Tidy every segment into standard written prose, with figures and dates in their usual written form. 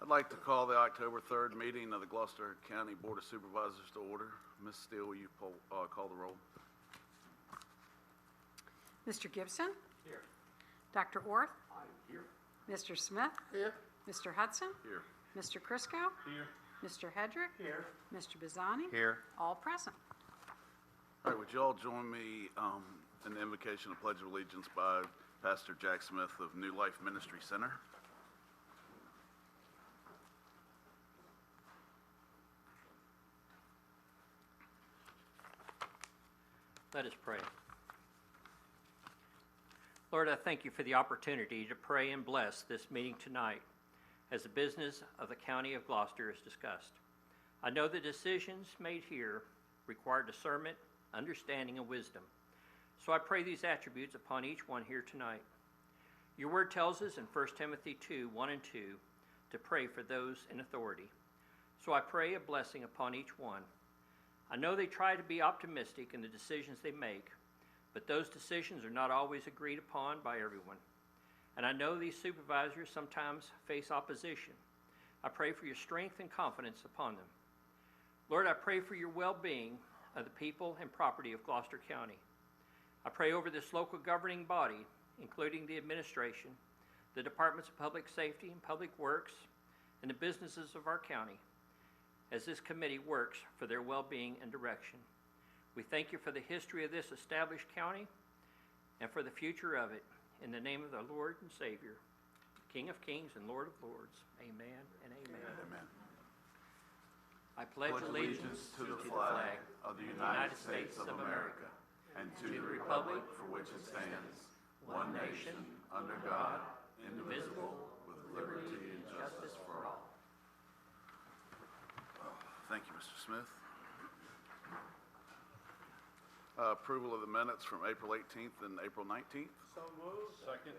like to call the October 3rd meeting of the Gloucester County Board of Supervisors to order. Ms. Steele, will you call the roll? Mr. Gibson? Here. Dr. Orth? I'm here. Mr. Smith? Here. Mr. Hutson? Here. Mr. Chriscoe? Here. Mr. Hedrick? Here. Mr. Bazzani? Here. All present. All right, would you all join me in the invocation of Pledge of Allegiance by Pastor Jack Smith of New Life Ministry Center? Let us pray. Lord, I thank you for the opportunity to pray and bless this meeting tonight as the business of the County of Gloucester is discussed. I know the decisions made here require discernment, understanding, and wisdom. So I pray these attributes upon each one here tonight. Your word tells us in 1 Timothy 2:1 and 2 to pray for those in authority. So I pray a blessing upon each one. I know they try to be optimistic in the decisions they make, but those decisions are not always agreed upon by everyone. And I know these supervisors sometimes face opposition. I pray for your strength and confidence upon them. Lord, I pray for your well-being of the people and property of Gloucester County. I pray over this local governing body, including the administration, the Departments of Public Safety and Public Works, and the businesses of our county, as this committee works for their well-being and direction. We thank you for the history of this established county and for the future of it. In the name of the Lord and Savior, King of Kings and Lord of Lords, amen and amen. Amen. I pledge allegiance to the flag of the United States of America and to the republic for which it stands, one nation, under God, indivisible, with liberty and justice for all. Thank you, Mr. Smith. Approval of the minutes from April 18th and April 19th. So moved. Second.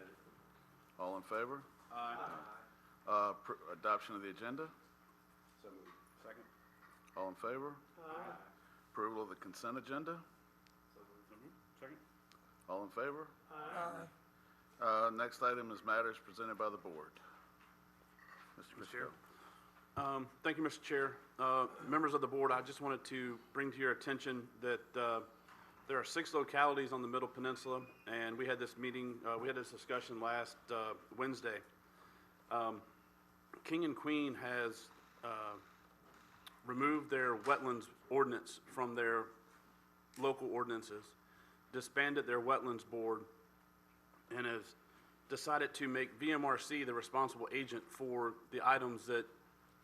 All in favor? Aye. Adoption of the agenda. So moved. Second. All in favor? Aye. Approval of the consent agenda. So moved. Second. All in favor? Aye. Next item is matters presented by the board. Mr. Chriscoe. Thank you, Mr. Chair. Members of the board, I just wanted to bring to your attention that there are 6 localities on the Middle Peninsula, and we had this discussion last Wednesday. King and Queen has removed their wetlands ordinance from their local ordinances, disbanded their wetlands board, and has decided to make VMRC the responsible agent for the items that,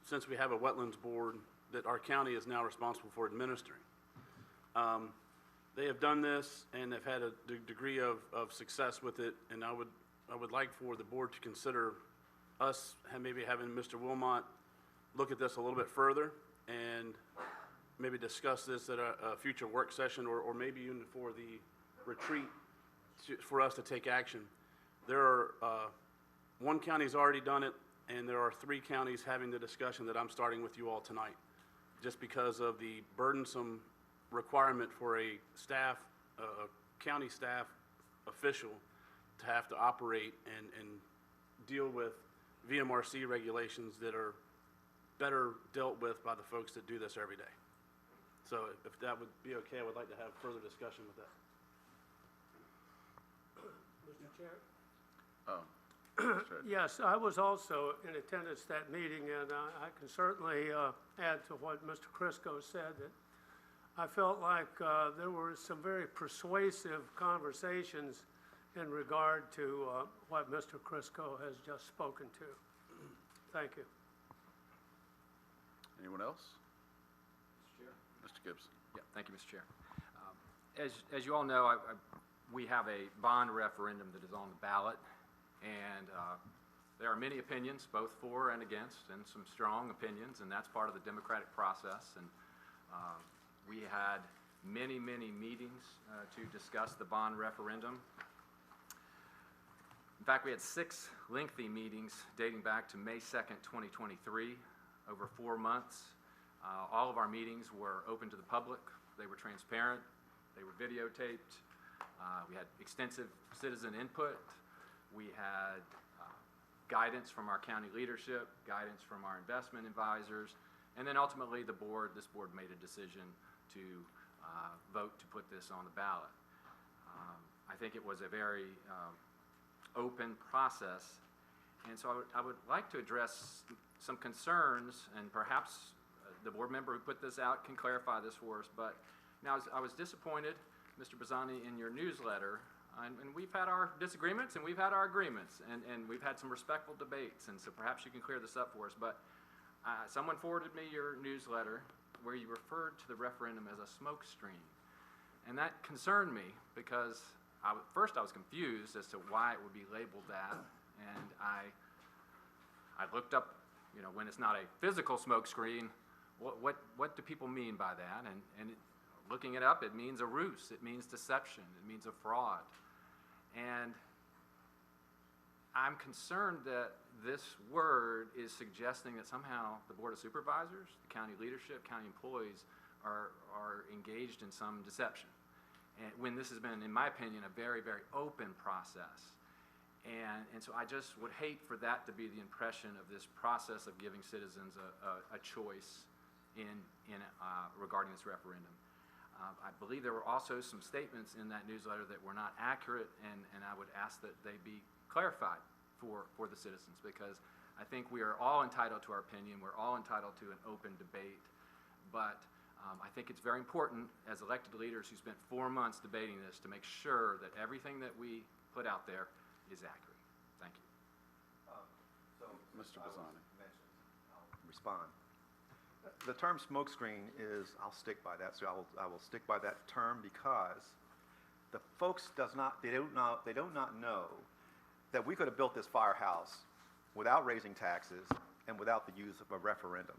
since we have a wetlands board, that our county is now responsible for administering. They have done this and have had a degree of success with it, and I would like for the board to consider us maybe having Mr. Wilmot look at this a little bit further and maybe discuss this at a future work session or maybe even for the retreat for us to take action. There are, one county's already done it, and there are 3 counties having the discussion that I'm starting with you all tonight, just because of the burdensome requirement for a staff, county staff official to have to operate and deal with VMRC regulations that are better dealt with by the folks that do this every day. So if that would be okay, I would like to have further discussion with that. Mr. Chair? Yes, I was also in attendance at that meeting, and I can certainly add to what Mr. Chriscoe said, that I felt like there were some very persuasive conversations in regard to what Mr. Chriscoe has just spoken to. Thank you. Anyone else? Mr. Chair. Mr. Gibson. Yeah, thank you, Mr. Chair. As you all know, we have a bond referendum that is on the ballot, and there are many opinions, both for and against, and some strong opinions, and that's part of the democratic process. And we had many meetings to discuss the bond referendum. In fact, we had 6 lengthy meetings dating back to May 2nd, 2023, over 4 months. All of our meetings were open to the public. They were transparent. They were videotaped. We had extensive citizen input. We had guidance from our county leadership, guidance from our investment advisors, and then ultimately this board made a decision to vote to put this on the ballot. I think it was a very open process, and so I would like to address some concerns, and perhaps the board member who put this out can clarify this for us. But now I was disappointed, Mr. Bazzani, in your newsletter, and we've had our disagreements and we've had our agreements, and we've had some respectful debates, and so perhaps you can clear this up for us. But someone forwarded me your newsletter where you referred to the referendum as a smoke screen, and that concerned me because first I was confused as to why it would be labeled that, and I looked up, when it's not a physical smoke screen, what do people mean by that? And looking it up, it means a ruse, it means deception, it means a fraud. And I'm concerned that this word is suggesting that somehow the Board of Supervisors, the county leadership, county employees are engaged in some deception. And when this has been, in my opinion, a very, very open process. And so I just would hate for that to be the impression of this process of giving citizens a choice regarding this referendum. I believe there were also some statements in that newsletter that were not accurate, and I would ask that they be clarified for the citizens, because I think we are all entitled to our opinion, we're all entitled to an open debate, but I think it's very important as elected leaders who spent 4 months debating this to make sure that everything that we put out there is accurate. Thank you. Mr. Bazzani. I'll respond. The term smokescreen is, I'll stick by that, so I will stick by that term because the folks do not know that we could have built this firehouse without raising taxes and without the use of a referendum.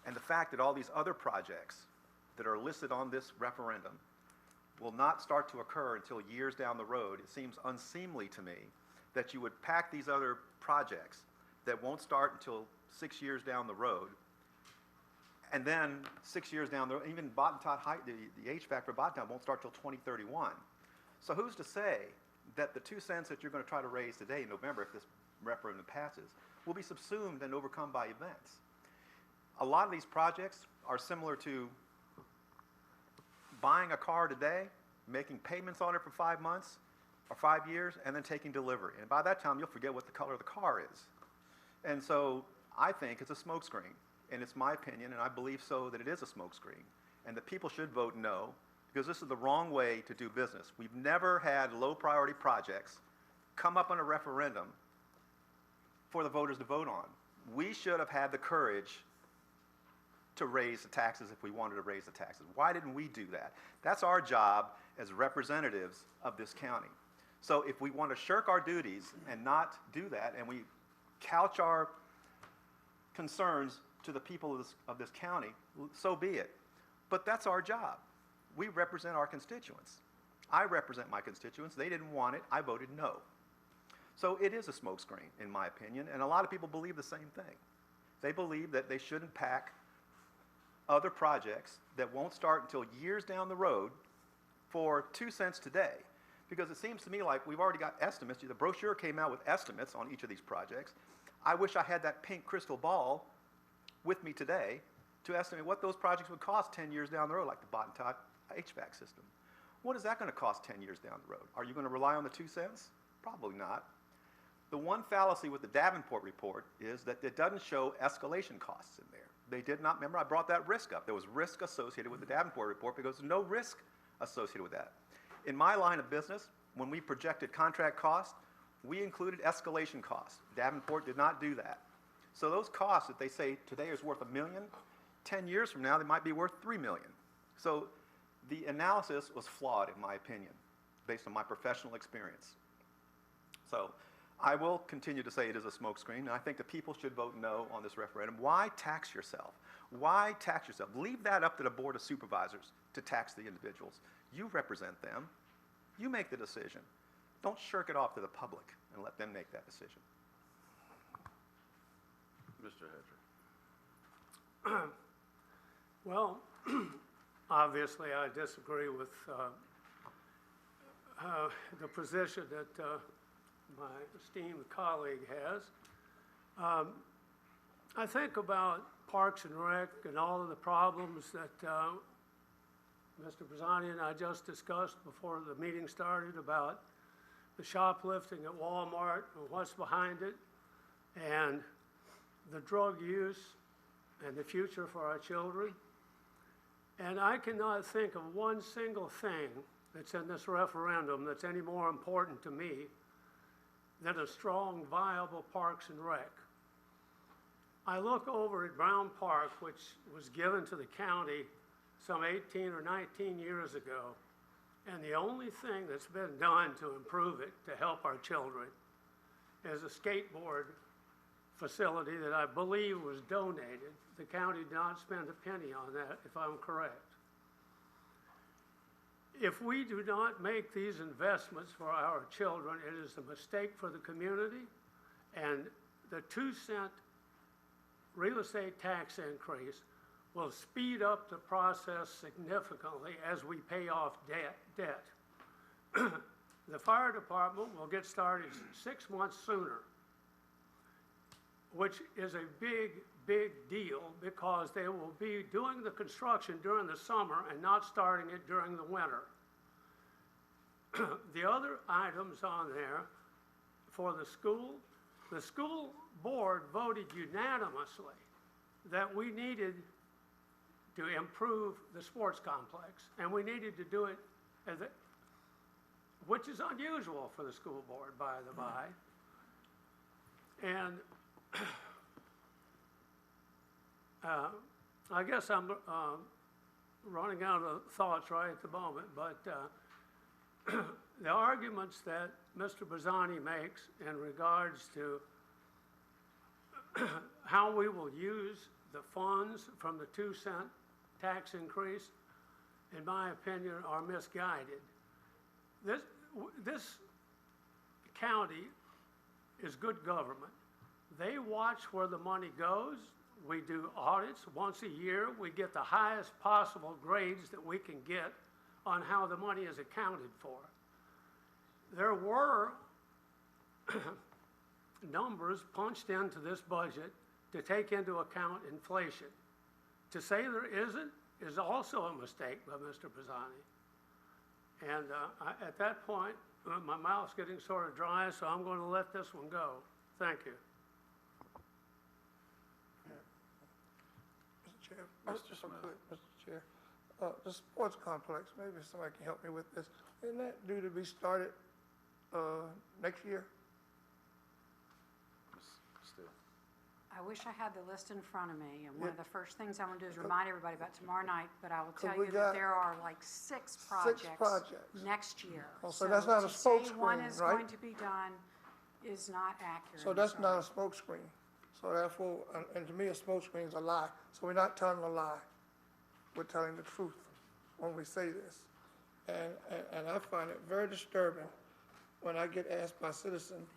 And the fact that all these other projects that are listed on this referendum will not start to occur until years down the road, it seems unseemly to me that you would pack these other projects that won't start until 6 years down the road, and then 6 years down the road, even the HVAC for Botetourt won't start till 2031. So who's to say that the 2 cents that you're going to try to raise today in November, if this referendum passes, will be subsumed and overcome by events? A lot of these projects are similar to buying a car today, making payments on it for 5 months or 5 years, and then taking delivery. And by that time, you'll forget what the color of the car is. And so I think it's a smokescreen. And it's my opinion, and I believe so, that it is a smokescreen, and that people should vote no, because this is the wrong way to do business. We've never had low-priority projects come up on a referendum for the voters to vote on. We should have had the courage to raise the taxes if we wanted to raise the taxes. Why didn't we do that? That's our job as representatives of this county. So if we want to shirk our duties and not do that, and we couch our concerns to the people of this county, so be it. But that's our job. We represent our constituents. I represent my constituents. They didn't want it. I voted no. So it is a smokescreen, in my opinion, and a lot of people believe the same thing. They believe that they shouldn't pack other projects that won't start until years down the road for 2 cents today. Because it seems to me like we've already got estimates. The brochure came out with estimates on each of these projects. I wish I had that pink crystal ball with me today to estimate what those projects would cost 10 years down the road, like the Botetourt HVAC system. What is that going to cost 10 years down the road? Are you going to rely on the 2 cents? Probably not. The one fallacy with the Davenport report is that it doesn't show escalation costs in there. They did not, remember I brought that risk up. There was risk associated with the Davenport report because there's no risk associated with that. In my line of business, when we projected contract costs, we included escalation costs. Davenport did not do that. So those costs that they say today is worth $1 million, 10 years from now they might be worth $3 million. So the analysis was flawed, in my opinion, based on my professional experience. So I will continue to say it is a smokescreen, and I think the people should vote no on this referendum. Why tax yourself? Why tax yourself? Leave that up to the Board of Supervisors to tax the individuals. You represent them. You make the decision. Don't shirk it off to the public and let them make that decision. Mr. Hedrick. Well, obviously I disagree with the position that my esteemed colleague has. I think about Parks and Rec and all of the problems that Mr. Bazzani and I just discussed before the meeting started about the shoplifting at Walmart and what's behind it, and the drug use and the future for our children. And I cannot think of one single thing that's in this referendum that's any more important to me than a strong, viable Parks and Rec. I look over at Brown Park, which was given to the county some 18 or 19 years ago, and the only thing that's been done to improve it, to help our children, is a skateboard facility that I believe was donated. The county did not spend a penny on that, if I'm correct. If we do not make these investments for our children, it is a mistake for the community, and the 2-cent real estate tax increase will speed up the process significantly as we pay off debt. The fire department will get started 6 months sooner, which is a big, big deal because they will be doing the construction during the summer and not starting it during the winter. The other items on there for the school board voted unanimously that we needed to improve the sports complex, and we needed to do it, which is unusual for the school board, by the by. And I guess I'm running out of thoughts right at the moment, but the arguments that Mr. Bazzani makes in regards to how we will use the funds from the 2-cent tax increase, in my opinion, are misguided. This county is good government. They watch where the money goes. We do audits once a year. We get the highest possible grades that we can get on how the money is accounted for. There were numbers punched into this budget to take into account inflation. To say there isn't is also a mistake by Mr. Bazzani. And at that point, my mouth's getting sort of dry, so I'm going to let this one go. Thank you. Mr. Chair, Mr. Chair, the sports complex, maybe somebody can help me with this. Isn't that due to be started next year? I wish I had the list in front of me, and one of the first things I'm gonna do is remind everybody about tomorrow night, but I will tell you that there are like six projects next year. Oh, so that's not a to say smoke one screen, is right? going to be done is not accurate. So that's not a smoke screen. So therefore, and to me, a smoke screen is a lie. So we're not telling a lie. We're telling the truth when we say this. And I find it very disturbing when I get asked by citizens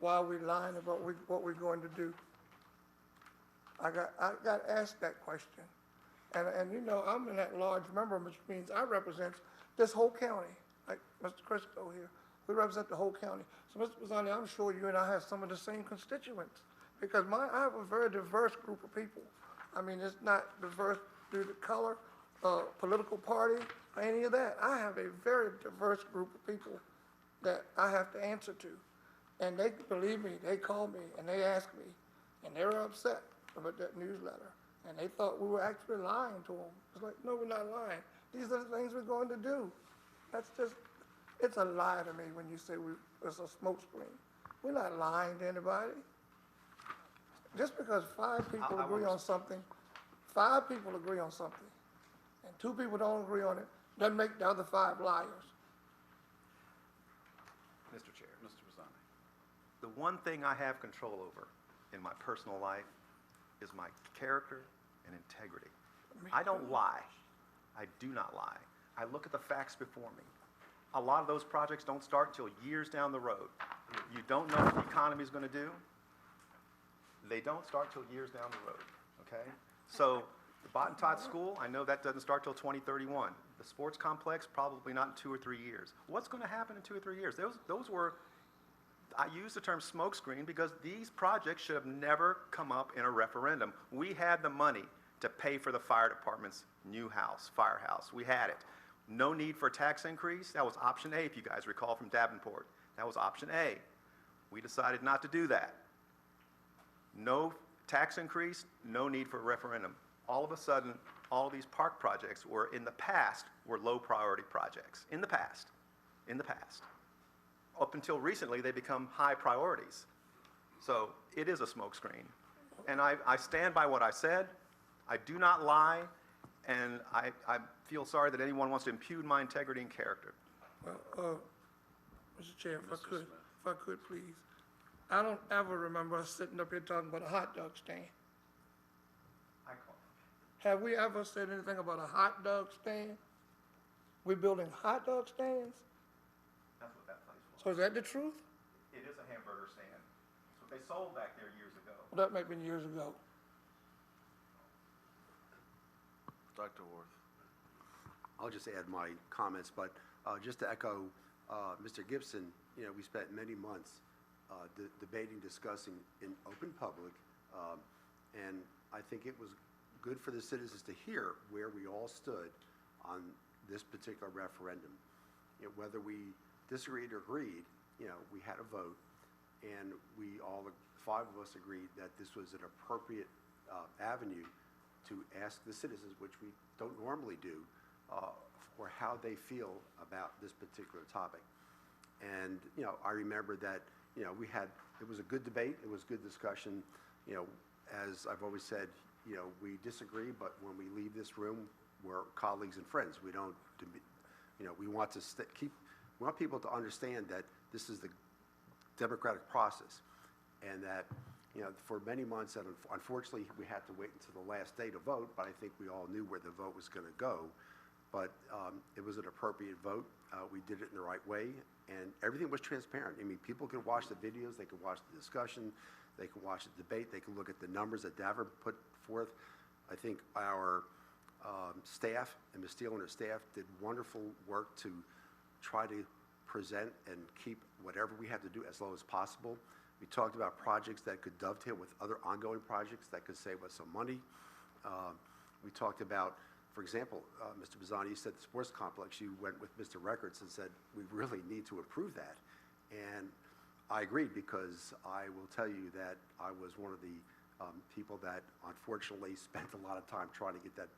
why we're lying about what we're going to do. I got asked that question. And you know, I'm in that large member, which means I represent this whole county, like Mr. Chriscoe here. We represent the whole county. So, Mr. Bazzani, I'm sure you and I have some of the same constituents because I have a very diverse group of people. I mean, it's not diverse due to color, political party, or any of that. I have a very diverse group of people that I have to answer to. And they, believe me, they call me and they ask me, and they were upset about that newsletter. And they thought we were actually lying to them. It's like, no, we're not lying. These are the things we're going to do. That's just, it's a lie to me when you say it's a smoke screen. We're not lying to anybody. Just because 5 people agree on something, 5 people agree on something, and 2 people don't agree on it, doesn't make the other 5 liars. Mr. Chair, Mr. Bazzani. the one thing I have control over in my personal life is my character and integrity. I don't lie. I do not lie. I look at the facts before me. A lot of those projects don't start until years down the road. You don't know what the economy is going to do. They don't start till years down the road, okay? So the Bottentot School, I know that doesn't start till 2031. The sports complex, probably not in 2 or 3 years. What's going to happen in 2 or 3 years? Those were I use the term smokescreen because these projects should have never come up in a referendum. We had the money to pay for the fire department's new house, firehouse. We had it. No need for a tax increase. That was option A, if you guys recall from Davenport. That was option A. We decided not to do that. No tax increase, no need for a referendum. All of a sudden, all of these park projects were, in the past, were low priority projects. In the past. Up until recently, they become high priorities. So it is a smokescreen. And I stand by what I said. I do not lie, and I feel sorry that anyone wants to impugn my integrity and character. Mr. Chair, if I could, please. I don't ever remember us sitting up here talking about a hot dog stand. Have we ever said anything about a hot dog stand? We're building hot dog stands? That's what that place was. So is that the truth? It is a hamburger stand. That's what they sold back there years ago. Well, that might have been years ago. Dr. Orth. I'll just add my comments, but just to echo Mr. Gibson, we spent many months debating, discussing in open public, and I think it was good for the citizens to hear where we all stood on this particular referendum. Whether we disagreed or agreed, we had a vote, and we all, 5 of us, agreed that this was an appropriate avenue to ask the citizens, which we don't normally do, for how they feel about this particular topic. And, I remember that, it was a good debate, it was good discussion. As I've always said, we disagree, but when we leave this room, we're colleagues and friends. We don't, we want to we want people to understand that this is the democratic process, and that, for many months, and unfortunately, we had to wait until the last day to vote, but I think we all knew where the vote was going to go. But it was an appropriate vote. We did it in the right way, and everything was transparent. I mean, people can watch the videos, they can watch the discussion, they can watch the debate, they can look at the numbers that Davern put forth. I think our staff, and Ms. Steele and her staff, did wonderful work to try to present and keep whatever we had to do as low as possible. We talked about projects that could dovetail with other ongoing projects that could save us some money. We talked about, for example, Mr. Bazzani, you said the sports complex. You went with Mr. Records and said, we really need to improve that. And I agreed, because I will tell you that I was one of the people that unfortunately spent a lot of time trying to get that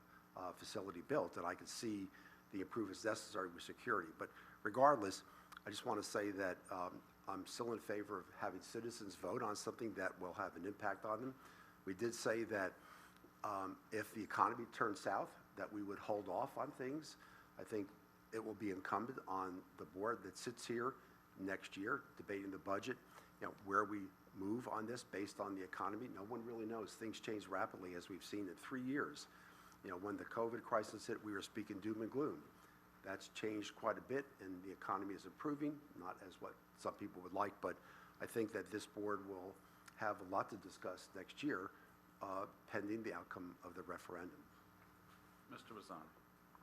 facility built, and I could see the improvements necessary with security. But regardless, I just want to say that I'm still in favor of having citizens vote on something that will have an impact on them. We did say that if the economy turns south, that we would hold off on things. I think it will be incumbent on the board that sits here next year debating the budget, where we move on this based on the economy. No one really knows. Things change rapidly, as we've seen in 3 years. When the COVID crisis hit, we were speaking doom and gloom. That's changed quite a bit, and the economy is improving, not as what some people would like, but I think that this board will have a lot to discuss next year, pending the outcome of the referendum. Mr. Bazzani.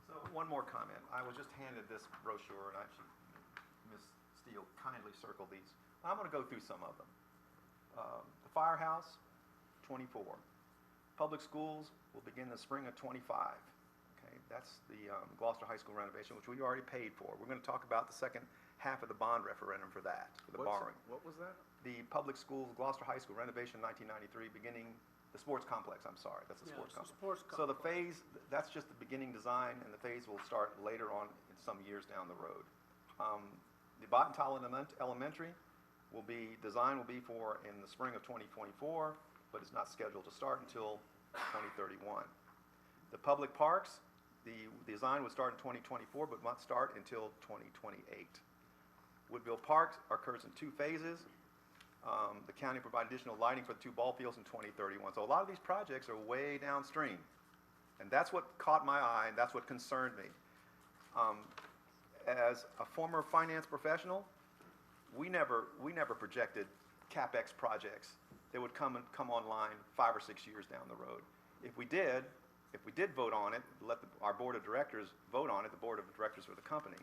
So one more comment. I was just handed this brochure, and actually, Ms. Steele kindly circled these. I'm going to go through some of them. The firehouse, 24. Public schools will begin the spring of 25. Okay, that's the Gloucester High School renovation, which we already paid for. We're going to talk about the second half of the bond referendum for that, for the borrowing. What was that? The public schools, Gloucester High School renovation, 1993, beginning the sports complex. I'm sorry, that's the sports complex. So the phase, that's just the beginning design, and the phase will start later on in some years down the road. The Bottenthal Elementary design will be for in the spring of 2024, but it's not scheduled to start until 2031. The public parks, the design would start in 2024, but won't start until 2028. Woodville Park occurs in 2 phases. The county provided additional lighting for the 2 ball fields in 2031. So a lot of these projects are way downstream. And that's what caught my eye, and that's what concerned me. As a former finance professional, we never projected CapEx projects that would come online 5 or 6 years down the road. If we did vote on it, let our board of directors vote on it, the board of directors for the company,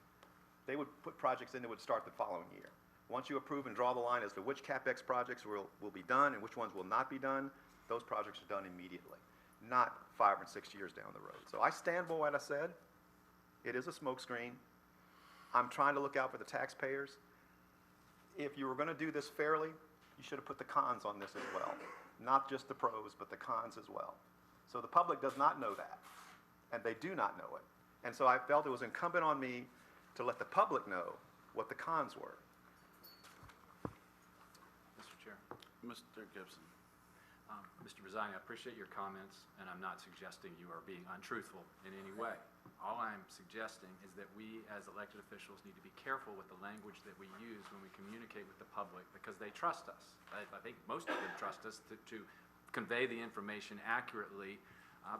they would put projects in that would start the following year. Once you approve and draw the line as to which CapEx projects will be done and which ones will not be done, those projects are done immediately, not 5 or 6 years down the road. So I stand by what I said. It is a smokescreen. I'm trying to look out for the taxpayers. If you were going to do this fairly, you should have put the cons on this as well. Not just the pros, but the cons as well. So the public does not know that, and they do not know it. And so I felt it was incumbent on me to let the public know what the cons were. Mr. Chair. Mr. Gibson. Mr. Bazzani, I appreciate your comments, and I'm not suggesting you are being untruthful in any way. All I'm suggesting is that we, as elected officials, need to be careful with the language that we use when we communicate with the public, because they trust us. I think most of them trust us to convey the information accurately,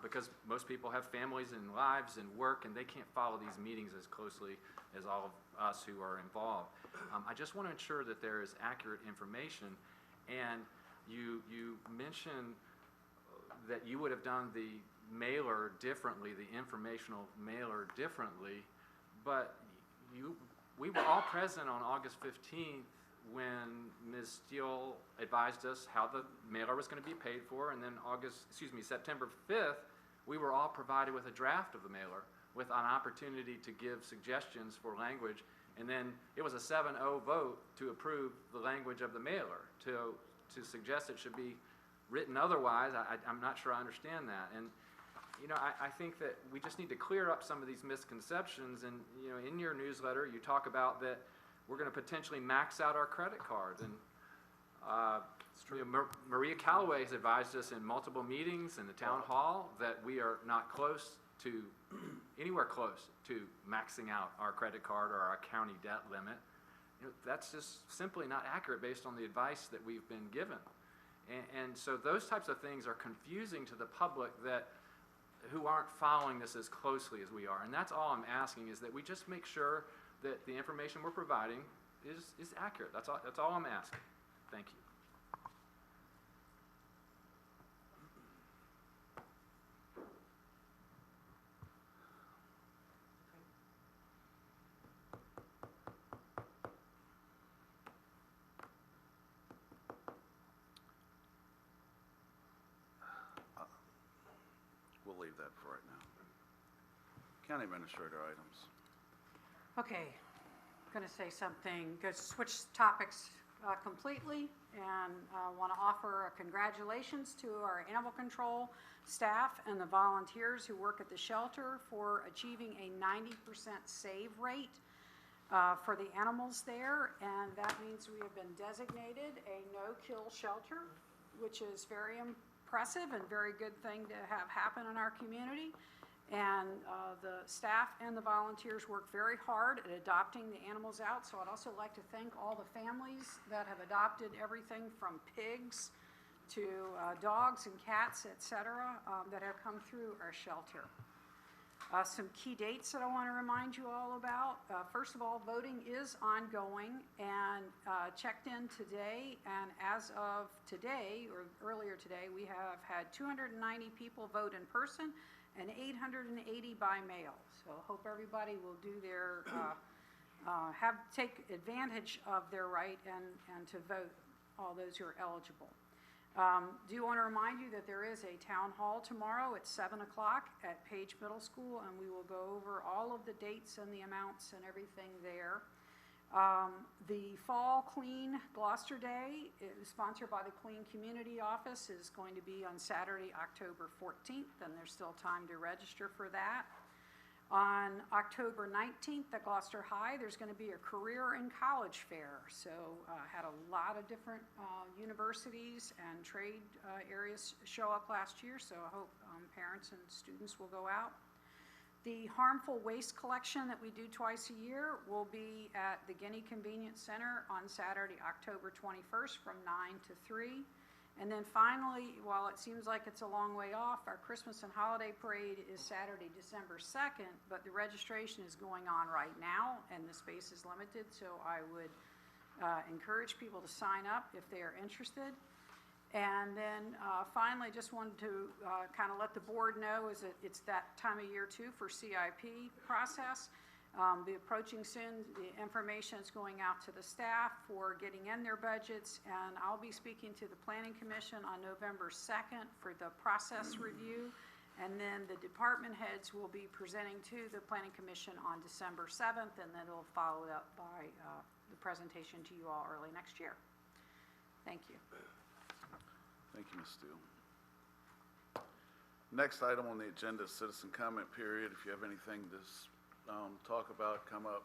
because most people have families and lives and work, and they can't follow these meetings as closely as all of us who are involved. I just want to ensure that there is accurate information, and you mentioned that you would have done the mailer differently, the informational mailer differently, but we were all present on August 15th when Ms. Steele advised us how the mailer was going to be paid for, and then September 5th, we were all provided with a draft of the mailer with an opportunity to give suggestions for language, and then it was a 7-0 vote to approve the language of the mailer. To suggest it should be written otherwise, I'm not sure I understand that. And I think that we just need to clear up some of these misconceptions. And in your newsletter, you talk about that we're going to potentially max out our credit cards. And Maria Calloway has advised us in multiple meetings in the town hall that we are not anywhere close to maxing out our credit card or our county debt limit. That's just simply not accurate based on the advice that we've been given. And so those types of things are confusing to the public who aren't following this as closely as we are. And that's all I'm asking, is that we just make sure that the information we're providing is accurate. That's all I'm asking. Thank you. We'll leave that for right now. County Administrator items. Okay, I'm going to say something, go switch topics completely, and want to offer a congratulations to our animal control staff and the volunteers who work at the shelter for achieving a 90% save rate for the animals there, and that means we have been designated a no-kill shelter, which is very impressive and very good thing to have happen in our community. And the staff and the volunteers work very hard at adopting the animals out. So I'd also like to thank all the families that have adopted everything from pigs to dogs and cats, etc., that have come through our shelter. Some key dates that I want to remind you all about. First of all, voting is ongoing and checked in today. And as of today, or earlier today, we have had 290 people vote in person and 880 by mail. So hope everybody will do their, take advantage of their right and to vote, all those who are eligible. Do want to remind you that there is a town hall tomorrow at 7 o'clock at Page Middle School, and we will go over all of the dates and the amounts and everything there. The Fall Clean Gloucester Day, is sponsored by the Clean Community Office, is going to be on Saturday, October 14th, and there's still time to register for that. On October 19th at Gloucester High, there's going to be a career and college fair. So had a lot of different universities and trade areas show up last year, so I hope parents and students will go out. The harmful waste collection that we do twice a year will be at the Guinea Convenience Center on Saturday, October 21st from 9 to 3. And then finally, while it seems like it's a long way off, our Christmas and Holiday Parade is Saturday, December 2nd, but the registration is going on right now and the space is limited, so I would encourage people to sign up if they are interested. And then finally, just wanted to kind of let the board know is that it's that time of year too for CIP process. Be approaching soon. The information is going out to the staff for getting in their budgets, and I'll be speaking to the Planning Commission on November 2nd for the process review, and then the department heads will be presenting to the Planning Commission on December 7th, and then it'll follow up by the presentation to you all early next year. Thank you. Thank you, Ms. Steele. Next item on the agenda is citizen comment period. If you have anything to talk about, come up,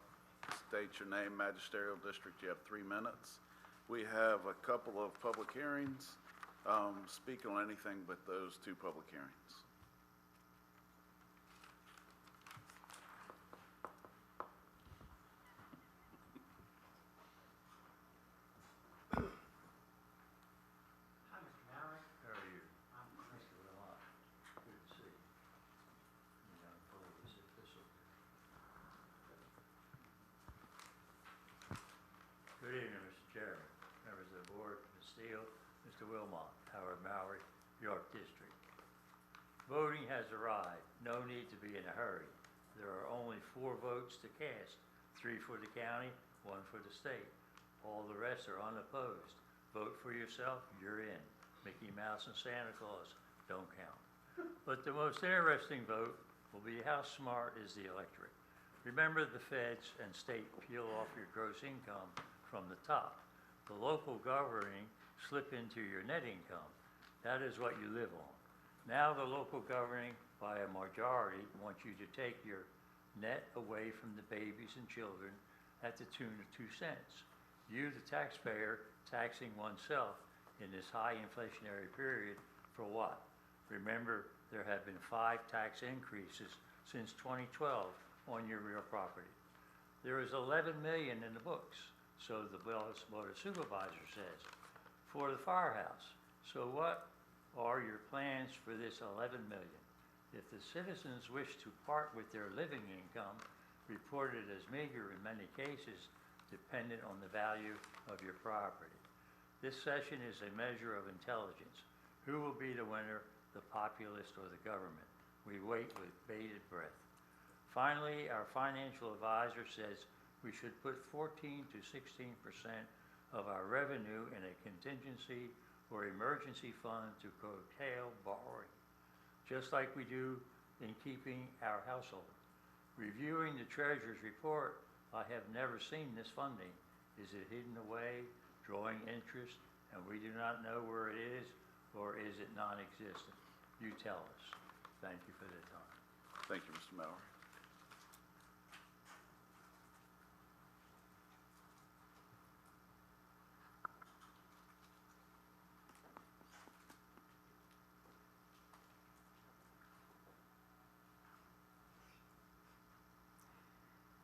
state your name, magisterial district. You have 3 minutes. We have a couple of public hearings. Speak on anything but those 2 public hearings. Good evening, Mr. Chairman, members of the board, Ms. Steele, Mr. Wilmot, Howard Mowry, York District. Voting has arrived. No need to be in a hurry. There are only 4 votes to cast, 3 for the county, 1 for the state. All the rest are unopposed. Vote for yourself, you're in. Mickey Mouse and Santa Claus don't count. But the most interesting vote will be how smart is the electorate. Remember, the feds and state peel off your gross income from the top. The local governing slip into your net income. That is what you live on. Now the local governing by a majority wants you to take your net away from the babies and children at the tune of 2 cents. You, the taxpayer, taxing oneself in this high inflationary period for what? Remember, there have been 5 tax increases since 2012 on your real property. There is 11 million in the books. So the Board of Supervisors says, for the firehouse. So what are your plans for this 11 million? If the citizens wish to part with their living income, reported as meager in many cases, dependent on the value of your property. This session is a measure of intelligence. Who will be the winner, the populist or the government? We wait with bated breath. Finally, our financial advisor says we should put 14 to 16% of our revenue in a contingency or emergency fund to curtail borrowing, just like we do in keeping our household. Reviewing the treasurer's report, I have never seen this funding. Is it hidden away, drawing interest, and we do not know where it is, or is it non-existent? You tell us. Thank you for the time. Thank you, Mr. Mowry.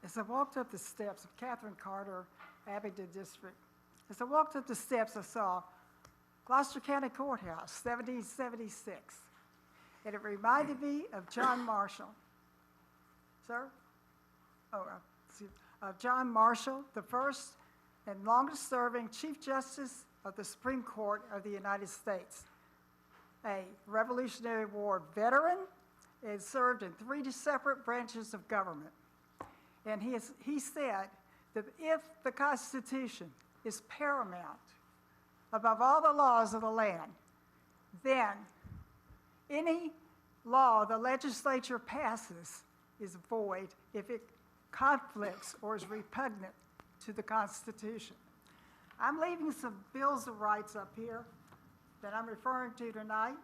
As I walked up the steps of Catherine Carter, Abingdon District, as I walked up the steps, I saw Gloucester County Courthouse, 1776. And it reminded me of John Marshall. Sir? Of John Marshall, the first and longest serving Chief Justice of the Supreme Court of the United States. A Revolutionary War veteran and served in 3 separate branches of government. And he said that if the Constitution is paramount above all the laws of the land, then any law the legislature passes is void if it conflicts or is repugnant to the Constitution. I'm leaving some bills of rights up here that I'm referring to tonight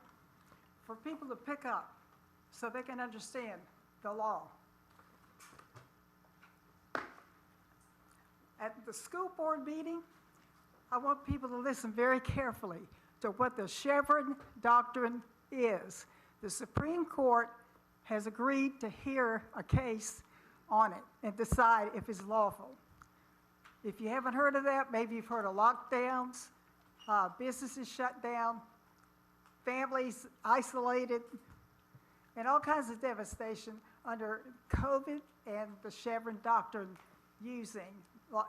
for people to pick up so they can understand the law. At the school board meeting, I want people to listen very carefully to what the Chevron doctrine is. The Supreme Court has agreed to hear a case on it and decide if it's lawful. If you haven't heard of that, maybe you've heard of lockdowns, businesses shut down, families isolated, and all kinds of devastation under COVID and the Chevron doctrine using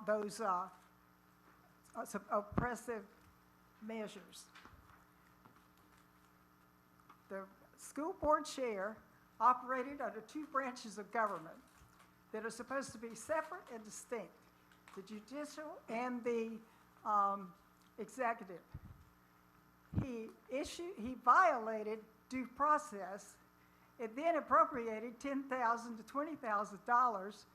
those oppressive measures. The school board chair operated under 2 branches of government. that are supposed to be separate and distinct, the judicial and the executive. He violated due process and then appropriated $10,000 to $20,000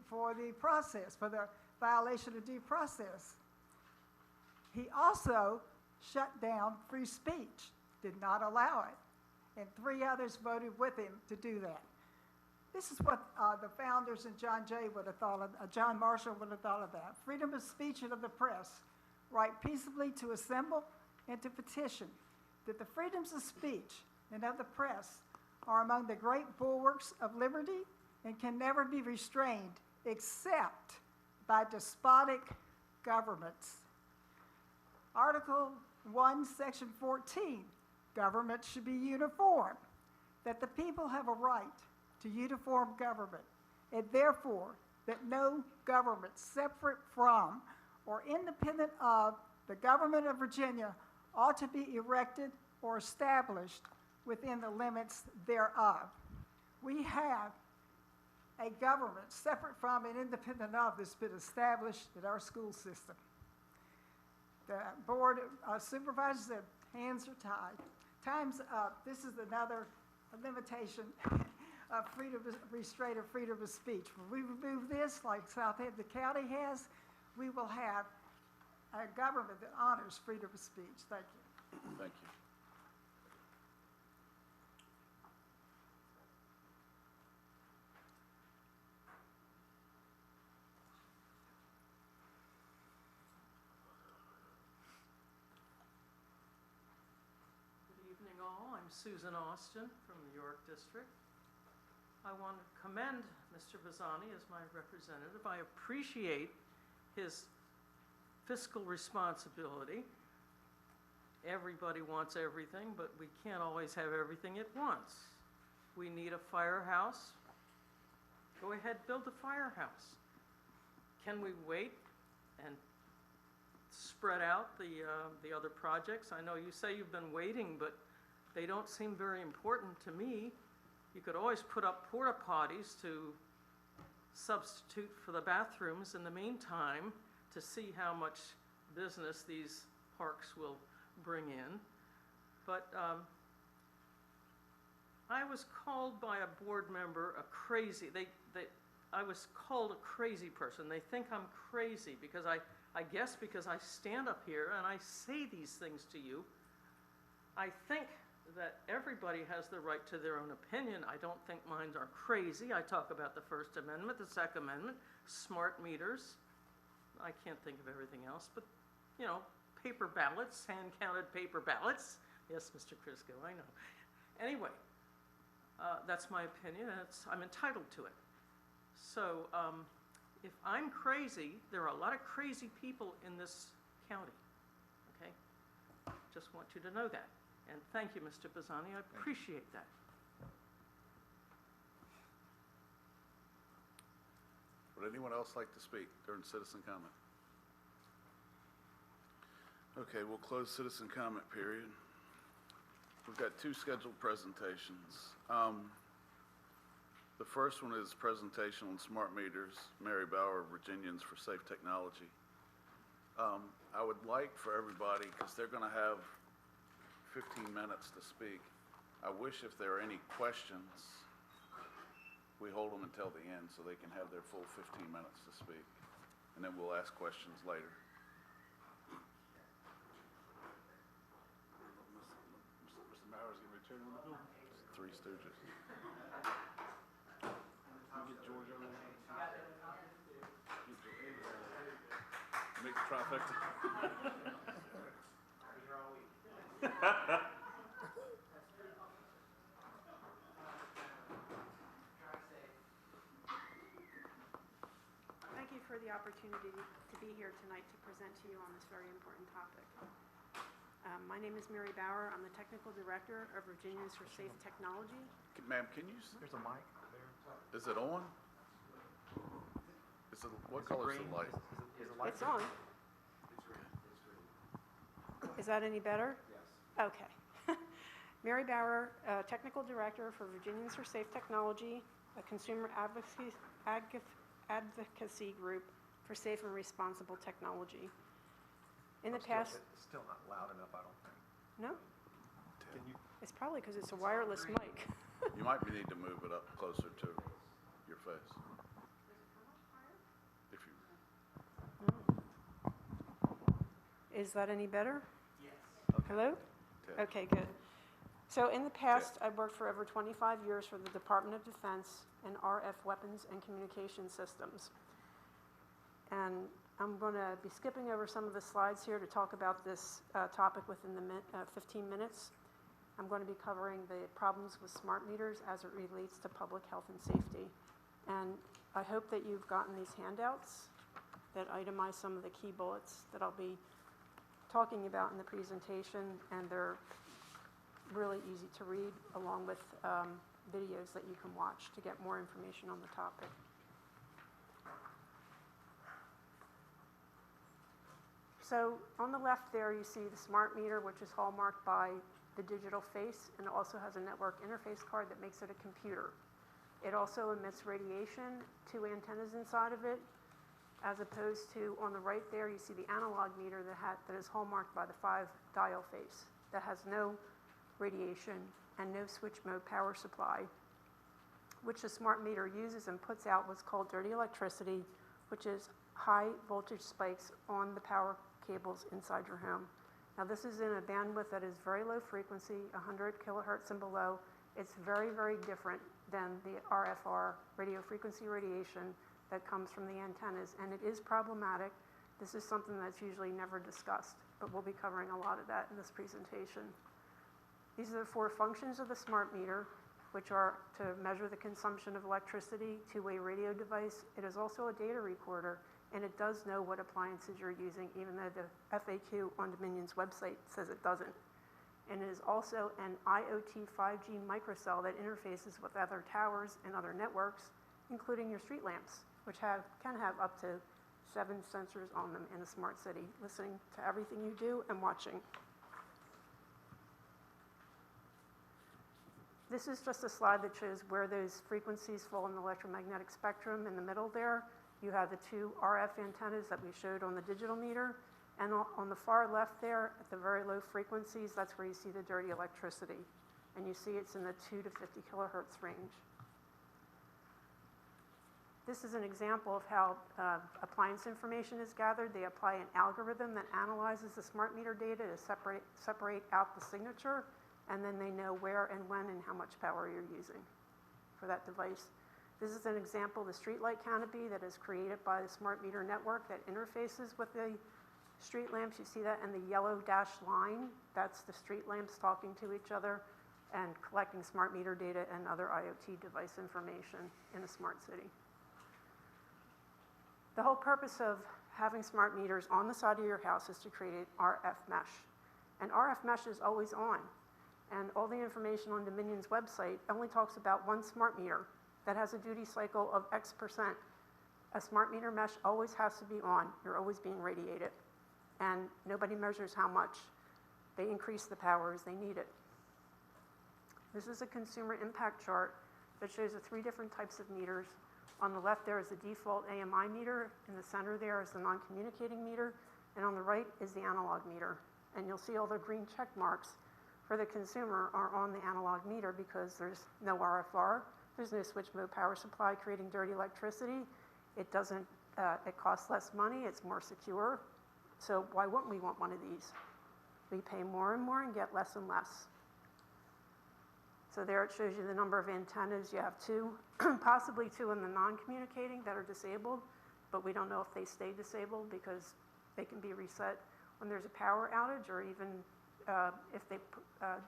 for the process, for the violation of due process. He also shut down free speech, did not allow it, and 3 others voted with him to do that. This is what the founders and John Jay would have thought of, John Marshall would have thought of that. Freedom of speech and of the press, right peaceably to assemble and to petition, that the freedoms of speech and of the press are among the great bulwarks of liberty and can never be restrained except by despotic governments. Article 1, Section 14, government should be uniform, that the people have a right to uniform government, and therefore that no government separate from or independent of the government of Virginia ought to be erected or established within the limits thereof. We have a government separate from and independent of that's been established in our school system. The board of supervisors, their hands are tied. Time's up. This is another limitation of freedom of restraint of freedom of speech. When we remove this, like Southampton County has, we will have a government that honors freedom of speech. Thank you. Thank you. Good evening all. I'm Susan Austin from the York District. I want to commend Mr. Bazzani as my representative. I appreciate his fiscal responsibility. Everybody wants everything, but we can't always have everything at once. We need a firehouse. Go ahead, build a firehouse. Can we wait and spread out the other projects? I know you say you've been waiting, but they don't seem very important to me. You could always put up porta potties to substitute for the bathrooms in the meantime to see how much business these parks will bring in. But I was called by a board member a crazy, I was called a crazy person. They think I'm crazy because I guess because I stand up here and I say these things to you. I think that everybody has the right to their own opinion. I don't think mine are crazy. I talk about the First Amendment, the Second Amendment, smart meters. I can't think of everything else, but, you know, paper ballots, hand-counted paper ballots. Yes, Mr. Chriscoe, I know. Anyway, that's my opinion, and I'm entitled to it. So if I'm crazy, there are a lot of crazy people in this county, okay? Just want you to know that. And thank you, Mr. Bazzani. I appreciate that. Would anyone else like to speak during citizen comment? Okay, we'll close citizen comment period. We've got 2 scheduled presentations. The first one is presentation on smart meters, Mary Bauer, Virginians for Safe Technology. I would like for everybody, because they're going to have 15 minutes to speak. I wish if there are any questions, we hold them until the end so they can have their full 15 minutes to speak. And then we'll ask questions later. Mr. Bowers, you return on the bill? Three Stooges. Get George over there. Make the trifecta. Thank you for the opportunity to be here tonight to present to you on this very important topic. My name is Mary Bauer. I'm the Technical Director of Virginians for Safe Technology. Ma'am, can you? There's a mic there. Is it on? Is it, what color is the light? It's on. Is that any better? Yes. Okay. Mary Bauer, Technical Director for Virginians for Safe Technology, a consumer advocacy group for safe and responsible technology. In the past, It's still not loud enough, I don't think. no? Can you? It's probably because it's a wireless mic. You might need to move it up closer to your face. If you, Is that any better? Yes. Hello? Okay. Okay, good. So in the past, I've worked for over 25 years for the Department of Defense in RF weapons and communication systems. And I'm going to be skipping over some of the slides here to talk about this topic within the 15 minutes. I'm going to be covering the problems with smart meters as it relates to public health and safety. And I hope that you've gotten these handouts that itemize some of the key bullets that I'll be talking about in the presentation, and they're really easy to read, along with videos that you can watch to get more information on the topic. So on the left there, you see the smart meter, which is hallmarked by the digital face, and it also has a network interface card that makes it a computer. It also emits radiation, 2 antennas inside of it, as opposed to on the right there, you see the analog meter that is hallmarked by the 5-dial face that has no radiation and no switch mode power supply, which the smart meter uses and puts out what's called dirty electricity, which is high voltage spikes on the power cables inside your home. Now this is in a bandwidth that is very low frequency, 100 kilohertz and below. It's very, very different than the RFR, radio frequency radiation, that comes from the antennas, and it is problematic. This is something that's usually never discussed, but we'll be covering a lot of that in this presentation. These are the 4 functions of the smart meter, which are to measure the consumption of electricity, 2-way radio device. It is also a data recorder, and it does know what appliances you're using, even though the FAQ on Dominion's website says it doesn't. And it is also an IoT 5G microcell that interfaces with other towers and other networks, including your street lamps, which can have up to 7 sensors on them in a smart city, listening to everything you do and watching. This is just a slide that shows where those frequencies fall in the electromagnetic spectrum. In the middle there, you have the 2 RF antennas that we showed on the digital meter. And on the far left there, at the very low frequencies, that's where you see the dirty electricity. And you see it's in the 2 to 50 kilohertz range. This is an example of how appliance information is gathered. They apply an algorithm that analyzes the smart meter data to separate out the signature, and then they know where and when and how much power you're using for that device. This is an example of the streetlight canopy that is created by the smart meter network that interfaces with the street lamps. You see that in the yellow dashed line. That's the street lamps talking to each other and collecting smart meter data and other IoT device information in a smart city. The whole purpose of having smart meters on the side of your house is to create RF mesh. And RF mesh is always on. And all the information on Dominion's website only talks about 1 smart meter that has a duty cycle of X%. A smart meter mesh always has to be on. You're always being radiated. And nobody measures how much. They increase the power as they need it. This is a consumer impact chart that shows the 3 different types of meters. On the left there is the default AMI meter, in the center there is the non-communicating meter, and on the right is the analog meter. And you'll see all the green check marks for the consumer are on the analog meter because there's no RFR, there's no switch mode power supply creating dirty electricity. It costs less money, it's more secure. So why wouldn't we want one of these? We pay more and more and get less and less. So there it shows you the number of antennas. You have 2, possibly 2 in the non-communicating that are disabled, but we don't know if they stay disabled because they can be reset when there's a power outage or even if they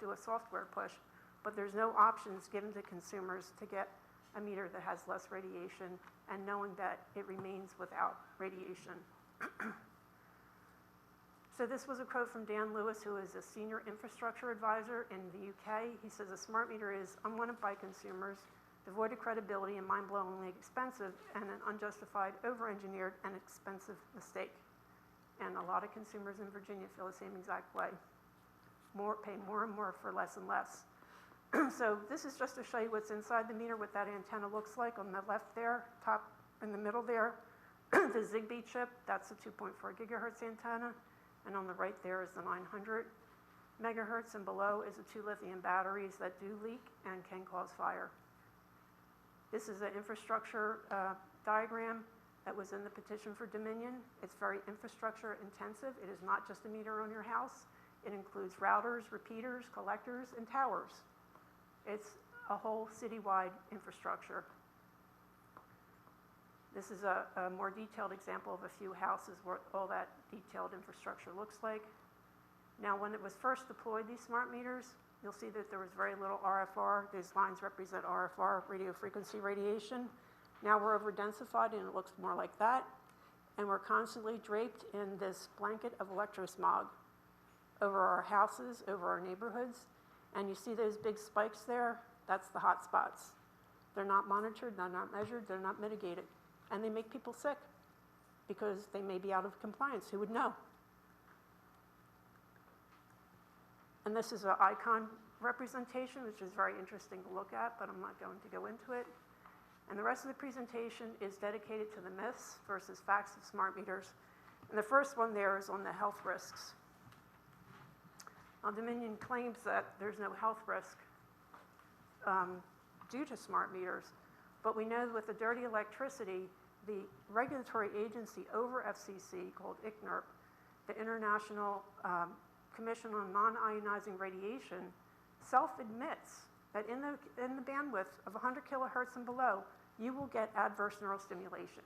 do a software push. But there's no options given to consumers to get a meter that has less radiation and knowing that it remains without radiation. So this was a quote from Dan Lewis, who is a senior infrastructure advisor in the UK. He says, a smart meter is unwanted by consumers, devoid of credibility and mind-blowingly expensive, and an unjustified, over-engineered, and expensive mistake. And a lot of consumers in Virginia feel the same exact way. Pay more and more for less and less. So this is just to show you what's inside the meter, what that antenna looks like. On the left there, top in the middle there, the Zigbee chip, that's a 2.4 gigahertz antenna. And on the right there is the 900 megahertz, and below is the 2 lithium batteries that do leak and can cause fire. This is an infrastructure diagram that was in the petition for Dominion. It's very infrastructure intensive. It is not just a meter on your house. It includes routers, repeaters, collectors, and towers. It's a whole citywide infrastructure. This is a more detailed example of a few houses where all that detailed infrastructure looks like. Now, when it was first deployed, these smart meters, you'll see that there was very little RFR. These lines represent RFR, radio frequency radiation. Now we're over-densified and it looks more like that. And we're constantly draped in this blanket of electrosmog over our houses, over our neighborhoods. And you see those big spikes there? That's the hot spots. They're not monitored, they're not measured, they're not mitigated. And they make people sick because they may be out of compliance. Who would know? And this is an icon representation, which is very interesting to look at, but I'm not going to go into it. And the rest of the presentation is dedicated to the myths versus facts of smart meters. And the first one there is on the health risks. Now, Dominion claims that there's no health risk due to smart meters, but we know that with the dirty electricity, the regulatory agency over FCC called ICNIRP, the International Commission on Non-Ionizing Radiation, self-admits that in the bandwidth of 100 kilohertz and below, you will get adverse neural stimulation.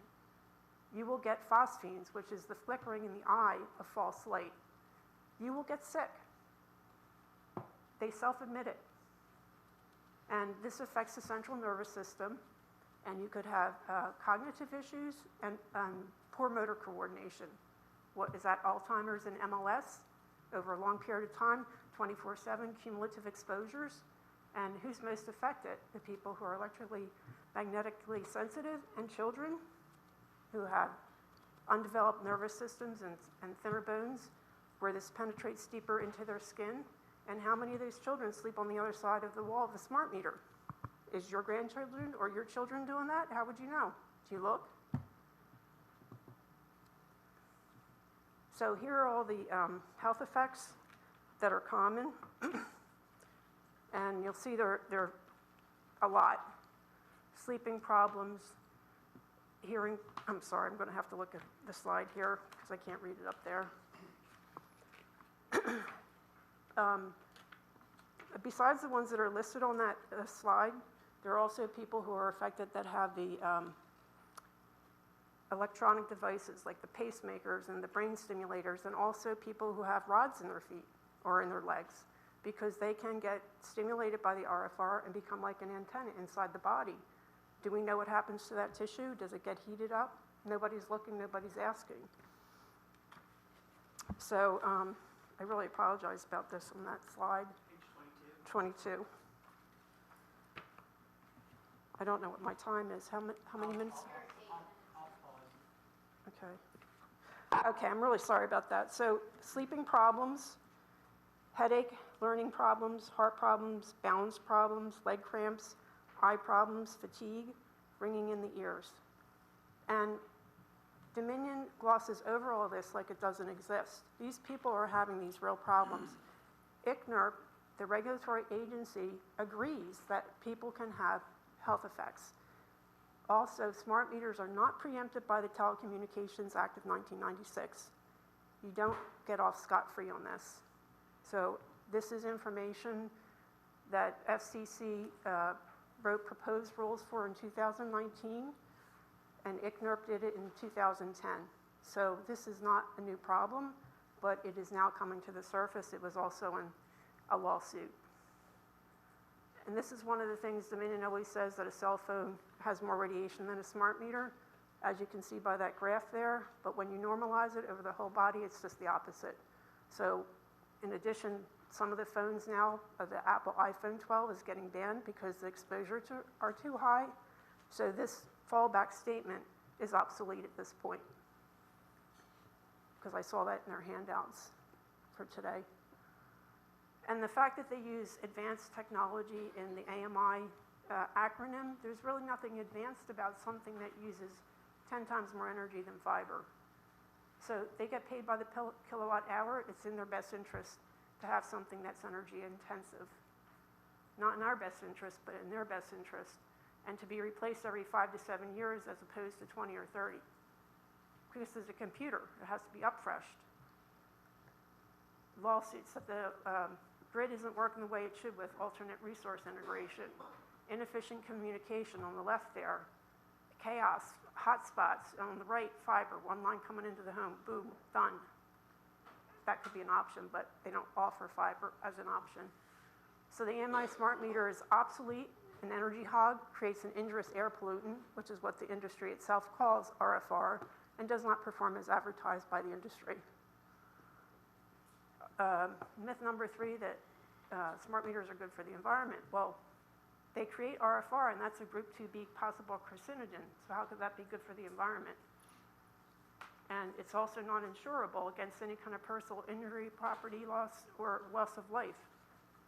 You will get phosphenes, which is the flickering in the eye of false light. You will get sick. They self-admit it. And this affects the central nervous system, and you could have cognitive issues and poor motor coordination. What is that, Alzheimer's and MLS? Over a long period of time, 24/7 cumulative exposures. And who's most affected? The people who are electrically, magnetically sensitive, and children who have undeveloped nervous systems and thinner bones, where this penetrates deeper into their skin. And how many of those children sleep on the other side of the wall of the smart meter? Is your grandchildren or your children doing that? How would you know? Do you look? So here are all the health effects that are common. And you'll see there are a lot. Sleeping problems, hearing, I'm sorry, I'm going to have to look at the slide here because I can't read it up there. Besides the ones that are listed on that slide, there are also people who are affected that have the electronic devices like the pacemakers and the brain stimulators, and also people who have rods in their feet or in their legs, because they can get stimulated by the RFR and become like an antenna inside the body. Do we know what happens to that tissue? Does it get heated up? Nobody's looking, nobody's asking. So I really apologize about this on that slide. Page 22. I don't know what my time is. How many minutes? Okay. Okay, I'm really sorry about that. So sleeping problems, headache, learning problems, heart problems, balance problems, leg cramps, eye problems, fatigue, ringing in the ears. And Dominion glosses over all this like it doesn't exist. These people are having these real problems. ICNIRP, the regulatory agency, agrees that people can have health effects. Also, smart meters are not preempted by the Telecommunications Act of 1996. You don't get off scot-free on this. So this is information that FCC wrote proposed rules for in 2019, and ICNIRP did it in 2010. So this is not a new problem, but it is now coming to the surface. It was also in a lawsuit. And this is one of the things Dominion always says, that a cell phone has more radiation than a smart meter, as you can see by that graph there. But when you normalize it over the whole body, it's just the opposite. So in addition, some of the phones now, the Apple iPhone 12 is getting banned because the exposures are too high. So this fallback statement is obsolete at this point, because I saw that in their handouts for today. And the fact that they use advanced technology in the AMI acronym, there's really nothing advanced about something that uses 10 times more energy than fiber. So they get paid by the kilowatt hour. It's in their best interest to have something that's energy intensive. Not in our best interest, but in their best interest. And to be replaced every 5 to 7 years as opposed to 20 or 30. Because it's a computer, it has to be upfreshed. Lawsuits that the grid isn't working the way it should with alternate resource integration, inefficient communication on the left there, chaos, hotspots on the right, fiber, one line coming into the home, boom, done. That could be an option, but they don't offer fiber as an option. So the AMI smart meter is obsolete, an energy hog, creates an injurious air pollutant, which is what the industry itself calls RFR, and does not perform as advertised by the industry. Myth number 3, that smart meters are good for the environment. Well, they create RFR, and that's a group 2B possible carcinogen, so how could that be good for the environment? And it's also non-insurable against any kind of personal injury, property loss, or loss of life.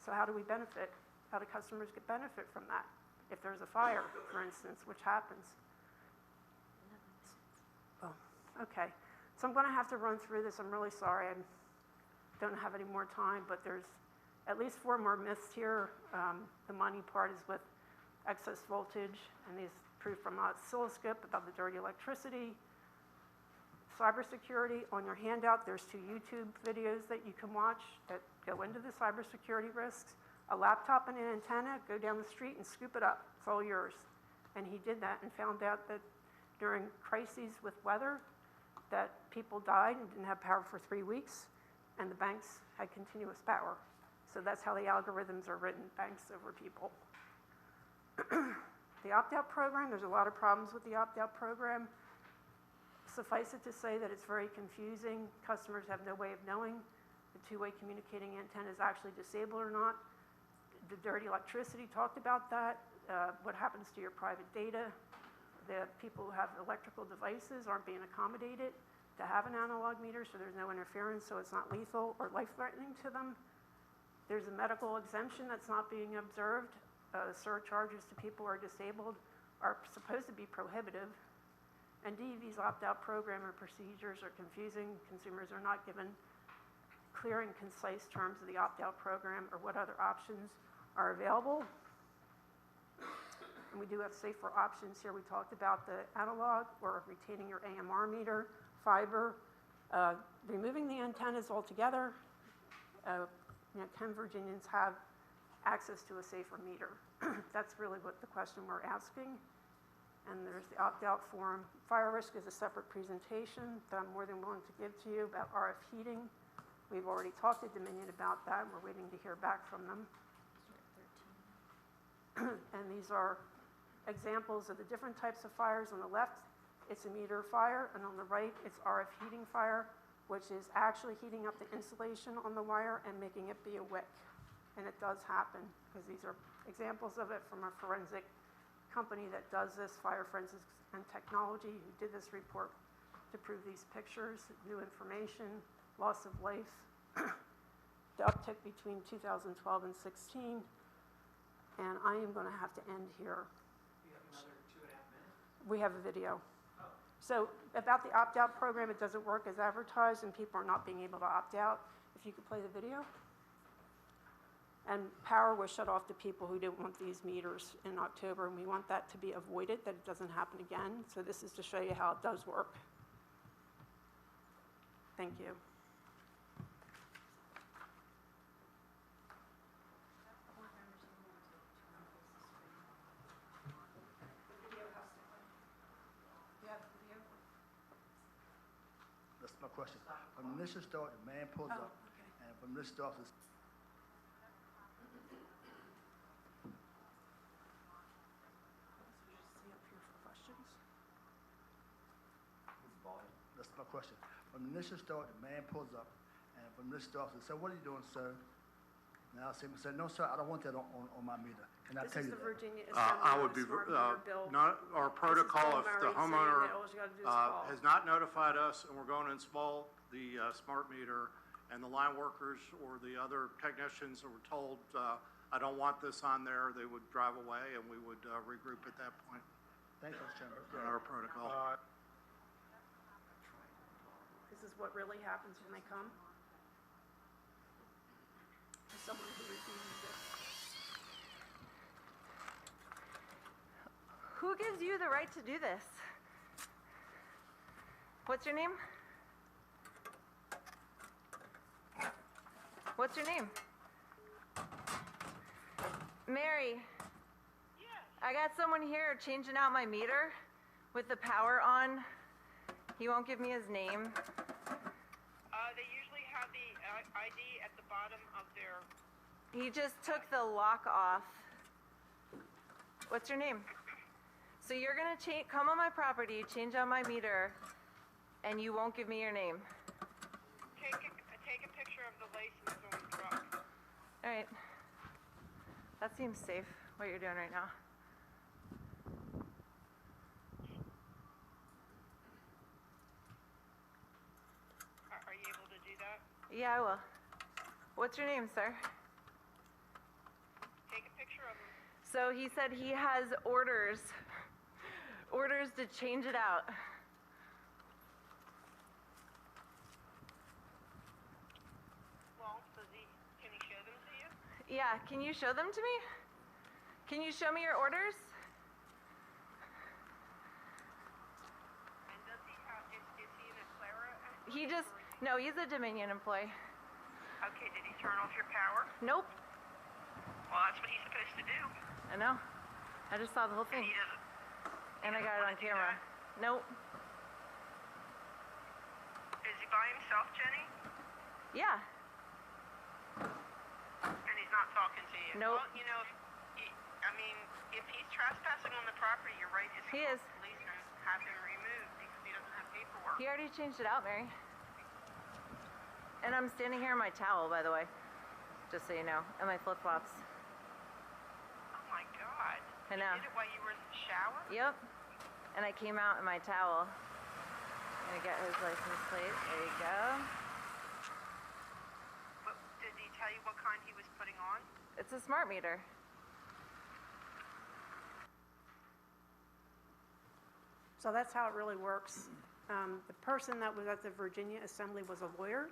So how do we benefit? How do customers get benefit from that? If there's a fire, for instance, which happens. Oh, okay. So I'm going to have to run through this. I'm really sorry. I don't have any more time, but there's at least 4 more myths here. The money part is with excess voltage, and these proof from oscilloscope about the dirty electricity. Cybersecurity, on your handout, there's 2 YouTube videos that you can watch that go into the cybersecurity risks. A laptop and an antenna, go down the street and scoop it up. It's all yours. And he did that and found out that during crises with weather, that people died and didn't have power for 3 weeks, and the banks had continuous power. So that's how the algorithms are written, banks over people. The opt-out program, there's a lot of problems with the opt-out program. Suffice it to say that it's very confusing. Customers have no way of knowing the 2-way communicating antenna is actually disabled or not. The dirty electricity, talked about that. What happens to your private data? The people who have electrical devices aren't being accommodated to have an analog meter, so there's no interference, so it's not lethal or life-threatening to them. There's a medical exemption that's not being observed. Surcharges to people who are disabled are supposed to be prohibitive. And DEV's opt-out program or procedures are confusing. Consumers are not given clear and concise terms of the opt-out program or what other options are available. And we do have safer options here. We talked about the analog or retaining your AMR meter, fiber, removing the antennas altogether. 10 Virginians have access to a safer meter. That's really what the question we're asking. And there's the opt-out form. Fire risk is a separate presentation that I'm more than willing to give to you about RF heating. We've already talked to Dominion about that. We're waiting to hear back from them. And these are examples of the different types of fires. On the left, it's a meter fire, and on the right, it's RF heating fire, which is actually heating up the insulation on the wire and making it be a wick. And it does happen, because these are examples of it from a forensic company that does this, Fire Forensics and Technology, who did this report to prove these pictures, new information, loss of life, the uptick between 2012 and 16, and I am going to have to end here. We have another 2.5 minutes. We have a video. Oh. So about the opt-out program, it doesn't work as advertised, and people are not being able to opt out. If you could play the video. And power was shut off to people who didn't want these meters in October, and we want that to be avoided, that it doesn't happen again. So this is to show you how it does work. Thank you. That's my question. From the initial start, the man pulls up, and from this start, it's That's my question. From the initial start, the man pulls up, and from this start, I said, "What are you doing, sir?" Now I said, "No, sir, I don't want that on my meter." Can I tell you that? This is the Virginia I would be, Smart Meter Bill. not, our protocol, if the homeowner All you gotta do is call. has not notified us and we're going to install the smart meter and the line workers or the other technicians were told, I don't want this on there, they would drive away and we would regroup at that point Thank you, Mr. Chairman. on our protocol. This is what really happens when they come. As someone who refuses this. Who gives you the right to do this? What's your name? What's your name? Mary. Yes. I got someone here changing out my meter with the power on. He won't give me his name. They usually have the ID at the bottom of their... He just took the lock off. What's your name? So you're gonna come on my property, change out my meter, and you won't give me your name. Take a picture of the lace in the truck. All right. That seems safe, what you're doing right now. Are you able to do that? Yeah, I will. What's your name, sir? Take a picture of him. So he said he has orders to change it out. Well, can he show them to you? Yeah, can you show them to me? Can you show me your orders? And does he have, is he an Aclara? No, he's a Dominion employee. Okay, did he turn off your power? Nope. Well, that's what he's supposed to do. I know. I just saw the whole thing. He doesn't. And I got it on camera. Nope. Is he by himself, Jenny? Yeah. And he's not talking to you? Nope. Well, if he's trespassing on the property, you're right. He is. Police and have him removed because he doesn't have paperwork. He already changed it out, Mary. And I'm standing here in my towel, by the way. Just so you know. And my flip-flops. Oh my God. I know. You did it while you were in the shower? Yep. And I came out in my towel. I'm gonna get his license plate. There you go. But did he tell you what kind he was putting on? It's a smart meter. So that's how it really works. The person that was at the Virginia Assembly was a lawyer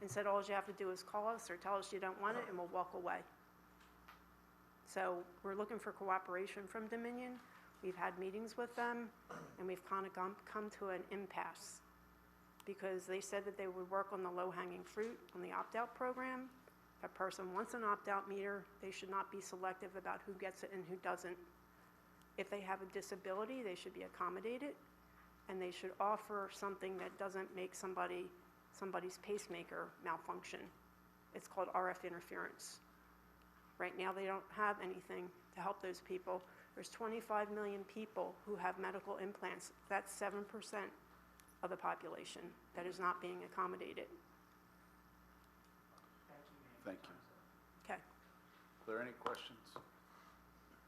and said, all you have to do is call us or tell us you don't want it and we'll walk away. So we're looking for cooperation from Dominion. We've had meetings with them and we've kind of come to an impasse because they said that they would work on the low-hanging fruit on the opt-out program. If a person wants an opt-out meter, they should not be selective about who gets it and who doesn't. If they have a disability, they should be accommodated, and they should offer something that doesn't make somebody's pacemaker malfunction. It's called RF interference. Right now, they don't have anything to help those people. There's 25 million people who have medical implants. That's 7% of the population that is not being accommodated. Thank you. Okay. Are there any questions?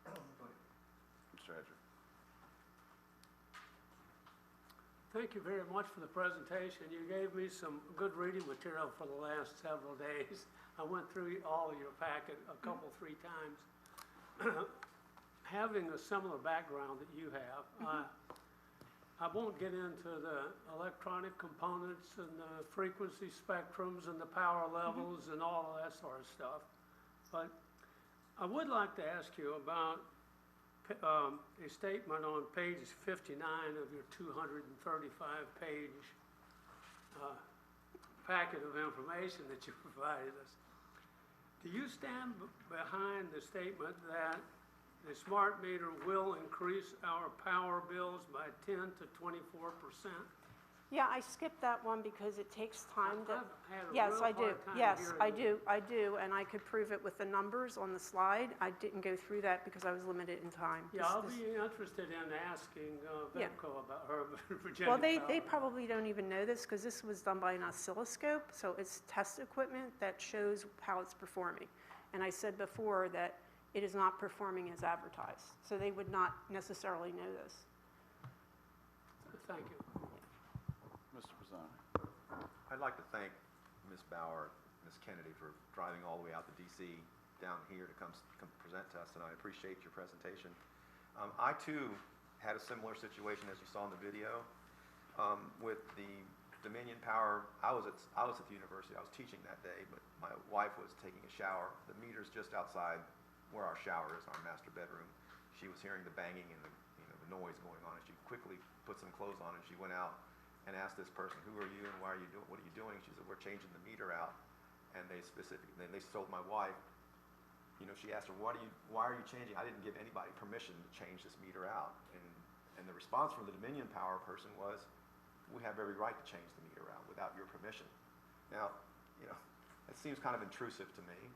Mr. Hedrick. Thank you very much for the presentation. You gave me some good reading material for the last several days. I went through all of your packet three times. Having a similar background that you have, I won't get into the electronic components and the frequency spectrums and the power levels and all of that sort of stuff. But I would like to ask you about a statement on page 59 of your 235-page packet of information that you provided us. Do you stand behind the statement that the smart meter will increase our power bills by 10 to 24%? Yeah, I skipped that one because it takes time to. I've had a Yes, real I do. hard time Yes, hearing I you. do, and I could prove it with the numbers on the slide. I didn't go through that because I was limited in time. Yeah, I'll be interested in asking Yeah. Vemco about her Virginia Well, they Power. probably don't even know this because this was done by an oscilloscope, so it's test equipment that shows how it's performing. And I said before that it is not performing as advertised, so they would not necessarily know this. Thank you. Mr. Bazzani. I'd like to thank Ms. Bauer, Ms. Kennedy for driving all the way out to DC down here to come present to us, and I appreciate your presentation. I too had a similar situation as you saw in the video with the Dominion Power. I was at the university. I was teaching that day, but my wife was taking a shower. The meter's just outside where our shower is, our master bedroom. She was hearing the banging and the noise going on, and she quickly put some clothes on and she went out and asked this person, "Who are you and why are you doing? What are you doing?" She said, "We're changing the meter out." And they told my wife, she asked her, "Why are you changing?" I didn't give anybody permission to change this meter out. And the response from the Dominion Power person was, "We have every right to change the meter out without your permission." Now, it seems kind of intrusive to me.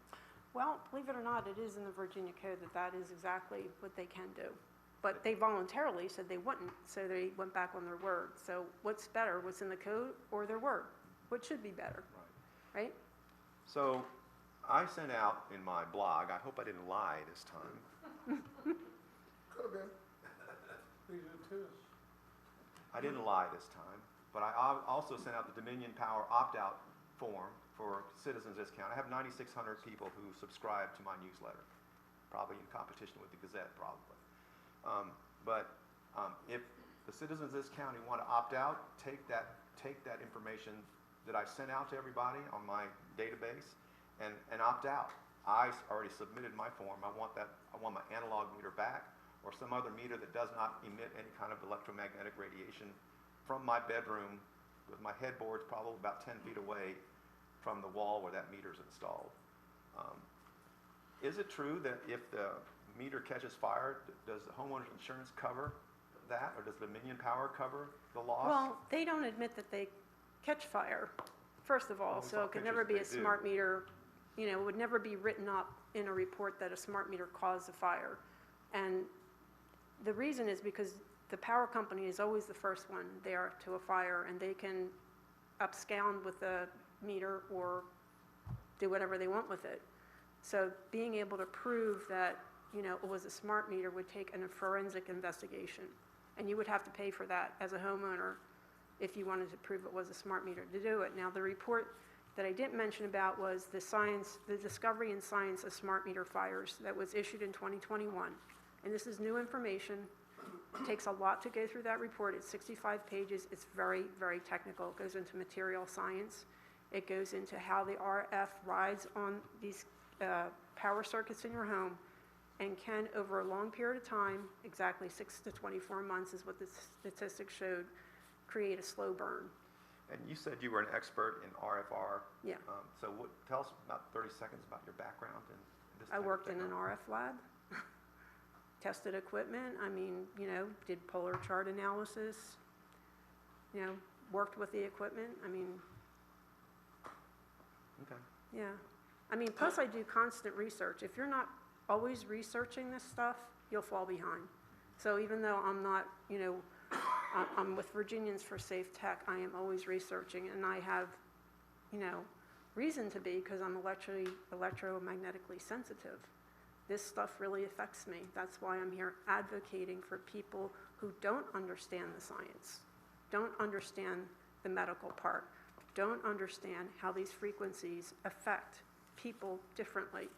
Well, believe it or not, it is in the Virginia Code that is exactly what they can do. But they voluntarily said they wouldn't, so they went back on their word. So what's better, what's in the code or their word? What should be better, right? So I sent out in my blog, I hope I didn't lie this time. Could have been. These are twos. I didn't lie this time, but I also sent out the Dominion Power opt-out form for Citizens Discount. I have 9,600 people who subscribe to my newsletter, probably in competition with the Gazette, probably. If the citizens of this county want to opt out, take that information that I sent out to everybody on my database and opt out. I already submitted my form. I want my analog meter back, or some other meter that does not emit any kind of electromagnetic radiation from my bedroom, with my headboards probably about 10 feet away from the wall where that meter is installed. Is it true that if the meter catches fire, does the homeowner's insurance cover that, or does Dominion Power cover the loss? Well, they don't admit that they catch fire, first of all, so it could never be a smart meter, it would never be written up in a report that a smart meter caused a fire. And the reason is because the power company is always the first one there to a fire, and they can abscond with the meter or do whatever they want with it. So being able to prove that it was a smart meter would take a forensic investigation, and you would have to pay for that as a homeowner if you wanted to prove it was a smart meter to do it. Now, the report that I didn't mention about was the discovery and science of smart meter fires that was issued in 2021, and this is new information. It takes a lot to go through that report. It's 65 pages. It's very, very technical. It goes into material science. It goes into how the RF rides on these power circuits in your home, and can, over a long period of time, exactly 6 to 24 months is what the statistics showed, create a slow burn. And you said you were an expert in RFR. Yeah. So tell us about 30 seconds about your background in this I worked in an RF lab, tested equipment, did polar chart analysis, worked with the equipment, Okay. Yeah. Plus I do constant research. If you're not always researching this stuff, you'll fall behind. So even though I'm not, I'm with Virginians for Safe Tech, I am always researching, and I have, reason to be, because I'm electromagnetically sensitive. This stuff really affects me. That's why I'm here advocating for people who don't understand the science, don't understand the medical part, don't understand how these frequencies affect people differently.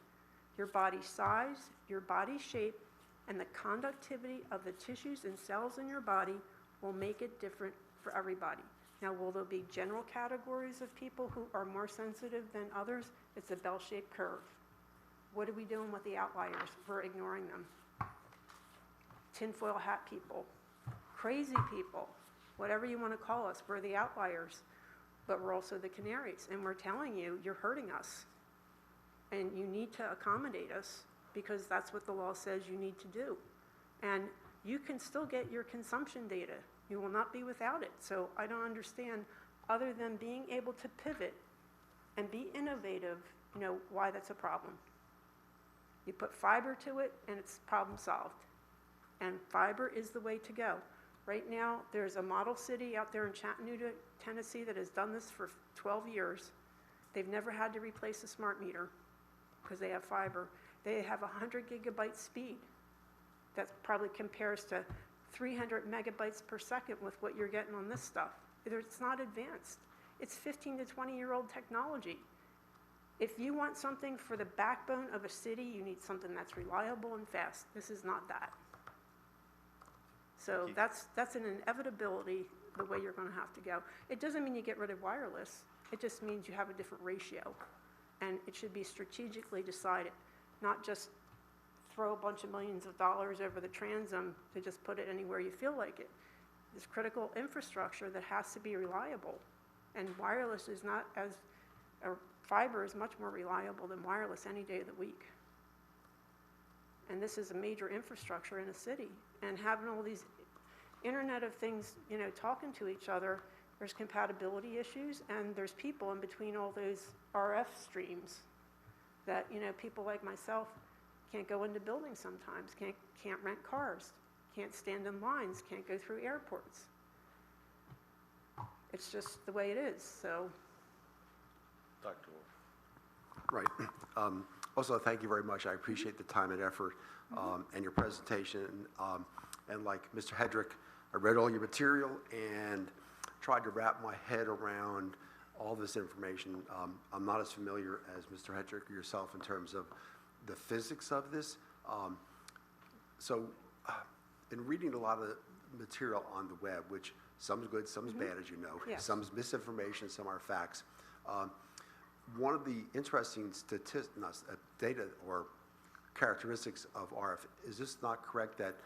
Your body size, your body shape, and the conductivity of the tissues and cells in your body will make it different for everybody. Now, will there be general categories of people who are more sensitive than others? It's a bell-shaped curve. What are we doing with the outliers? We're ignoring them. Tinfoil hat people, crazy people, whatever you want to call us, we're the outliers, but we're also the canaries, and we're telling you, you're hurting us. And you need to accommodate us, because that's what the law says you need to do. And you can still get your consumption data. You will not be without it. So I don't understand, other than being able to pivot and be innovative, why that's a problem. You put fiber to it, and it's problem solved. And fiber is the way to go. Right now, there's a model city out there in Chattanooga, Tennessee, that has done this for 12 years. They've never had to replace a smart meter, because they have fiber. They have 100 gigabyte speed. That probably compares to 300 megabytes per second with what you're getting on this stuff. It's not advanced. It's 15 to 20-year-old technology. If you want something for the backbone of a city, you need something that's reliable and fast. This is not that. So that's an inevitability, the way you're going to have to go. It doesn't mean you get rid of wireless. It just means you have a different ratio. And it should be strategically decided, not just throw a bunch of millions of dollars over the transom to just put it anywhere you feel like it. There's critical infrastructure that has to be reliable. And wireless is not as, or fiber is much more reliable than wireless any day of the week. And this is a major infrastructure in a city. And having all these Internet of Things, you know, talking to each other, there's compatibility issues, and there's people in between all those RF streams that, you know, people like myself can't go into buildings sometimes, can't rent cars, can't stand in lines, can't go through airports. It's just the way it is, so. Dr. Orth. Right. Also, thank you very much. I appreciate the time and effort and your presentation. And like Mr. Hedrick, I read all your material and tried to wrap my head around all this information. I'm not as familiar as Mr. Hedrick or yourself in terms of the physics of this. In reading a lot of material on the web, which some's good, some's bad, as you know, Yes. some's misinformation, some are facts. One of the interesting data or characteristics of RF, is this not correct that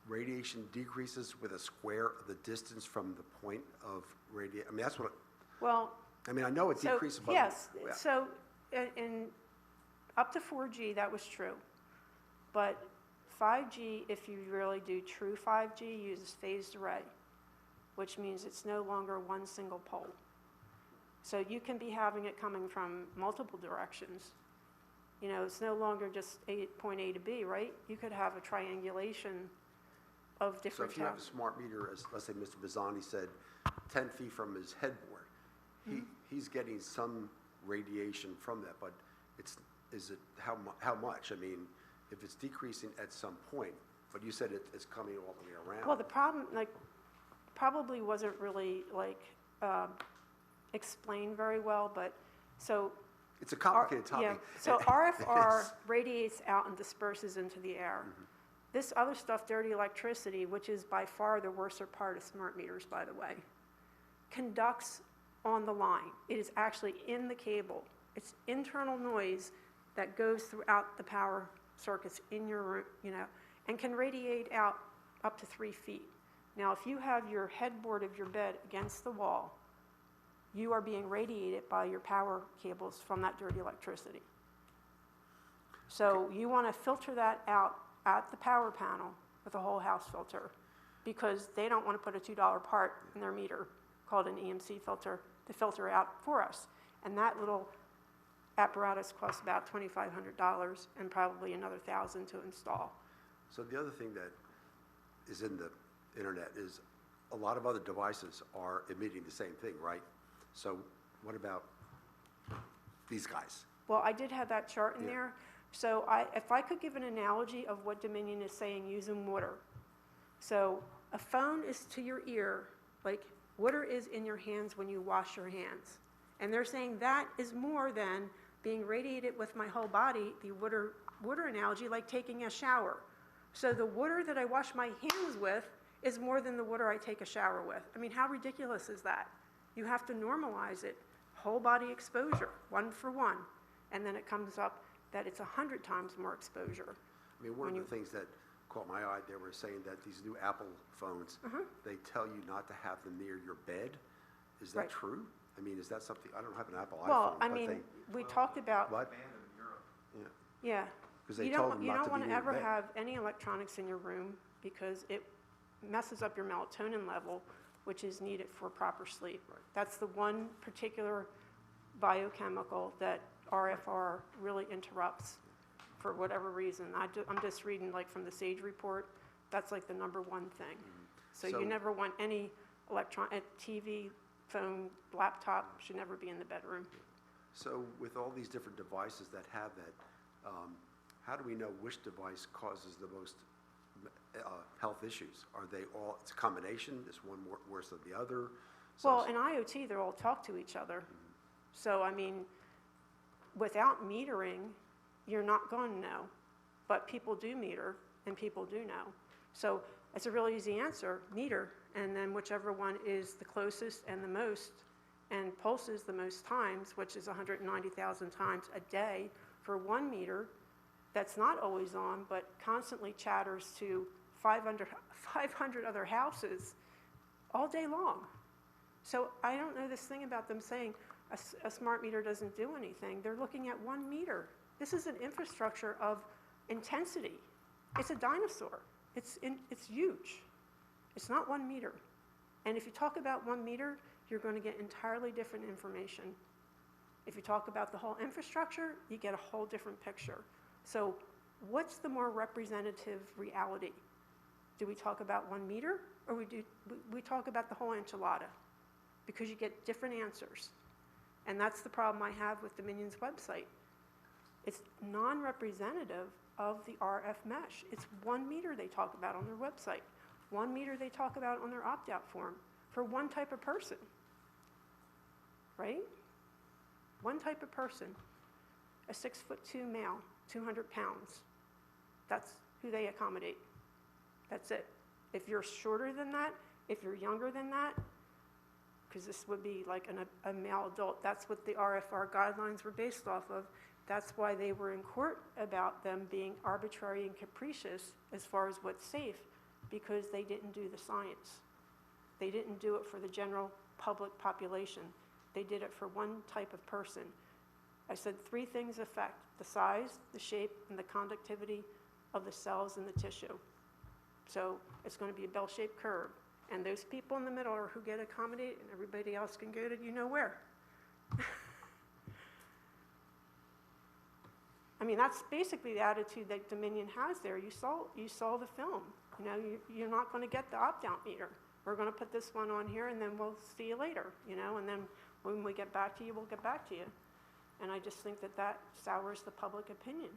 radiation decreases with a square of the distance from the point of radiation? I mean, that's what, Well. I mean, I know it decreases, but. Yes, Yeah. so in up to 4G, that was true. But 5G, if you really do true 5G, uses phased array, which means it's no longer one single pole. So you can be having it coming from multiple directions. You know, it's no longer just point A to B, right? You could have a triangulation of So different if you have a smart meter, as let's say Mr. Bazzani said, 10 feet from his headboard, he's getting some radiation from that, but is it how much? I mean, if it's decreasing at some point, but you said it's coming all the way around. Well, the problem, probably wasn't really, explained very well, but, so. It's a complicated topic. Yeah, so RFR radiates out and disperses into the air. This other stuff, dirty electricity, which is by far the worser part of smart meters, by the way, conducts on the line. It is actually in the cable. It's internal noise that goes throughout the power circuits in your room, you know, and can radiate out up to 3 feet. Now, if you have your headboard of your bed against the wall, you are being radiated by your power cables from that dirty electricity. So you want to filter that out at the power panel with a whole house filter, because they don't want to put a $2 part in their meter called an EMC filter to filter out for us. And that little apparatus costs about $2,500 and probably another $1,000 to install. So the other thing that is in the internet is a lot of other devices are emitting the same thing, right? So what about these guys? Well, I did have that chart in there. So if I could give an analogy of what Dominion is saying using water. So a phone is to your ear, like water is in your hands when you wash your hands. And they're saying that is more than being radiated with my whole body, the water analogy, like taking a shower. So the water that I wash my hands with is more than the water I take a shower with. I mean, how ridiculous is that? You have to normalize it, whole body exposure, 1 for 1. And then it comes up that it's 100 times more exposure. I mean, one of the things that caught my eye, they were saying that these new Apple phones, they tell you not to have them near your bed. Is that true? I mean, is that something, I don't have an Apple iPhone. Well, I mean, we talked about. What? Yeah. Because they told them You not don't to want be to near ever your bed. have any electronics in your room because it messes up your melatonin level, which is needed for proper sleep. That's the one particular biochemical that RFR really interrupts for whatever reason. I'm just reading like from the SAGE report, that's like the #1 thing. So you never want any TV, phone, laptop should never be in the bedroom. So with all these different devices that have that, how do we know which device causes the most health issues? Are they all, it's a combination, is one worse than the other? Well, in IoT, they'll all talk to each other. So, I mean, without metering, you're not going to know. But people do meter, and people do know. So it's a really easy answer, meter, and then whichever one is the closest and the most, and pulses the most times, which is 190,000 times a day for 1 meter, that's not always on, but constantly chatters to 500 other houses all day long. So I don't know this thing about them saying a smart meter doesn't do anything. They're looking at 1 meter. This is an infrastructure of intensity. It's a dinosaur. It's huge. It's not 1 meter. And if you talk about 1 meter, you're going to get entirely different information. If you talk about the whole infrastructure, you get a whole different picture. So what's the more representative reality? Do we talk about 1 meter, or we talk about the whole enchilada? Because you get different answers. And that's the problem I have with Dominion's website. It's non-representative of the RF mesh. It's 1 meter they talk about on their website. 1 meter they talk about on their opt-out form for 1 type of person, right? 1 type of person, a 6'2" male, 200 pounds. That's who they accommodate. That's it. If you're shorter than that, if you're younger than that, because this would be like a male adult, that's what the RFR guidelines were based off of. That's why they were in court about them being arbitrary and capricious as far as what's safe, because they didn't do the science. They didn't do it for the general public population. They did it for 1 type of person. I said 3 things affect: the size, the shape, and the conductivity of the cells in the tissue. So it's going to be a bell-shaped curve. And those people in the middle are who get accommodated, and everybody else can go to you know where. I mean, that's basically the attitude that Dominion has there. You saw the film. You know, you're not going to get the opt-out meter. We're going to put this one on here, and then we'll see you later, you know, and then when we get back to you, we'll get back to you. And I just think that that sours the public opinion.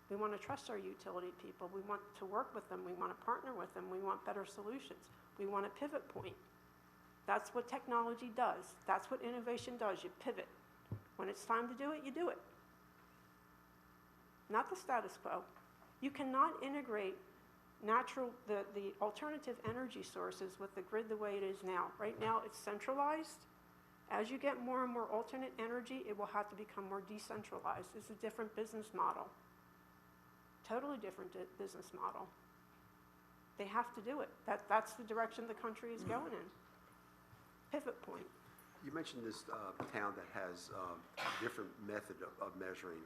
We want to trust our utility people. We want to work with them. We want to partner with them. We want better solutions. We want a pivot point. That's what technology does. That's what innovation does. You pivot. When it's time to do it, you do it. Not the status quo. You cannot integrate the alternative energy sources with the grid the way it is now. Right now, it's centralized. As you get more and more alternate energy, it will have to become more decentralized. It's a different business model. Totally different business model. They have to do it. That's the direction the country is going in. Pivot point. You mentioned this town that has a different method of measuring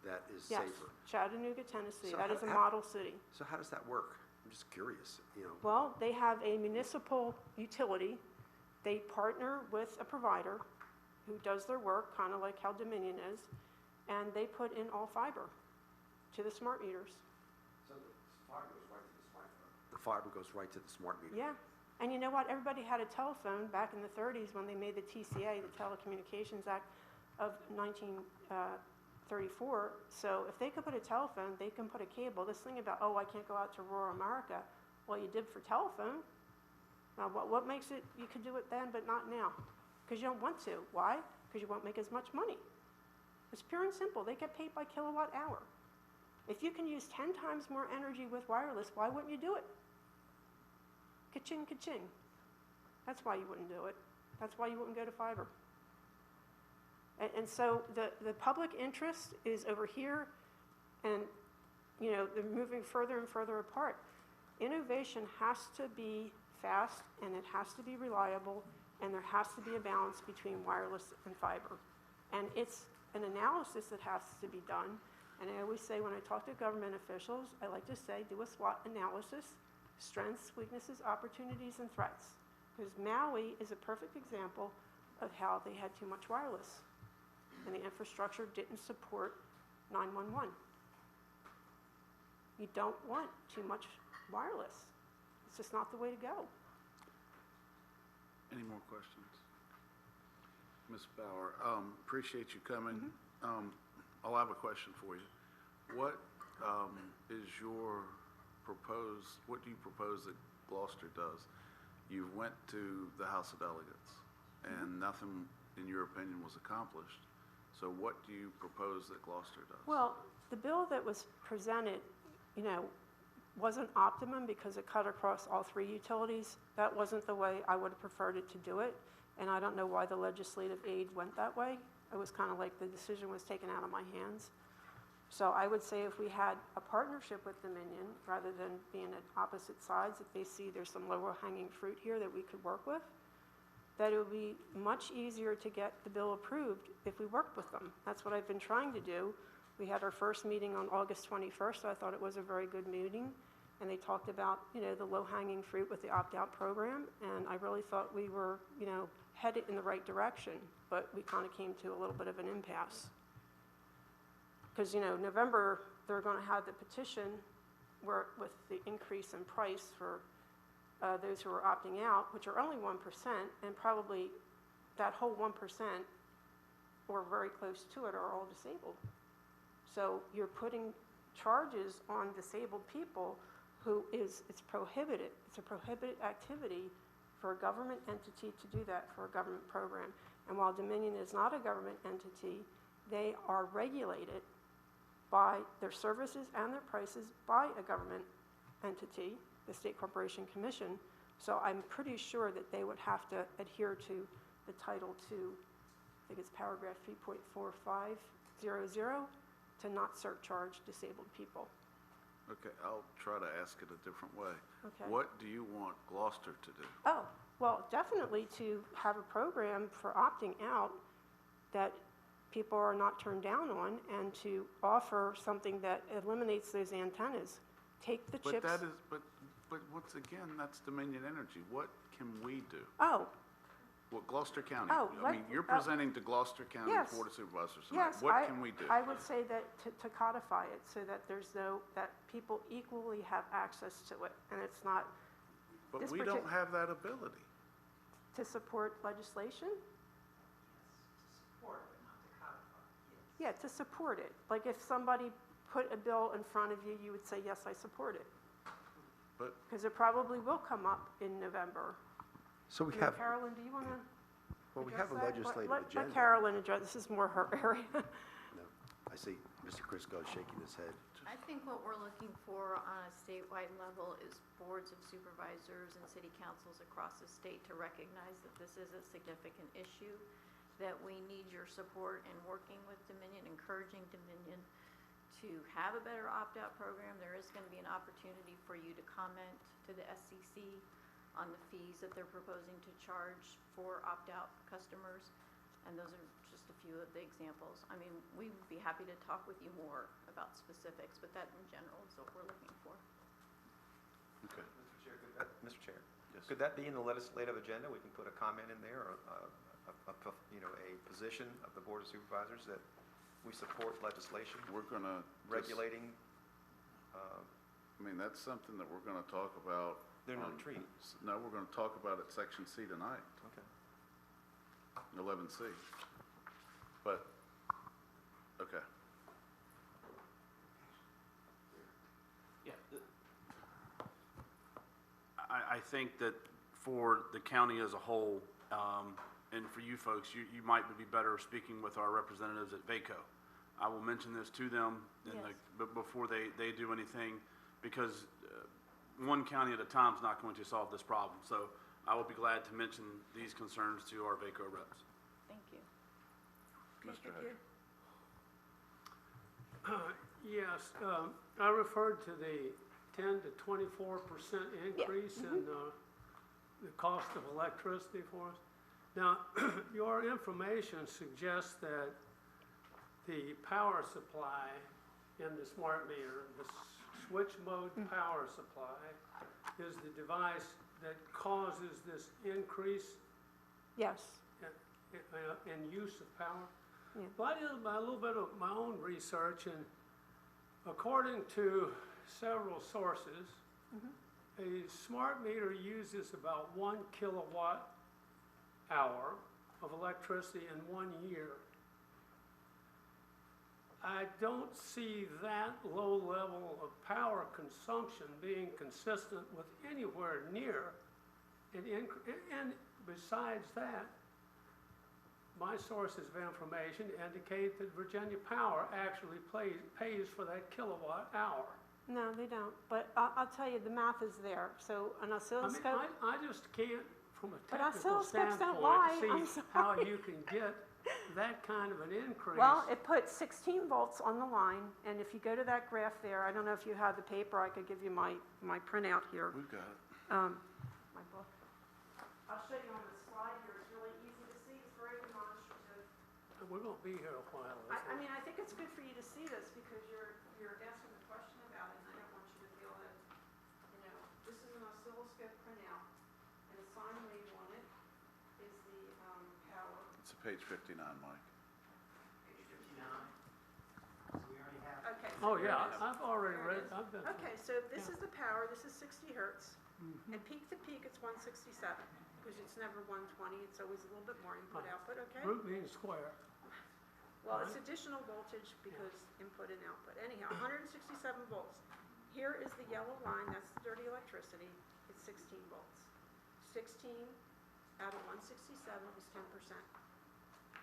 that is Yes, safer. Chattanooga, Tennessee. So That is a how- model city. So how does that work? I'm just curious, you know. Well, they have a municipal utility. They partner with a provider who does their work, kind of like how Dominion is, and they put in all fiber to the smart meters. So the fiber goes right to the smart meter? The fiber goes right to the smart meter? Yeah. And you know what? Everybody had a telephone back in the 30s when they made the TCA, the Telecommunications Act of 1934. So if they could put a telephone, they can put a cable. This thing about, oh, I can't go out to rural America. Well, you did for telephone. Now, what makes it, you could do it then, but not now? Because you don't want to. Why? Because you won't make as much money. It's pure and simple. They get paid by kilowatt hour. If you can use 10 times more energy with wireless, why wouldn't you do it? Ka-ching, ka-ching. That's why you wouldn't do it. That's why you wouldn't go to fiber. And so the public interest is over here, and you know, they're moving further and further apart. Innovation has to be fast, and it has to be reliable, and there has to be a balance between wireless and fiber. And it's an analysis that has to be done. And I always say when I talk to government officials, I like to say, do a SWOT analysis, strengths, weaknesses, opportunities, and threats. Because Maui is a perfect example of how they had too much wireless, and the infrastructure didn't support 911. You don't want too much wireless. It's just not the way to go. Any more questions? Ms. Bauer, appreciate you coming. I'll have a question for you. What is your what do you propose that Gloucester does? You went to the House of Delegates, and nothing, in your opinion, was accomplished. So what do you propose that Gloucester does? Well, the bill that was presented, you know, wasn't optimum because it cut across all three utilities. That wasn't the way I would have preferred it to do it, and I don't know why the legislative aid went that way. It was kind of like the decision was taken out of my hands. So I would say if we had a partnership with Dominion, rather than being at opposite sides, if they see there's some lower hanging fruit here that we could work with, that it would be much easier to get the bill approved if we worked with them. That's what I've been trying to do. We had our first meeting on August 21st. I thought it was a very good meeting. And they talked about, you know, the low-hanging fruit with the opt-out program. And I really thought we were, you know, headed in the right direction. But we kind of came to a little bit of an impasse. Because, you know, November, they're going to have the petition where, with the increase in price for those who are opting out, which are only 1%, and probably that whole 1% or very close to it are all disabled. So you're putting charges on disabled people who it's prohibited. It's a prohibited activity for a government entity to do that for a government program. And while Dominion is not a government entity, they are regulated by their services and their prices by a government entity, the State Corporation Commission. So I'm pretty sure that they would have to adhere to the Title II, I think it's paragraph 3.4500, to not surcharge disabled people. Okay, I'll try to ask it a different way. Okay. What do you want Gloucester to do? Oh, well, definitely to have a program for opting out that people are not turned down on, and to offer something that eliminates those antennas. Take the chips. But that is, but once again, that's Dominion Energy. What can we do? Oh. Well, Gloucester County. Oh, I mean, you're presenting to Gloucester County yes. Board of Supervisors tonight. Yes, What can we do? I would say that to codify it so that there's that people equally have access to it, and it's not. But we don't have that ability. To support legislation? Yeah, to support it. Like if somebody put a bill in front of you, you would say, yes, I support it. Because it probably will come up in November. So we have, Carolyn, do you want to? well, we have a legislative Let agenda. Carolyn address, this is more her area. No, I see Mr. Chriscoe shaking his head. I think what we're looking for on a statewide level is boards of supervisors and city councils across the state to recognize that this is a significant issue, that we need your support in working with Dominion, encouraging Dominion to have a better opt-out program. There is going to be an opportunity for you to comment to the SCC on the fees that they're proposing to charge for opt-out customers. And those are just a few of the examples. I mean, we would be happy to talk with you more about specifics, but that in general is what we're looking for. Okay. Mr. Chair, could that be in the legislative agenda? We can put a comment in there, or a position of the Board of Supervisors that we support legislation. We're going to regulating. I mean, that's something that we're going to talk about. They're not a treaty. No, we're going to talk about it Section C tonight. Okay. 11C. But, okay. Yeah. I think that for the county as a whole, and for you folks, you might be better speaking with our representatives at VACO. I will mention this to them but before they do anything, because one county at a time is not going to solve this problem. So I will be glad to mention these concerns to our VACO reps. Thank you. Mr. Hedrick. Yes, I referred to the 10 to 24% increase in the cost of electricity for us. Now, your information suggests that the power supply in the smart meter, the switch mode power supply, is the device that causes this increase. Yes. In use of power. Yeah. Well, I did a little bit of my own research, and according to several sources, a smart meter uses about 1 kilowatt hour of electricity in 1 year. I don't see that low level of power consumption being consistent with anywhere near And besides that, my sources of information indicate that Virginia Power actually pays for that kilowatt hour. No, they don't, but I'll tell you, the math is there, so an oscilloscope. I just can't, from a But technical oscilloscopes don't standpoint, lie, I'm see sorry. how you can get that kind of an increase. Well, it puts 16 volts on the line, and if you go to that graph there, I don't know if you have the paper, I could give you my printout here. We've got it. My book. I'll show you on the slide here, it's really easy to see, it's very demonstrative. We're gonna be here a while. I mean, I think it's good for you to see this, because you're asking the question about it, and I don't want you to feel that, this is an oscilloscope printout, and the sine wave on it is the power. It's page 59, Mike. Okay. Oh, yeah, I've already read, I've been. Okay, so this is the power, this is 60 hertz, and peak to peak, it's 167, because it's never 120, it's always a little bit more input output, okay? Root means square. Well, it's additional voltage because input and output. Anyhow, 167 volts. Here is the yellow line, that's the dirty electricity, it's 16 volts. 16 out of 167 is 10%.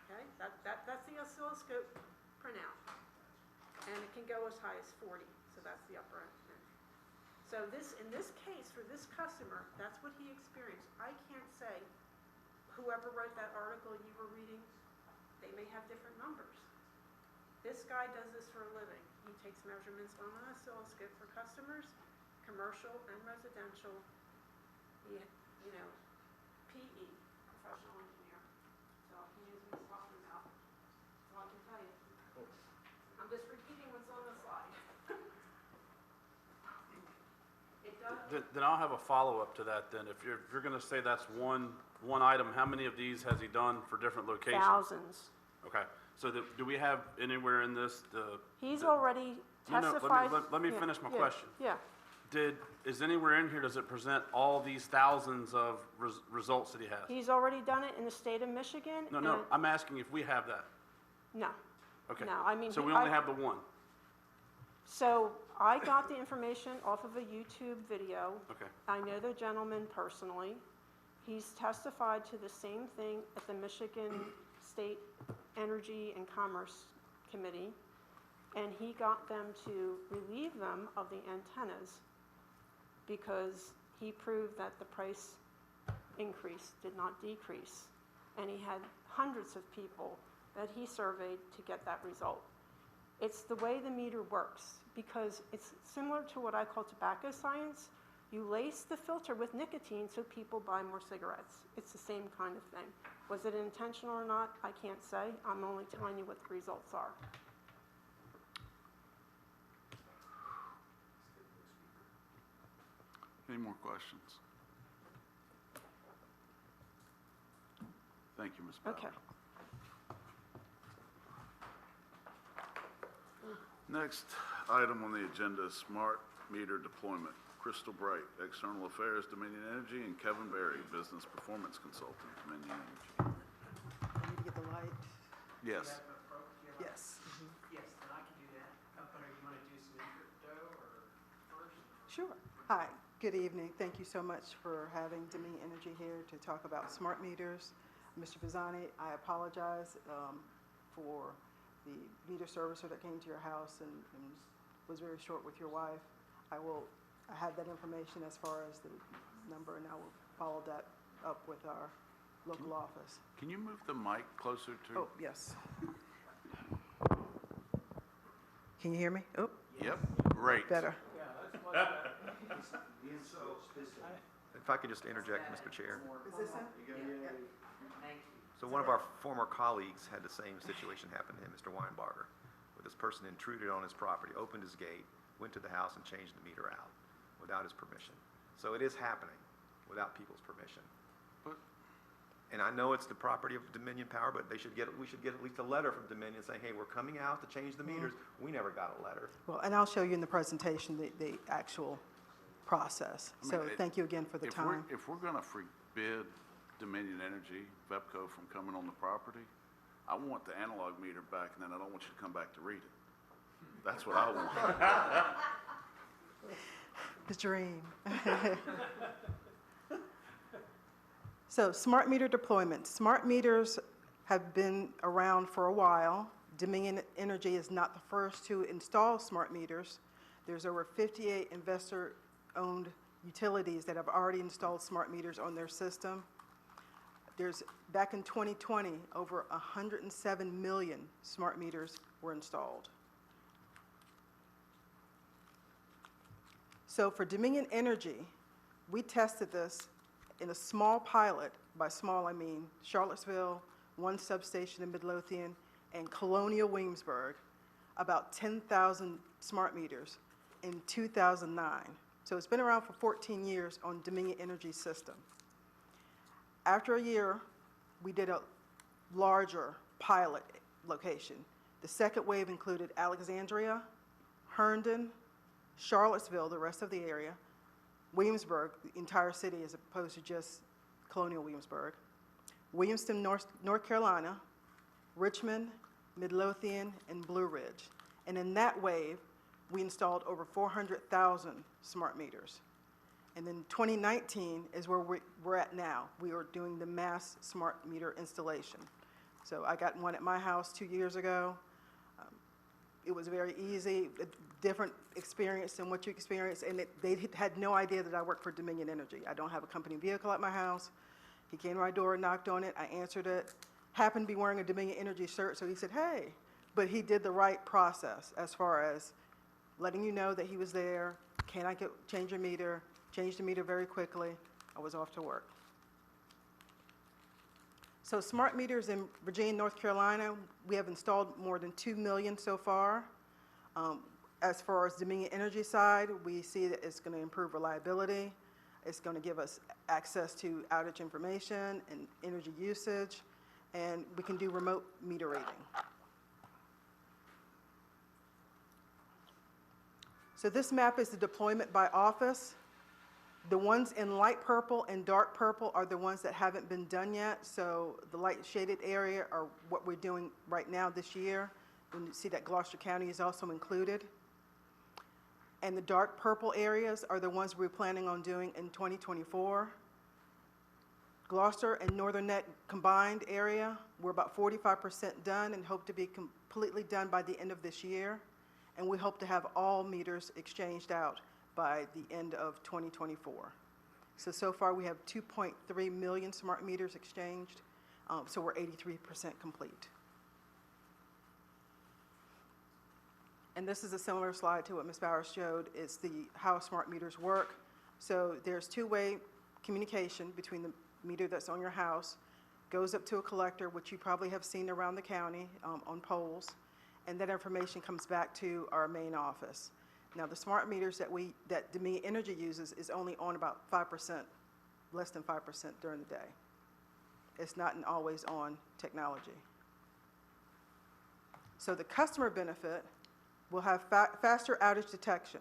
Okay, that's the oscilloscope printout. And it can go as high as 40, so that's the upper end. So in this case, for this customer, that's what he experienced. I can't say, whoever wrote that article you were reading, they may have different numbers. This guy does this for a living. He takes measurements on an oscilloscope for customers, commercial and residential. He, PE, professional engineer. So he knows what he's talking about. So I can tell you. I'm just repeating what's on the slide. It does. Then I'll have a follow-up to that then. If you're going to say that's one item, how many of these has he done for different locations? Thousands. Okay, so do we have anywhere in this He's already testified. Let me finish my question. Yeah. Is anywhere in here, does it present all these thousands of results that he has? He's already done it in the state of Michigan. No, I'm asking if we have that. No. Okay. No, I mean. So we only have the one? So I got the information off of a YouTube video. Okay. I know the gentleman personally. He's testified to the same thing at the Michigan State Energy and Commerce Committee, and he got them to relieve them of the antennas because he proved that the price increase did not decrease. And he had hundreds of people that he surveyed to get that result. It's the way the meter works, because it's similar to what I call tobacco science. You lace the filter with nicotine so people buy more cigarettes. It's the same kind of thing. Was it intentional or not? I can't say. I'm only telling you what the results are. Any more questions? Thank you, Ms. Bauer. Okay. Next item on the agenda is smart meter deployment. Crystal Bright, External Affairs, Dominion Energy, and Kevin Berry, Business Performance Consultant, Dominion Energy. I need to get the light. Yes. Yes. Yes, then I can do that. But you want to do some crypto or first? Sure. Hi, good evening. Thank you so much for having Dominion Energy here to talk about smart meters. Mr. Bazzani, I apologize for the meter servicer that came to your house and was very short with your wife. I have that information as far as the number, and I will follow that up with our local office. Can you move the mic closer to? Oh, yes. Can you hear me? Oh. Yep, great. Better. If I could just interject, Mr. Chair. Is this him? So one of our former colleagues had the same situation happen to him, Mr. Weinbarger, where this person intruded on his property, opened his gate, went to the house and changed the meter out without his permission. So it is happening without people's permission. And I know it's the property of Dominion Power, but we should get at least a letter from Dominion saying, hey, we're coming out to change the meters. We never got a letter. Well, and I'll show you in the presentation the actual process. I mean, So thank you again for the time. If we're going to forbid Dominion Energy, VEPCO, from coming on the property, I want the analog meter back, and then I don't want you to come back to read it. That's what I want. The dream. So smart meter deployment. Smart meters have been around for a while. Dominion Energy is not the first to install smart meters. There's over 58 investor-owned utilities that have already installed smart meters on their system. Back in 2020, over 107 million smart meters were installed. So for Dominion Energy, we tested this in a small pilot. By small, I mean Charlottesville, one substation in Midlothian, and Colonial Williamsburg, about 10,000 smart meters in 2009. So it's been around for 14 years on Dominion Energy's system. After a year, we did a larger pilot location. The second wave included Alexandria, Herndon, Charlottesville, the rest of the area, Williamsburg, the entire city as opposed to just Colonial Williamsburg, Williamston, North Carolina, Richmond, Midlothian, and Blue Ridge. And in that wave, we installed over 400,000 smart meters. And then 2019 is where we're at now. We are doing the mass smart meter installation. So I got one at my house 2 years ago. It was very easy, a different experience than what you experienced, and they had no idea that I worked for Dominion Energy. I don't have a company vehicle at my house. He came to my door, knocked on it, I answered it. Happened to be wearing a Dominion Energy shirt, so he said, hey. But he did the right process as far as letting you know that he was there. Can I change your meter? Changed the meter very quickly. I was off to work. So smart meters in Virginia, North Carolina, we have installed more than 2 million so far. As far as Dominion Energy side, we see that it's going to improve reliability. It's going to give us access to outage information and energy usage, and we can do remote meter reading. So this map is the deployment by office. The ones in light purple and dark purple are the ones that haven't been done yet. So the light shaded area are what we're doing right now this year. And you see that Gloucester County is also included. And the dark purple areas are the ones we're planning on doing in 2024. Gloucester and Northern Neck combined area, we're about 45% done and hope to be completely done by the end of this year. And we hope to have all meters exchanged out by the end of 2024. So far we have 2.3 million smart meters exchanged, so we're 83% complete. And this is a similar slide to what Ms. Bowers showed. It's how smart meters work. So there's two-way communication between the meter that's on your house, goes up to a collector, which you probably have seen around the county on poles, and that information comes back to our main office. Now, the smart meters that Dominion Energy uses is only on about 5%, less than 5% during the day. It's not an always-on technology. So the customer benefit will have faster outage detection.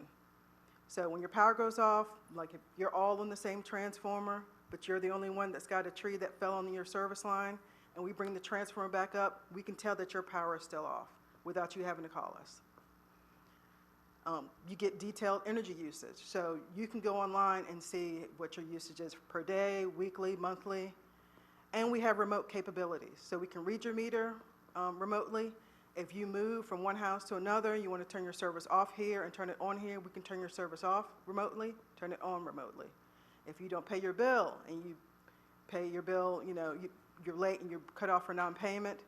So when your power goes off, like if you're all on the same transformer, but you're the only one that's got a tree that fell on your service line, and we bring the transformer back up, we can tell that your power is still off without you having to call us. You get detailed energy usage. So you can go online and see what your usage is per day, weekly, monthly. And we have remote capabilities. So we can read your meter remotely. If you move from one house to another, you want to turn your service off here and turn it on here, we can turn your service off remotely, turn it on remotely. If you don't pay your bill and you pay your bill, you're late and you're cut off for non-payment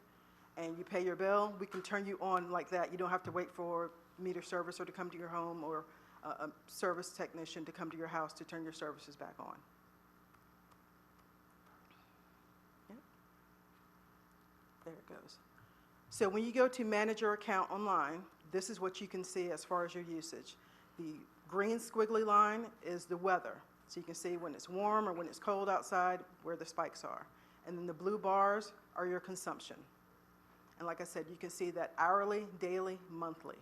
and you pay your bill, we can turn you on like that. You don't have to wait for meter servicer to come to your home or a service technician to come to your house to turn your services back on. Yep. There it goes. So when you go to manage your account online, this is what you can see as far as your usage. The green squiggly line is the weather. So you can see when it's warm or when it's cold outside where the spikes are. And then the blue bars are your consumption. And like I said, you can see that hourly, daily, monthly.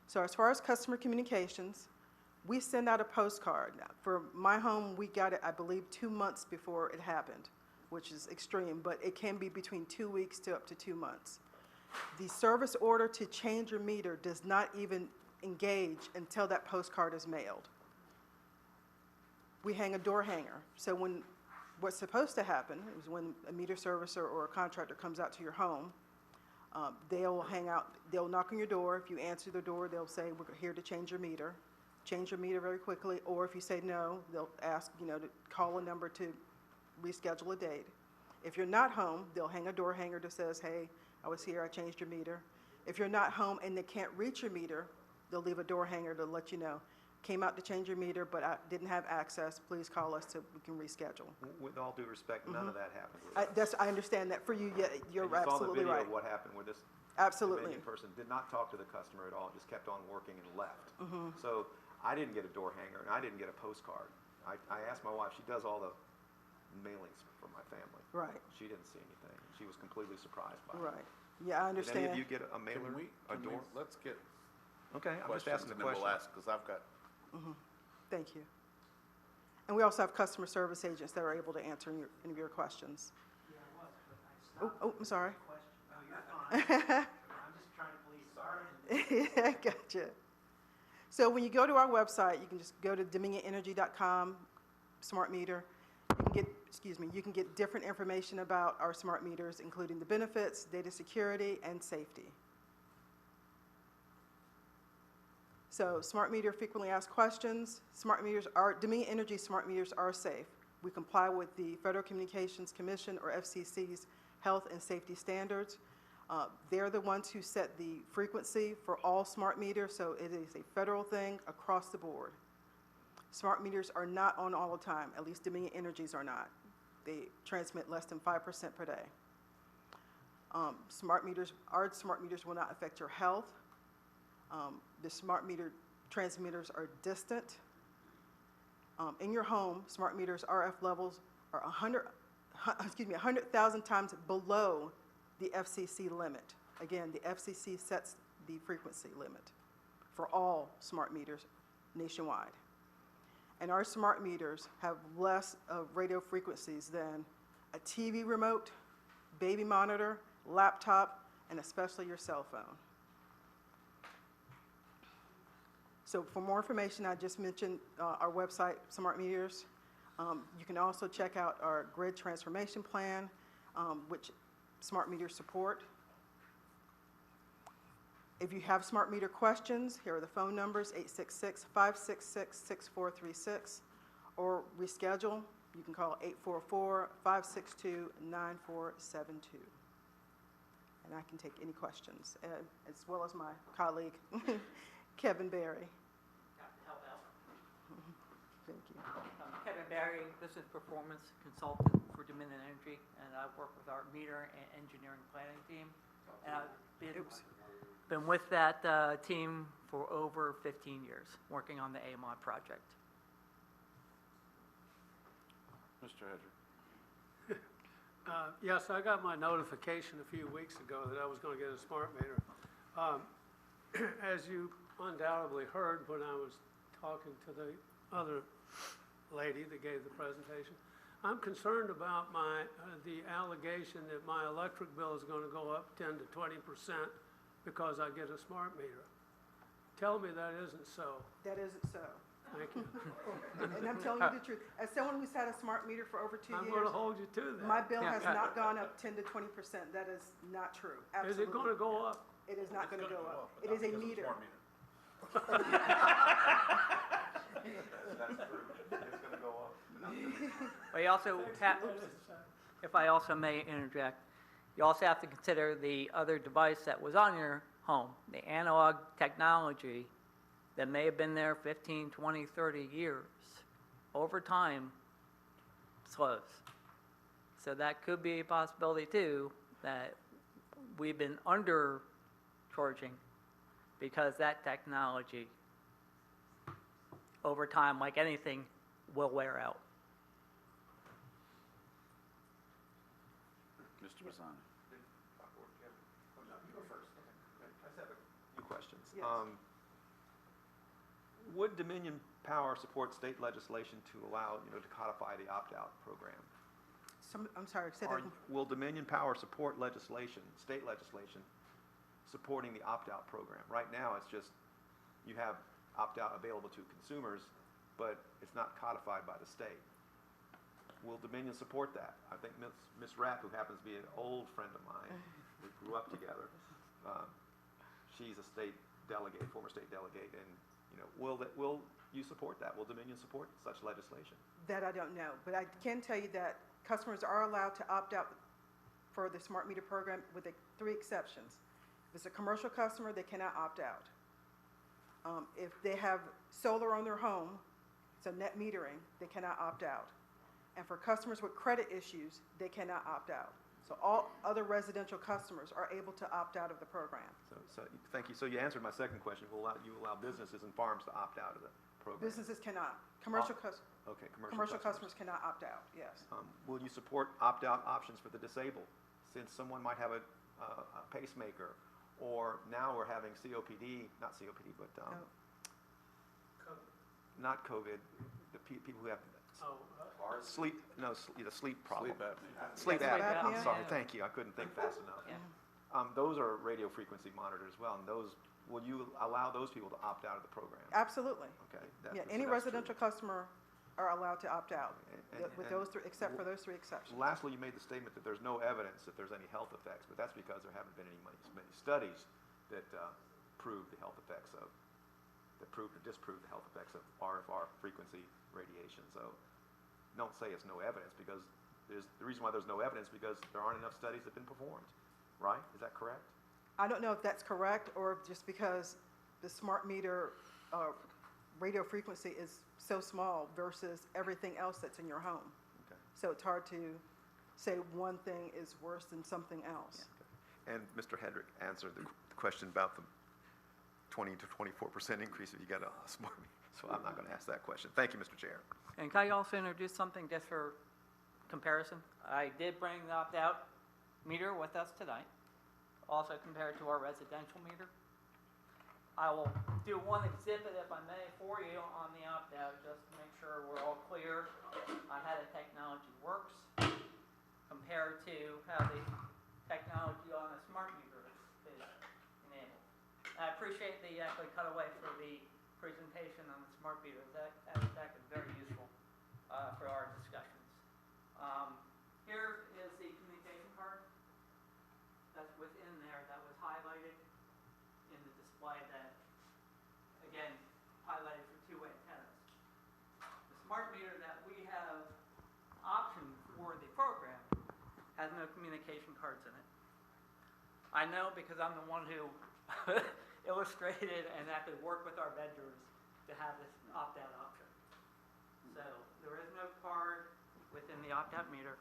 So as far as customer communications, we send out a postcard. Now, for my home, we got it, I believe, 2 months before it happened, which is extreme, but it can be between 2 weeks to up to 2 months. The service order to change your meter does not even engage until that postcard is mailed. we hang a door hanger. So what's supposed to happen is when a meter servicer or a contractor comes out to your home, they'll knock on your door. If you answer the door, they'll say, we're here to change your meter very quickly. Or if you say no, they'll ask, to call a number to reschedule a date. If you're not home, they'll hang a door hanger that says, hey, I was here, I changed your meter. If you're not home and they can't reach your meter, they'll leave a door hanger to let you know, came out to change your meter, but I didn't have access, please call us so we can reschedule. With all due respect, none of that happened with us. I understand that. For you, yeah, you're And absolutely you saw the right. video of what happened where this Absolutely. Dominion person did not talk to the customer at all, just kept on working and left. So I didn't get a door hanger and I didn't get a postcard. I asked my wife, she does all the mailings for my family. Right. She didn't see anything. She was completely surprised by it. Right. Yeah, I Did understand. any of you get a mailer, a door? Let's get Okay, I'm just questions asking and the then question. we'll ask, because I've got, Thank you. And we also have customer service agents that are able to answer any of your questions. I'm sorry. Oh, you're fine. I'm just trying to please. Sorry. Gotcha. So when you go to our website, you can just go to dominionenergy.com, smart meter. You can get different information about our smart meters, including the benefits, data security, and safety. So smart meter frequently asked questions. Dominion Energy smart meters are safe. We comply with the Federal Communications Commission, or FCC's, health and safety standards. They're the ones who set the frequency for all smart meters, so it is a federal thing across the board. Smart meters are not on all the time, at least Dominion Energy's are not. They transmit less than 5% per day. Our smart meters will not affect your health. The smart meter transmitters are distant. In your home, smart meters RF levels are 100,000 times below the FCC limit. Again, the FCC sets the frequency limit for all smart meters nationwide. And our smart meters have less radio frequencies than a TV remote, baby monitor, laptop, and especially your cell phone. So for more information, I just mentioned our website, Smart Meters. You can also check out our grid transformation plan, which smart meters support. If you have smart meter questions, here are the phone numbers, 866-566-6436, or reschedule. You can call 844-562-9472. And I can take any questions, as well as my colleague, Kevin Berry. Help out. Thank you. Kevin Barry, business performance consultant for Dominion Energy, and I work with our meter and engineering planning team. And I've been with that team for over 15 years, working on the AMOD project. Mr. Hedrick. Yes, I got my notification a few weeks ago that I was going to get a smart meter. As you undoubtedly heard when I was talking to the other lady that gave the presentation, I'm concerned about the allegation that my electric bill is going to go up 10 to 20% because I get a smart meter. Tell me that isn't so. That isn't so. Thank you. And I'm telling you the truth. As someone who's had a smart meter for over 2 years. I'm going to hold you to that. My bill has not gone up 10 to 20%. That is not true. Absolutely. Is it going to go up? It is not going to go up. It is a meter. That's true. It's going to go up. But you also have, if I also may interject, you also have to consider the other device that was on your home, the analog technology that may have been there 15, 20, 30 years. Over time, slows. So that could be a possibility too, that we've been undercharging because that technology, over time, like anything, will wear out. Mr. Bazzani. You go first. I just have a few questions. Yes. Would Dominion Power support state legislation to allow, to codify the opt-out program? I'm sorry, say that. Will Dominion Power support legislation, state legislation, supporting the opt-out program? Right now, it's just, you have opt-out available to consumers, but it's not codified by the state. Will Dominion support that? I think Ms. Rapp, who happens to be an old friend of mine, we grew up together, she's a state delegate, former state delegate, and, you know, will you support that? Will Dominion support such legislation? That I don't know, but I can tell you that customers are allowed to opt out for the smart meter program with three exceptions. If it's a commercial customer, they cannot opt out. If they have solar on their home, so net metering, they cannot opt out. And for customers with credit issues, they cannot opt out. So all other residential customers are able to opt out of the program. So thank you. So you answered my second question. You allow businesses and farms to opt out of the program? Businesses cannot. Commercial Okay, commercial customers cannot opt out, yes. Will you support opt-out options for the disabled? Since someone might have a pacemaker, or now we're having COPD, not COPD, but not COVID, the people who have sleep problem. Sleep apnea. Sleep apnea, I'm apnea. sorry, thank you, I couldn't think fast enough. Those are radio frequency monitored as well, and those, will you allow those people to opt out of the program? Absolutely. Okay. Yeah, so any that's true. residential customer are allowed to opt out with and those three, except for those three exceptions. Lastly, you made the statement that there's no evidence that there's any health effects, but that's because there haven't been many studies that prove the health effects of, that prove or disprove the health effects of RFR frequency radiation. So don't say it's no evidence, because the reason why there's no evidence because there aren't enough studies that have been performed, right? Is that correct? I don't know if that's correct, or just because the smart meter radio frequency is so small versus everything else that's in your home. Okay. So it's hard to say one thing is worse than something else. And Mr. Hedrick answered the question about the 20 to 24% increase if you get a smart meter. So I'm not going to ask that question. Thank you, Mr. Chair. And can I also introduce something just for comparison? I did bring the opt-out meter with us tonight, also compared to our residential meter. I will do one exhibit, if I may, for you on the opt-out, just to make sure we're all clear on how the technology works compared to how the technology on a smart meter is enabled. I appreciate the actually cut away for the presentation on the smart meter. That was actually very useful for our discussions. Here is the communication card that's within there that was highlighted in the display that, again, highlighted for two-way antennas. The smart meter that we have optioned for the program has no communication cards in it. I know because I'm the one who illustrated and actually worked with our vendors to have this opt-out option. So there is no card within the opt-out meter,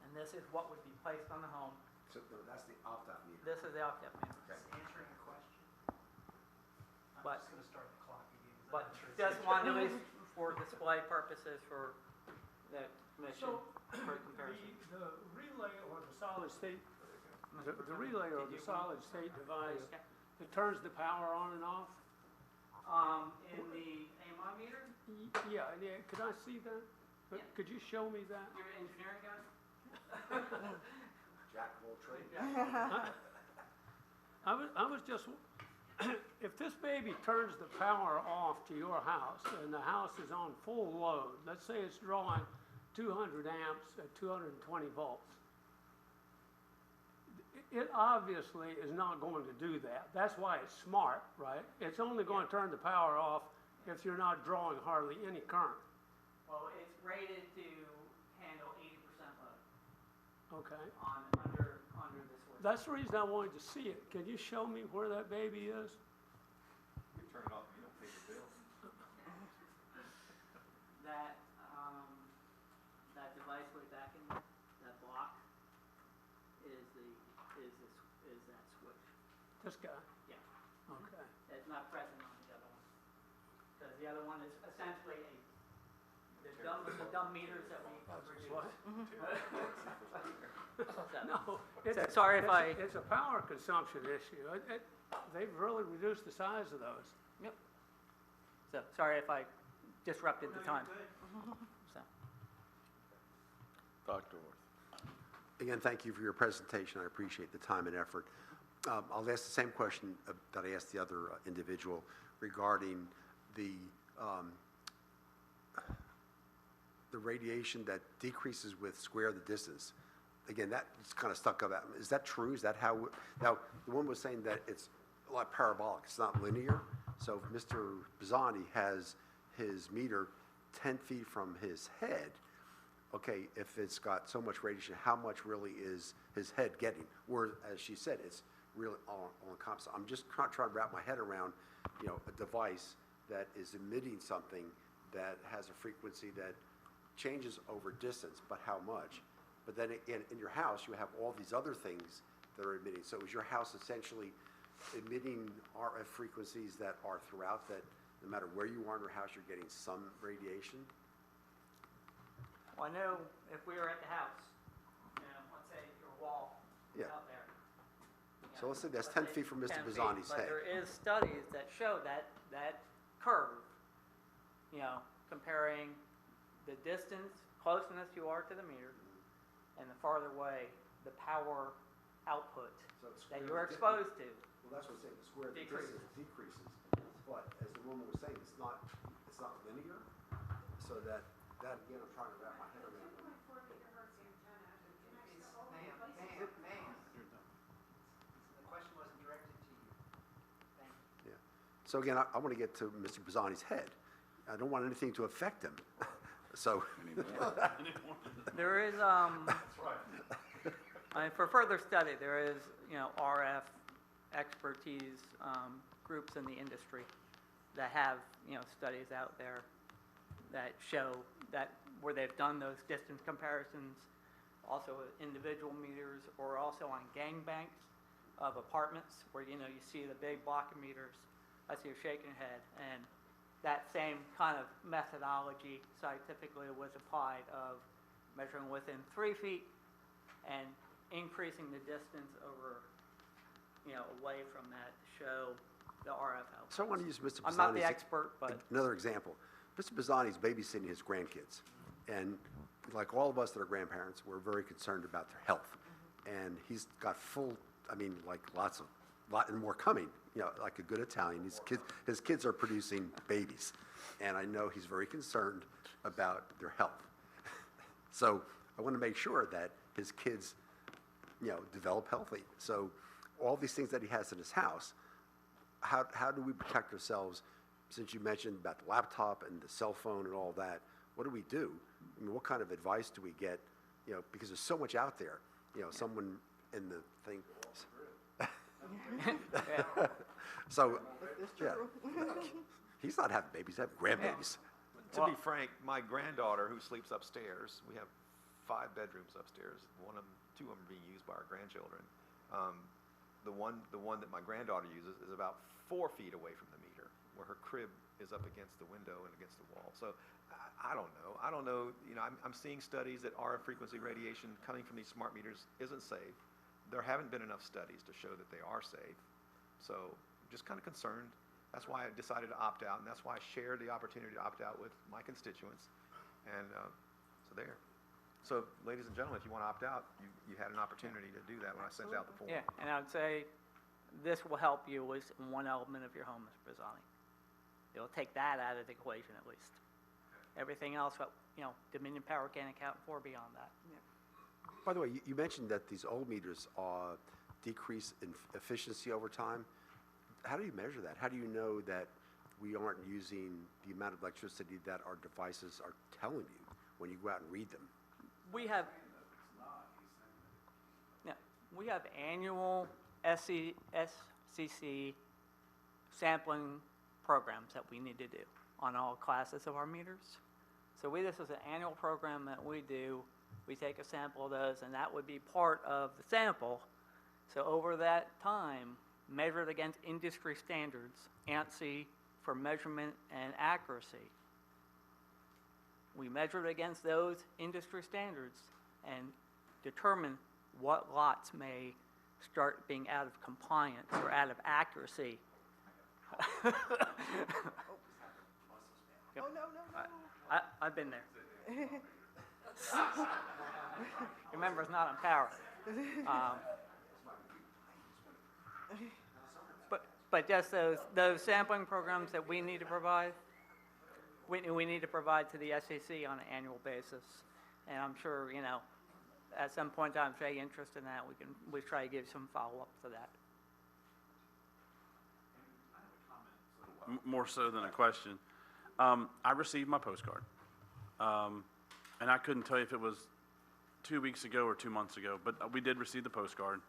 and this is what would be placed on the home. So that's the opt-out meter. This is the opt-out meter. Answering a question. I'm But- just gonna start the clock again. 'Cause I'm But not sure it's just answering. wanted to, for display purposes for the commission, So, for comparison. the relay or the solid state, the relay or the solid state device that turns the power on and off? In the AMI meter, Yeah, could I see that? Yeah. Could you show me that? you're an engineering guy? Jack of all trades. I was just, if this baby turns the power off to your house and the house is on full load, let's say it's drawing 200 amps at 220 volts, it obviously is not going to do that. That's why it's smart, right? It's only going to turn the power off if you're not drawing hardly any current. Well, it's rated to handle 80% load Okay? under this order. That's the reason I wanted to see it. Can you show me where that baby is? You turn it off, you don't pay the bill. That, that device way back in that block is that switch. This guy? Yeah. Okay. It's not present on the other one. Because the other one is essentially the dumb meters that we produce. What? No. It's Sorry if It's a power consumption issue. They've really reduced the size of those. Yep. So, sorry if I disrupted the time. So. Dr. Orth. Again, thank you for your presentation. I appreciate the time and effort. I'll ask the same question that I asked the other individual regarding the the radiation that decreases with square the distance. Again, that's kind of stuck about. Is that true? Is that how? Now, the one was saying that it's like parabolic. It's not linear. So if Mr. Bazzani has his meter 10 feet from his head, okay, if it's got so much radiation, how much really is his head getting? Or, as she said, it's really all encompassing. I'm just trying to wrap my head around, a device that is emitting something that has a frequency that changes over distance, but how much? But then in your house, you have all these other things that are emitting. So is your house essentially emitting RF frequencies that are throughout, that no matter where you are in your house, you're getting some radiation? Well, I know if we were at the house, let's say your wall Yeah. out there. So let's say that's 10 feet from Mr. 10 feet, Bazzani's but head. there is studies that show that curve, comparing the distance, closeness you are to the meter, and the farther away, the power output that you're exposed to. Well, that's what I'm saying, the square of the Decreases. distance decreases. But as the woman was saying, it's not linear. So that again, I'm trying to wrap my head around. Ma'am, the question wasn't directed to you. Thank you. Yeah. So again, I want to get to Mr. Bazzani's head. I don't want anything to affect him. So. There is, for further study, there is, RF expertise groups in the industry that have, studies out there that show that where they've done those distance comparisons, also with individual meters, or also on gangbanks of apartments where, you see the big block of meters. I see you shaking your head. And that same kind of methodology scientifically was applied of measuring within 3 feet and increasing the distance over, away from that to show the RF output. So I want to use Mr. Bazzani's. I'm not the expert, but. Another example. Mr. Bazzani's babysitting his grandkids. And like all of us that are grandparents, we're very concerned about their health. And he's got lots and more coming, like a good Italian. His kids are producing babies. And I know he's very concerned about their health. So I want to make sure that his kids, develop healthy. So all these things that he has in his house, how do we protect ourselves? Since you mentioned about the laptop and the cell phone and all that, what do we do? I mean, what kind of advice do we get? Because there's so much out there. Someone in the thing. So, yeah. He's not having babies, he's having grandbabies. To be frank, my granddaughter, who sleeps upstairs, we have 5 bedrooms upstairs. 2 of them are being used by our grandchildren. The one that my granddaughter uses is about 4 feet away from the meter, where her crib is up against the window and against the wall. So I don't know. I'm seeing studies that RF frequency radiation coming from these smart meters isn't safe. There haven't been enough studies to show that they are safe. So just kind of concerned. That's why I decided to opt out, and that's why I shared the opportunity to opt out with my constituents. And so there. So, ladies and gentlemen, if you want to opt out, you had an opportunity to do that when I sent out the form. Yeah, and I would say this will help you with one element of your home, Mr. Bazzani. It'll take that out of the equation at least. Everything else, Dominion Power can't account for beyond that. By the way, you mentioned that these old meters decrease in efficiency over time. How do you measure that? How do you know that we aren't using the amount of electricity that our devices are telling you when you go out and read them? We have annual SCC sampling programs that we need to do on all classes of our meters. So this is an annual program that we do. We take a sample of those, and that would be part of the sample. So over that time, measured against industry standards, ANSI for measurement and accuracy. We measured against those industry standards and determine what lots may start being out of compliance or out of accuracy. Yep. Oh, no. I've been there. Remember, it's not on power. But just those sampling programs that we need to provide, we need to provide to the SEC on an annual basis. And I'm sure, you know, at some point in time, if they interest in that, we try to give some follow-up to that. More so than a question. I received my postcard. And I couldn't tell you if it was 2 weeks ago or 2 months ago, but we did receive the postcard.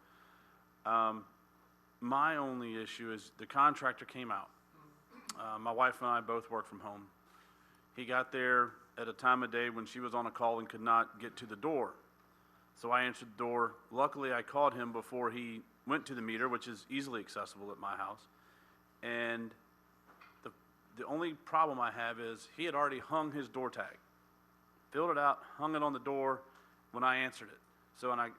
My only issue is the contractor came out. My wife and I both work from home. He got there at a time of day when she was on a call and could not get to the door. So I answered the door. Luckily, I called him before he went to the meter, which is easily accessible at my house. And the only problem I have is he had already hung his door tag, filled it out, hung it on the door when I answered it. So, and I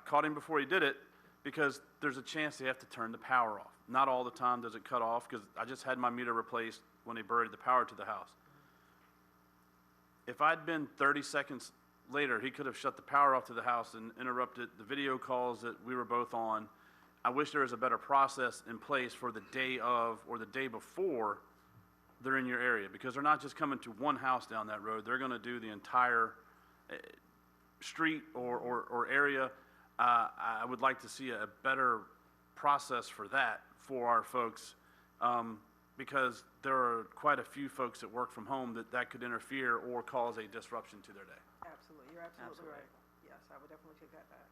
caught him before he did it, because there's a chance they have to turn the power off. Not all the time does it cut off, because I just had my meter replaced when they buried the power to the house. If I'd been 30 seconds later, he could have shut the power off to the house and interrupted the video calls that we were both on. I wish there was a better process in place for the day of or the day before they're in your area, because they're not just coming to one house down that road. They're going to do the entire street or area. I would like to see a better process for that for our folks, because there are quite a few folks that work from home that could interfere or cause a disruption to their day. Absolutely, you're absolutely right. Yes, I would definitely take that back.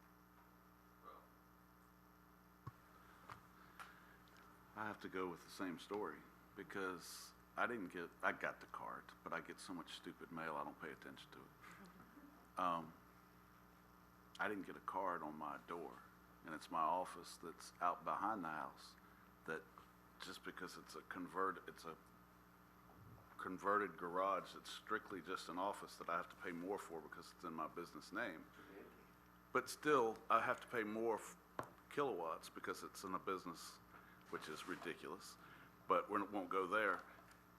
I have to go with the same story, because I got the card, but I get so much stupid mail, I don't pay attention to it. I didn't get a card on my door, and it's my office that's out behind the house, that just because it's a converted garage that's strictly just an office that I have to pay more for because it's in my business name. But still, I have to pay more kilowatts because it's in a business, which is ridiculous, but we won't go there.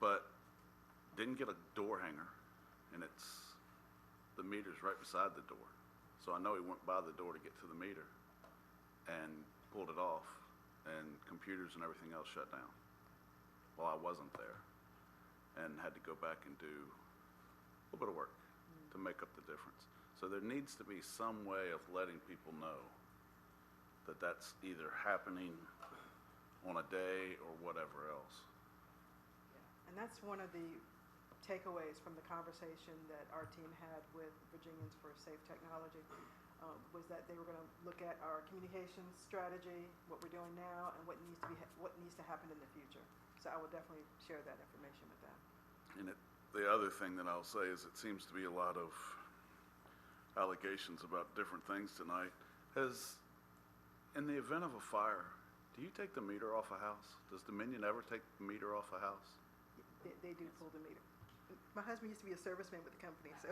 But didn't get a door hanger, and the meter's right beside the door. So I know he went by the door to get to the meter and pulled it off, and computers and everything else shut down while I wasn't there, and had to go back and do a little bit of work to make up the difference. So there needs to be some way of letting people know that that's either happening on a day or whatever else. And that's one of the takeaways from the conversation that our team had with Virginians for Safe Technology, was that they were going to look at our communications strategy, what we're doing now, and what needs to happen in the future. So I will definitely share that information with them. And the other thing that I'll say is it seems to be a lot of allegations about different things tonight. In the event of a fire, do you take the meter off a house? Does Dominion ever take the meter off a house? They do pull the meter. My husband used to be a serviceman with the company, so.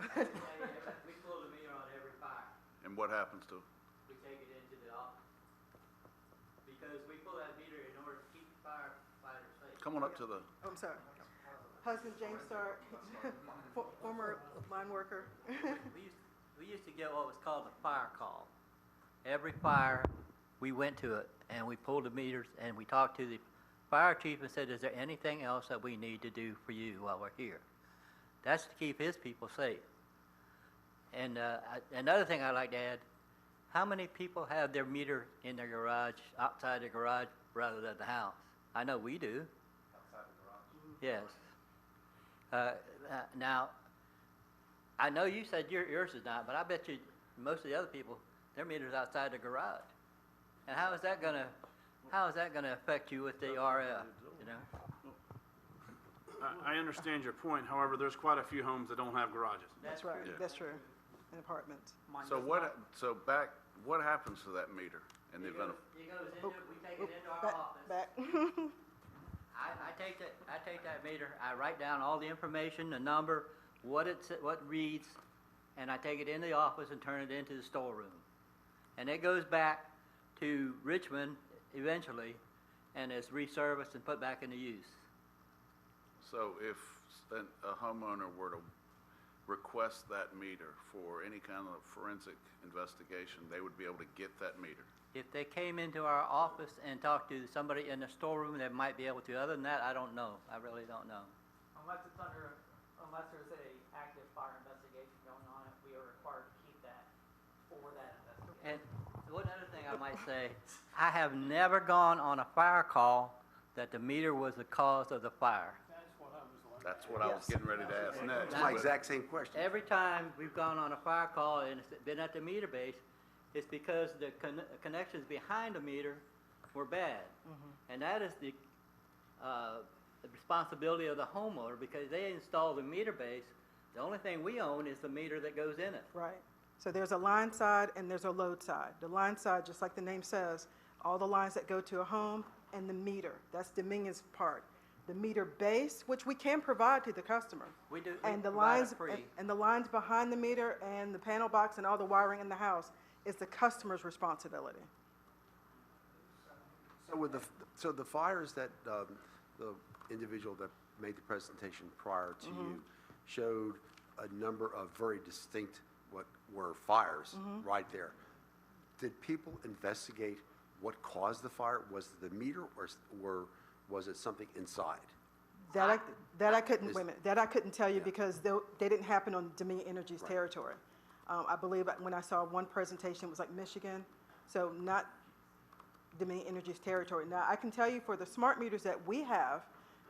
We pull the meter on every fire. And what happens to it? We take it into the office. Because we pull that meter in order to keep the firefighters safe. Come on up to the, Oh, I'm sorry. Husband James Stark, former line worker. We used to get what was called a fire call. Every fire, we went to it, and we pulled the meters, and we talked to the fire chief and said, is there anything else that we need to do for you while we're here? That's to keep his people safe. And another thing I'd like to add, how many people have their meter in their garage, outside the garage, rather than the house? I know we do. Outside the garage? Yes. Now, I know you said yours is not, but I bet you most of the other people, their meter's outside the garage. And how is that gonna affect you with the RF, you know? I understand your point. However, there's quite a few homes that don't have garages. That's right, Yeah. that's true, in apartments. what happens to that meter in the event of? It goes into, we take it into our office. Back. I take that meter, I write down all the information, the number, what it reads, and I take it in the office and turn it into the storeroom. And it goes back to Richmond eventually, and is resurfaced and put back into use. So if a homeowner were to request that meter for any kind of forensic investigation, they would be able to get that meter? If they came into our office and talked to somebody in the storeroom, they might be able to. Other than that, I don't know. I really don't know. Unless it's under unless there's a active fire investigation going on, we are required to keep that for that investigation. And one other thing I might say, I have never gone on a fire call that the meter was the cause of the fire. That's what I was getting ready to ask next. That's my exact same question. Every time we've gone on a fire call and it's been at the meter base, it's because the connections behind the meter were bad. And that is the responsibility of the homeowner, because they installed the meter base. The only thing we own is the meter that goes in it. Right. So there's a line side and there's a load side. The line side, just like the name says, all the lines that go to a home and the meter. That's Dominion's part. The meter base, which we can provide to the customer. We do. And the provide it lines, free. and the lines behind the meter and the panel box and all the wiring in the house is the customer's responsibility. So with so the fires that the individual that made the presentation prior to you showed a number of very distinct what were fires right there. Did people investigate what caused the fire? Was it the meter, or was it something inside? That I couldn't, wait a minute, that I couldn't tell you because they didn't happen on Dominion Energy's territory. I believe when I saw one presentation, it was like Michigan, so not Dominion Energy's territory. Now, I can tell you for the smart meters that we have,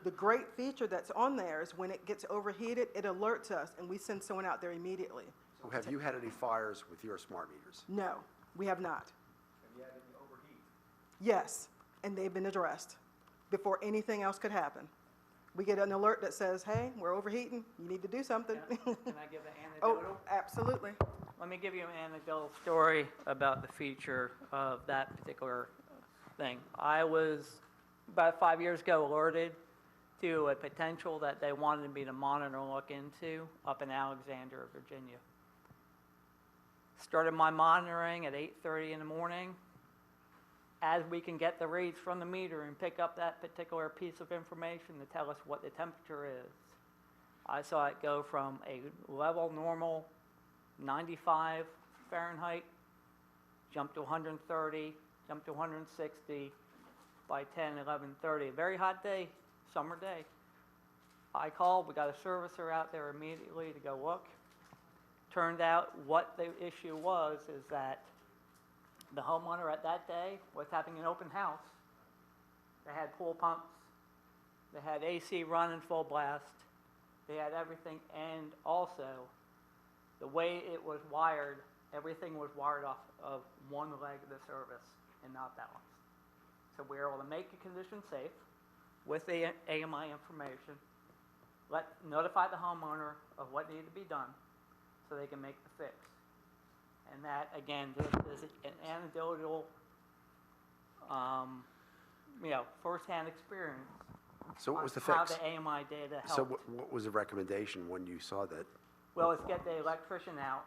the great feature that's on there is when it gets overheated, it alerts us and we send someone out there immediately. So have you had any fires with your smart meters? No, we have not. Have you had any overheat? Yes, and they've been addressed before anything else could happen. We get an alert that says, hey, we're overheating, you need to do something. Can I give an anecdotal? Oh, absolutely. Let me give you an anecdotal story about the feature of that particular thing. I was, about 5 years ago, alerted to a potential that they wanted me to monitor and look into up in Alexandria, Virginia. Started my monitoring at 8:30 in the morning. As we can get the reads from the meter and pick up that particular piece of information to tell us what the temperature is. I saw it go from a level normal 95 Fahrenheit, jump to 130, jump to 160 by 10, 11:30. A very hot day, summer day. I called, we got a servicer out there immediately to go look. Turned out what the issue was is that the homeowner at that day was having an open house. They had pool pumps, they had AC running full blast, they had everything, and also the way it was wired, everything was wired off of one leg of the service and not balanced. So we were able to make the condition safe with the AMI information, notify the homeowner of what needed to be done so they can make the fix. And that, again, is an anecdotal, firsthand experience. So what was the How fix? the AMI data helped. So what was the recommendation when you saw that? Well, let's get the electrician out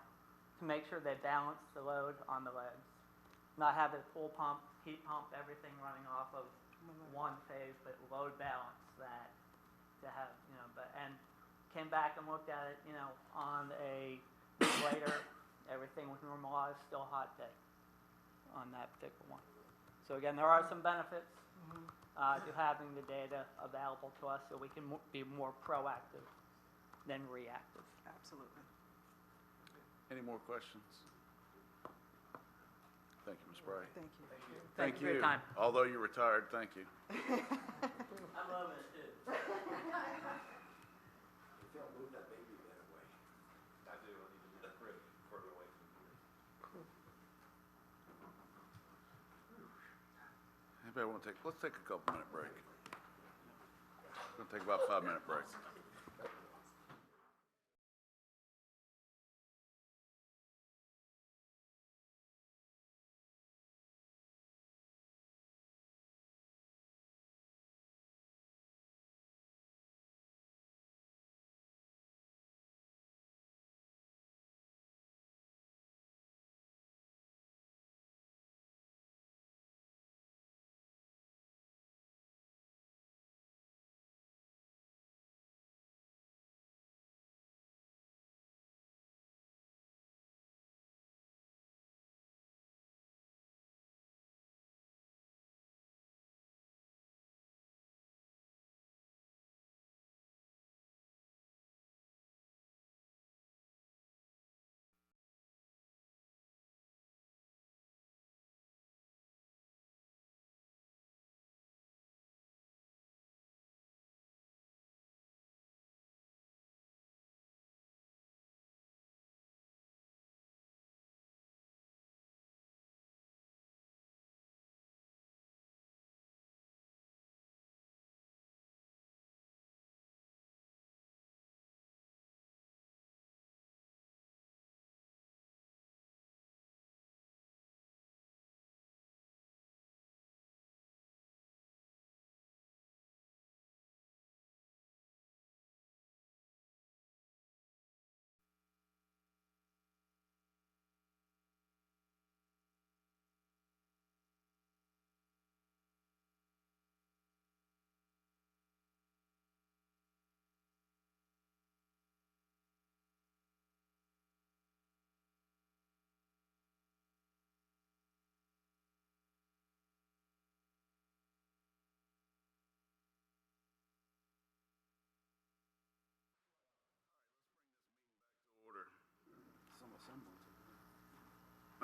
to make sure they balance the load on the legs. Not have a pool pump, heat pump, everything running off of one phase, but load balance that to have, and came back and looked at it, on a week later, everything was normalized, still hot day on that particular one. So again, there are some benefits to having the data available to us so we can be more proactive than reactive. Absolutely. Any more questions? Thank you, Ms. Bray. Thank you. Thank you for your time. Although you're retired, thank you. I'm loving it too. Don't move that baby that away. I do, I need to move that further away from here. Anybody want to let's take a couple minute break. We're going to take about a 5-minute break.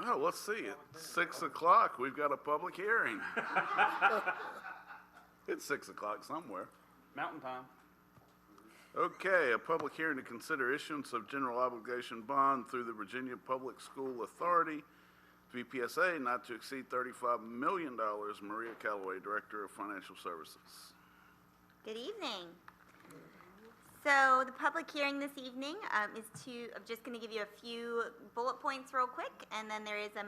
Oh, let's see, at 6 o'clock, we've got a public hearing. It's 6 o'clock somewhere. Mountain time. Okay, a public hearing to consider issuance of general obligation bond through the Virginia Public School Authority, VPSA, not to exceed $35 million. Maria Calloway, Director of Financial Services. Good evening. So the public hearing this evening I'm just going to give you a few bullet points real quick, and then there is a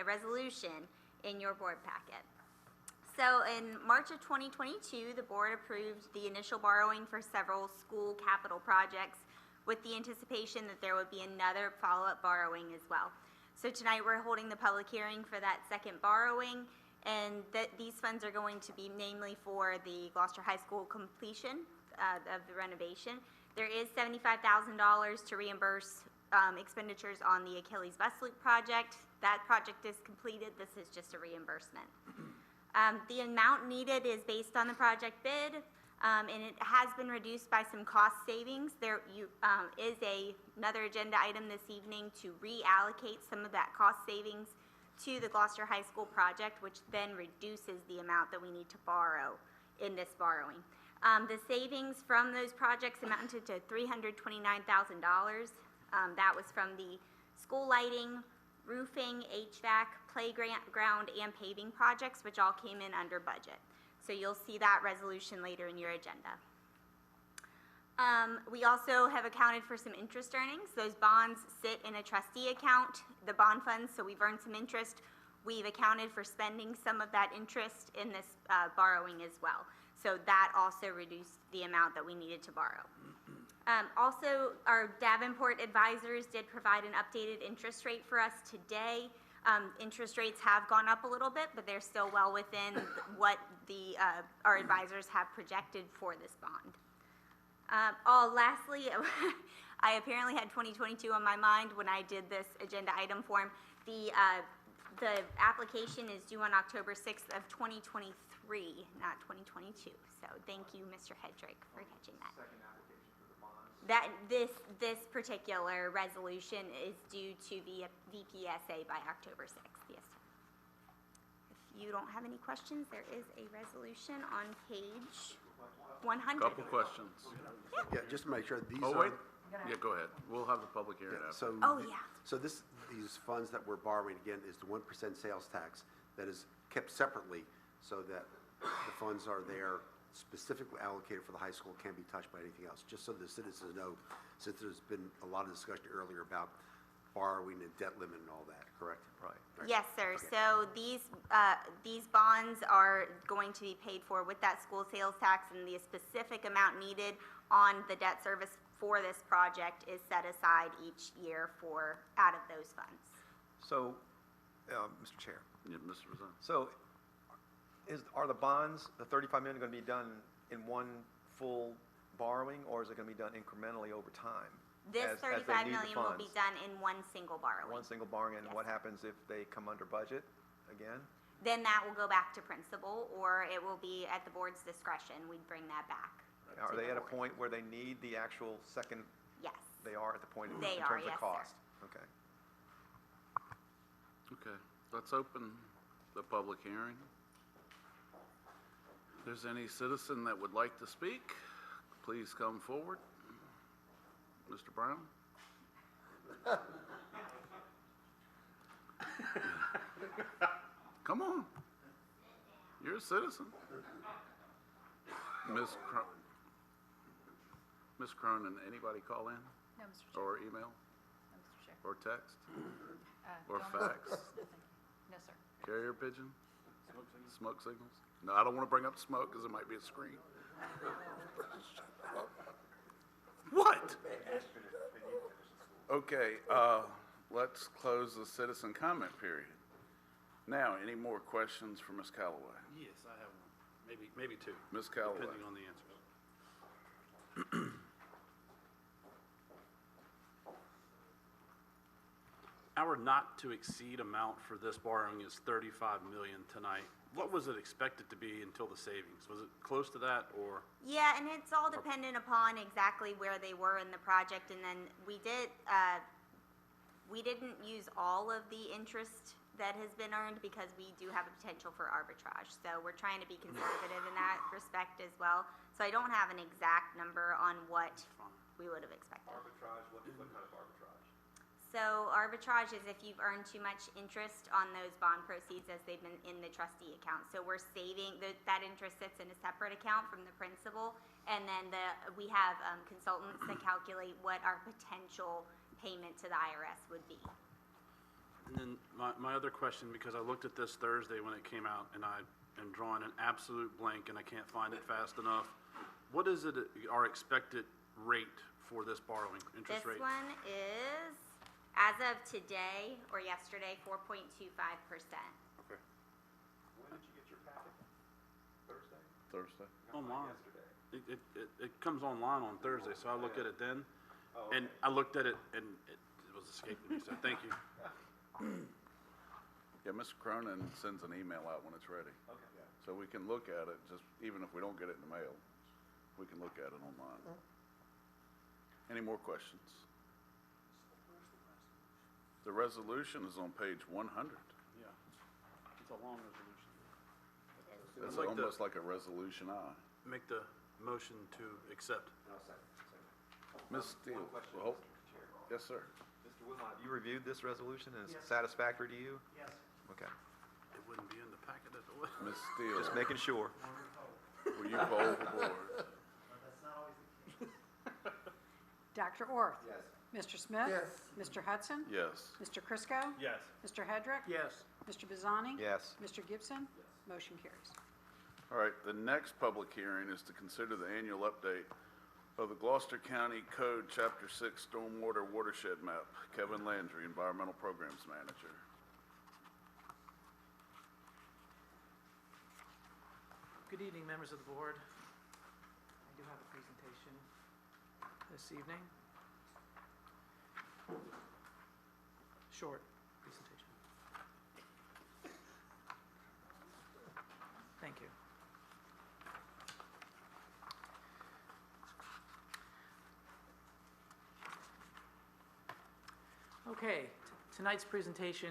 resolution in your board packet. So in March of 2022, the board approved the initial borrowing for several school capital projects with the anticipation that there would be another follow-up borrowing as well. So tonight we're holding the public hearing for that second borrowing, and these funds are going to be namely for the Gloucester High School completion of the renovation. There is $75,000 to reimburse expenditures on the Achilles Bus Loop project. That project is completed. This is just a reimbursement. The amount needed is based on the project bid, and it has been reduced by some cost savings. There is another agenda item this evening to reallocate some of that cost savings to the Gloucester High School project, which then reduces the amount that we need to borrow in this borrowing. The savings from those projects amounted to $329,000. That was from the school lighting, roofing, HVAC, playground, and paving projects, which all came in under budget. So you'll see that resolution later in your agenda. We also have accounted for some interest earnings. Those bonds sit in a trustee account, the bond funds, so we've earned some interest. We've accounted for spending some of that interest in this borrowing as well. So that also reduced the amount that we needed to borrow. Also, our Davenport advisors did provide an updated interest rate for us today. Interest rates have gone up a little bit, but they're still well within what our advisors have projected for this bond. Lastly, I apparently had 2022 on my mind when I did this agenda item form. The application is due on October 6th of 2023, not 2022. So thank you, Mr. Hedrick, for catching that. Second application for the bonds. This particular resolution is due to the VPSA by October 6th, yes, sir. If you don't have any questions, there is a resolution on page 100. Couple questions. Yeah, just to make sure, these Oh, are... wait. Yeah, go ahead. We'll have the public hearing Yeah, after. so Oh, yeah. So these funds that we're borrowing, again, is the 1% sales tax that is kept separately so that the funds are there specifically allocated for the high school, can't be touched by anything else. Just so the citizens know, since there's been a lot of discussion earlier about borrowing and debt limit and all that, correct? Right. Yes, sir. Okay. So these bonds are going to be paid for with that school sales tax, and the specific amount needed on the debt service for this project is set aside each year out of those funds. So, Mr. Chair, Yeah, Mr. Bazzani. so are the bonds, the $35 million, going to be done in one full borrowing, or is it going to be done incrementally over time? This as they $35 need the million will be funds? done in one single borrowing. One single borrowing, and Yes. what happens if they come under budget again? Then that will go back to principal, or it will be at the board's discretion. We'd bring that back. Are to they the at a board. point where they need the actual second? Yes. They are at the point in They terms are, of yes, sir. cost? Okay. Okay, let's open the public hearing. If there's any citizen that would like to speak, please come forward. Mr. Brown? Come on. You're a citizen. Ms. Cronin, anybody call in? No, Mr. Chair. Or email? No, Mr. Chair. Or text? Or don't- fax? No, sir. Carrier pigeon? Smoke signals? No, I don't want to bring up smoke because it might be a screen. What? Okay, let's close the citizen comment period. Now, any more questions for Ms. Calloway? Yes, I have one. Maybe two. Ms. Calloway. Depending on the answers. Our not to exceed amount for this borrowing is $35 million tonight. What was it expected to be until the savings? Was it close to that, or? Yeah, and it's all dependent upon exactly where they were in the project, and then we did, We didn't use all of the interest that has been earned because we do have a potential for arbitrage. So we're trying to be conservative in that respect as well. So I don't have an exact number on what we would have expected. Arbitrage, what kind of arbitrage? So arbitrage is if you've earned too much interest on those bond proceeds as they've been in the trustee account. So we're saving, that interest sits in a separate account from the principal, and then we have consultants that calculate what our potential payment to the IRS would be. And then my other question, because I looked at this Thursday when it came out, and I am drawing an absolute blank, and I can't find it fast enough. What is it, our expected rate for this borrowing, interest rate? This one is, as of today or yesterday, 4.25%. Okay. When did you get your packet? Thursday? Thursday. Online. Yesterday. It comes online on Thursday, so I look at it then. Oh, And I looked at it, and it was escaping me, so thank you. Yeah, Mr. Cronin sends an email out when it's ready. Okay. So we can look at it, just even if we don't get it in the mail, we can look at it online. Any more questions? The resolution is on page 100. Yeah. It's a long resolution. It's I'd like to almost like a resolution I. make the motion to accept. No, second. Ms. Steele, One question, well, Mr. Chair. yes, sir. Mr. Wilmot, have you reviewed this resolution and it's Yes. satisfactory to you? Yes. Okay. It wouldn't be in the packet if it was. Ms. Steele, Just making sure. will you poll the board? Dr. Orth? Yes. Mr. Smith? Yes. Mr. Hutson? Yes. Mr. Chriscoe? Yes. Mr. Hedrick? Yes. Mr. Bazzani? Yes. Mr. Gibson? Motion carries. All right, the next public hearing is to consider the annual update of the Gloucester County Code, Chapter 6, Stormwater Watershed Map. Kevin Landry, Environmental Programs Manager. Good evening, members of the board. I do have a presentation this evening. Short presentation. Thank you. Okay, tonight's presentation,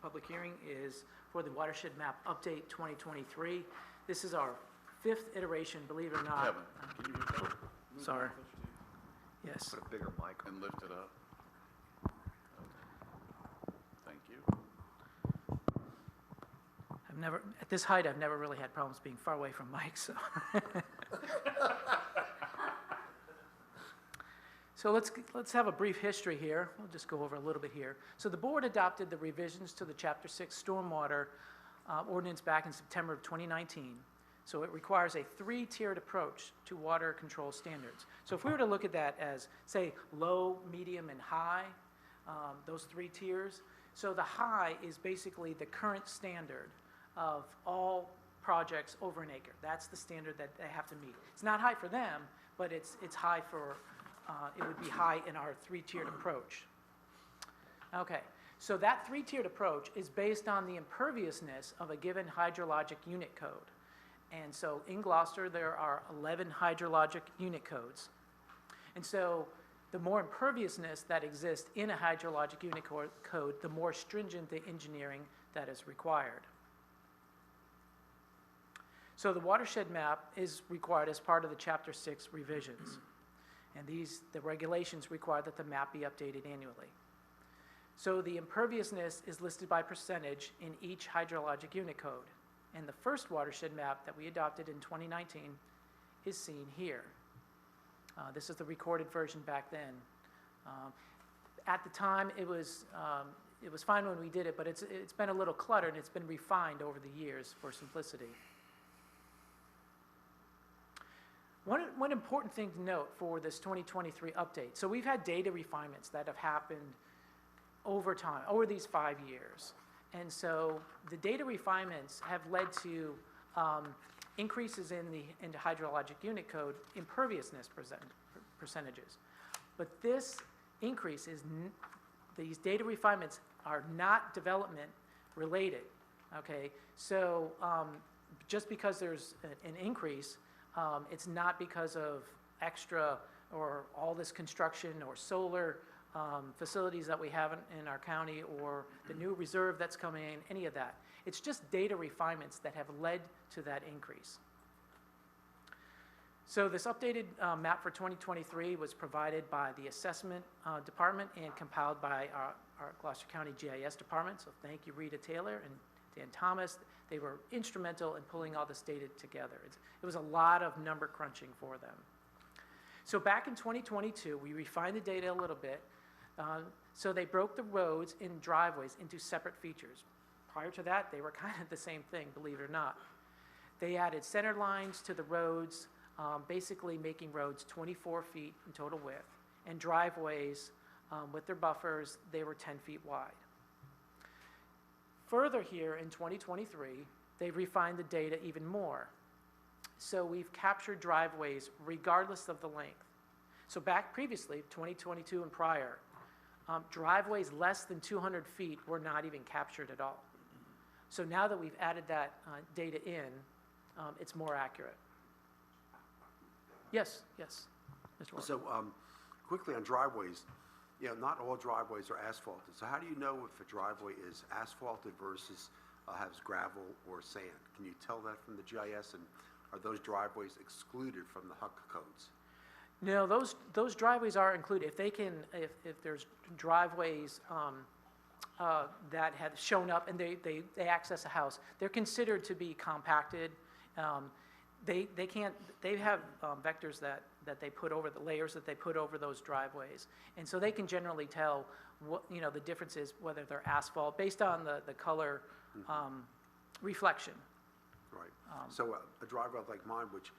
public hearing is for the Watershed Map Update 2023. This is our 5th iteration, believe it or not. Kevin, can you move that? Sorry. Yes. Put a bigger mic on. And lift it up. Thank you. I've never, at this height, I've never really had problems being far away from mics, so. So let's have a brief history here. We'll just go over a little bit here. So the board adopted the revisions to the Chapter 6 Stormwater ordinance back in September of 2019. So it requires a 3-tiered approach to water control standards. So if we were to look at that as, say, low, medium, and high, those 3 tiers, so the high is basically the current standard of all projects over an acre. That's the standard that they have to meet. It's not high for them, but it's high for, it would be high in our 3-tiered approach. Okay, so that 3-tiered approach is based on the imperviousness of a given hydrologic unit code. And so in Gloucester, there are 11 hydrologic unit codes. And so the more imperviousness that exists in a hydrologic unit code, the more stringent the engineering that is required. So the watershed map is required as part of the Chapter 6 revisions. And the regulations require that the map be updated annually. So the imperviousness is listed by percentage in each hydrologic unit code. And the first watershed map that we adopted in 2019 is seen here. This is the recorded version back then. At the time, it was fine when we did it, but it's been a little cluttered and it's been refined over the years for simplicity. One important thing to note for this 2023 update, so we've had data refinements that have happened over time, over these 5 years. And so the data refinements have led to increases in the hydrologic unit code imperviousness percentages. But this increase is, these data refinements are not development related, okay? So just because there's an increase, it's not because of extra or all this construction or solar facilities that we have in our county or the new reserve that's coming in, any of that. It's just data refinements that have led to that increase. So this updated map for 2023 was provided by the assessment department and compiled by our Gloucester County GIS department. So thank you, Rita Taylor and Dan Thomas. They were instrumental in pulling all this data together. It was a lot of number crunching for them. So back in 2022, we refined the data a little bit. So they broke the roads and driveways into separate features. Prior to that, they were kind of the same thing, believe it or not. They added center lines to the roads, basically making roads 24 feet in total width, and driveways with their buffers, they were 10 feet wide. Further here in 2023, they refined the data even more. So we've captured driveways regardless of the length. So back previously, 2022 and prior, driveways less than 200 feet were not even captured at all. So now that we've added that data in, it's more accurate. Yes, yes, Mr. Orth. So quickly on driveways, not all driveways are asphalted. So how do you know if a driveway is asphalted versus has gravel or sand? Can you tell that from the GIS, and are those driveways excluded from the HUC codes? No, those driveways are included. If they can, if there's driveways that have shown up and they access a house, they're considered to be compacted. They have vectors that they put over, the layers that they put over those driveways. And so they can generally tell what, the difference is, whether they're asphalt, based on the color reflection. Right. So a driveway like mine, which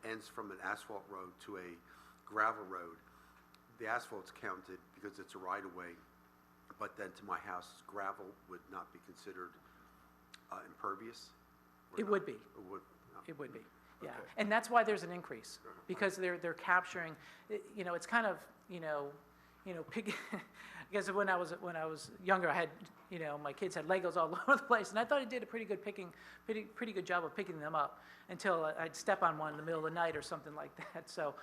ends from an asphalt road to a gravel road, the asphalt's counted because it's a right-of-way, but then to my house, gravel would not be considered impervious? It would be. It would, no. It would be, yeah. Okay. And that's why there's an increase, because they're capturing, it's kind of, pig. I guess when I was younger, I had, my kids had Legos all over the place, and I thought I did a pretty good job of picking them up until I'd step on one in the middle of the night or something like that. So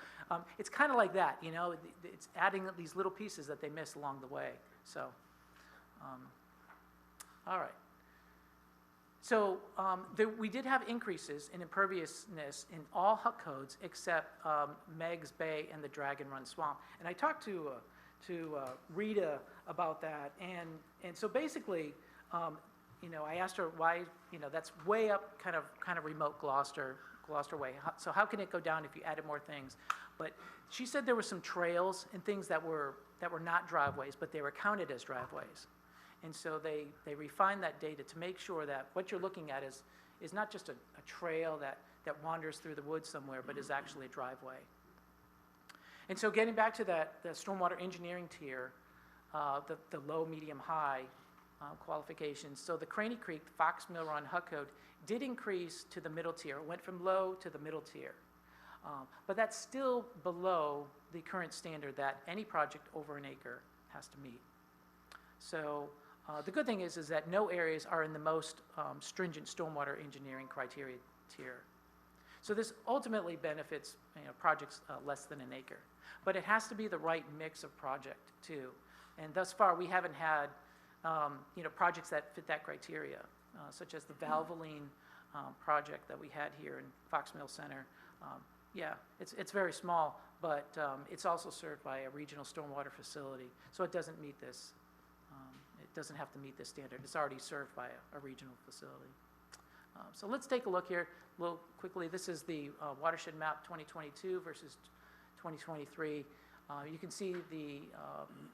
it's kind of like that, it's adding these little pieces that they miss along the way. So, all right. So we did have increases in imperviousness in all HUC codes except Meg's Bay and the Dragon Run Swamp. And I talked to Rita about that, and so basically, I asked her why, that's way up, kind of remote Gloucester way. So how can it go down if you added more things? But she said there were some trails and things that were not driveways, but they were counted as driveways. And so they refined that data to make sure that what you're looking at is not just a trail that wanders through the woods somewhere, but is actually a driveway. And so getting back to the stormwater engineering tier, the low, medium, high qualifications. So the Craney Creek, Fox Mill Run HUC code did increase to the middle tier. It went from low to the middle tier. But that's still below the current standard that any project over an acre has to meet. So the good thing is that no areas are in the most stringent stormwater engineering criteria tier. So this ultimately benefits projects less than an acre. But it has to be the right mix of project too. And thus far we haven't had projects that fit that criteria, such as the Valvoline project that we had here in Fox Mill Center. Yeah, it's very small, but it's also served by a regional stormwater facility, so it doesn't meet this. It doesn't have to meet this standard. It's already served by a regional facility. So let's take a look here a little quickly. This is the watershed map 2022 versus 2023. You can see the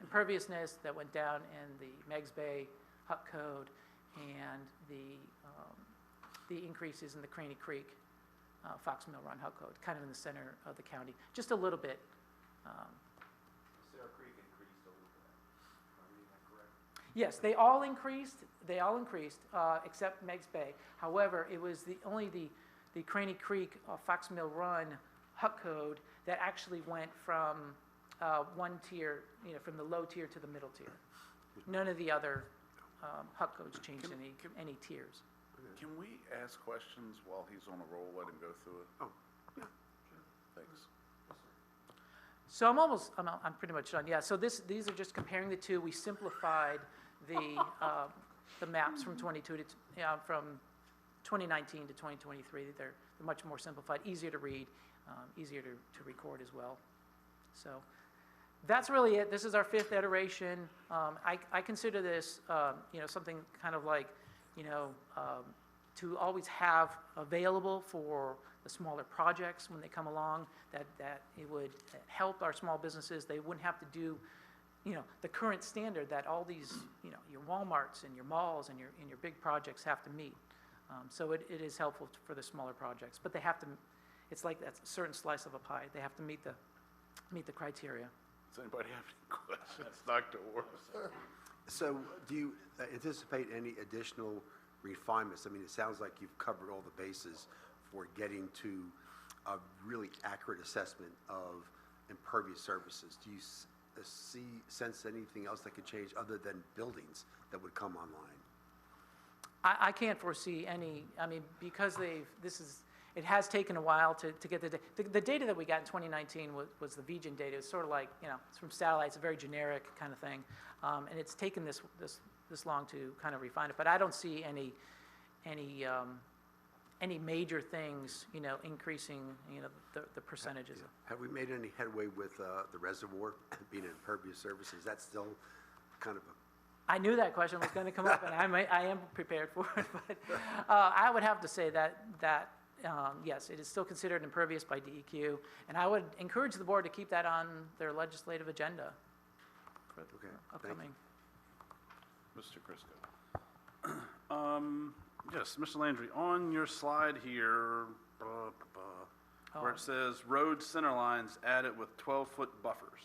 imperviousness that went down in the Meg's Bay HUC code and the increases in the Craney Creek Fox Mill Run HUC code, kind of in the center of the county, just a little bit. Sarah Creek increased a little bit. Am I reading that correct? Yes, they all increased. They all increased except Meg's Bay. However, it was only the Craney Creek Fox Mill Run HUC code that actually went from one tier, from the low tier to the middle tier. None of the other HUC codes changed any tiers. Can we ask questions while he's on a roll? Let him go through it. Oh, yeah. Thanks. So I'm pretty much done, yeah. So these are just comparing the two. We simplified the maps from 2019 to 2023. They're much more simplified, easier to read, easier to record as well. So that's really it. This is our 5th iteration. I consider this, something kind of like, to always have available for the smaller projects when they come along, that it would help our small businesses. They wouldn't have to do, the current standard that all these, your Walmarts and your malls and your big projects have to meet. So it is helpful for the smaller projects, but they have to, it's like that's a certain slice of a pie. They have to meet the criteria. Does anybody have any questions? Dr. Orth? So do you anticipate any additional refinements? I mean, it sounds like you've covered all the bases for getting to a really accurate assessment of impervious surfaces. Do you sense anything else that could change other than buildings that would come online? I can't foresee any, because it has taken a while to get the data that we got in 2019 was the VGen data. It's sort of like, it's from satellites, a very generic kind of thing. And it's taken this long to kind of refine it. But I don't see any major things, increasing, the percentages. Have we made any headway with the reservoir being an impervious surface? Is that still kind of a... I knew that question was going to come up, and I am prepared for it. But I would have to say that yes, it is still considered impervious by DEQ, and I would encourage the board to keep that on their legislative agenda for upcoming. Mr. Chriscoe? Yes, Mr. Landry, on your slide here, where it says road center lines added with 12-foot buffers,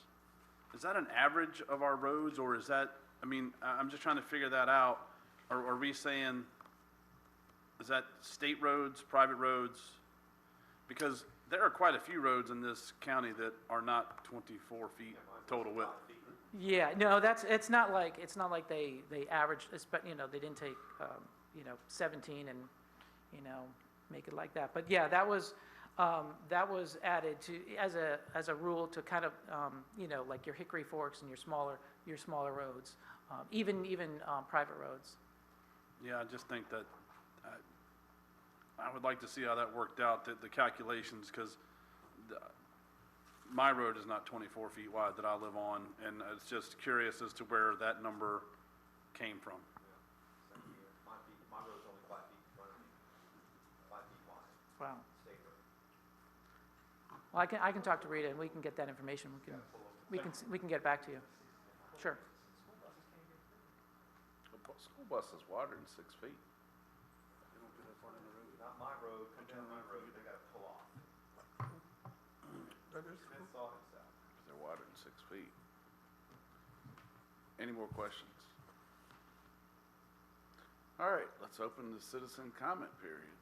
is that an average of our roads, or is that, I'm just trying to figure that out. Are we saying, is that state roads, private roads? Because there are quite a few roads in this county that are not 24 feet total width. Yeah, no, it's not like they averaged, they didn't take 17 and make it like that. But yeah, that was added to as a rule to kind of like your Hickory Forks and your smaller roads, even private roads. Yeah, I just think that I would like to see how that worked out, the calculations, because my road is not 24 feet wide that I live on, and it's just curious as to where that number came from. My road's only 5 feet in front of me, 5 feet wide. Wow. State road. Well, I can talk to Rita, and we can get that information. We can get back to you. Sure. School bus is wider than 6 feet. Not my road, come down my road, they gotta pull off. Smith saw himself. They're wider than 6 feet. Any more questions? All right, let's open the citizen comment period.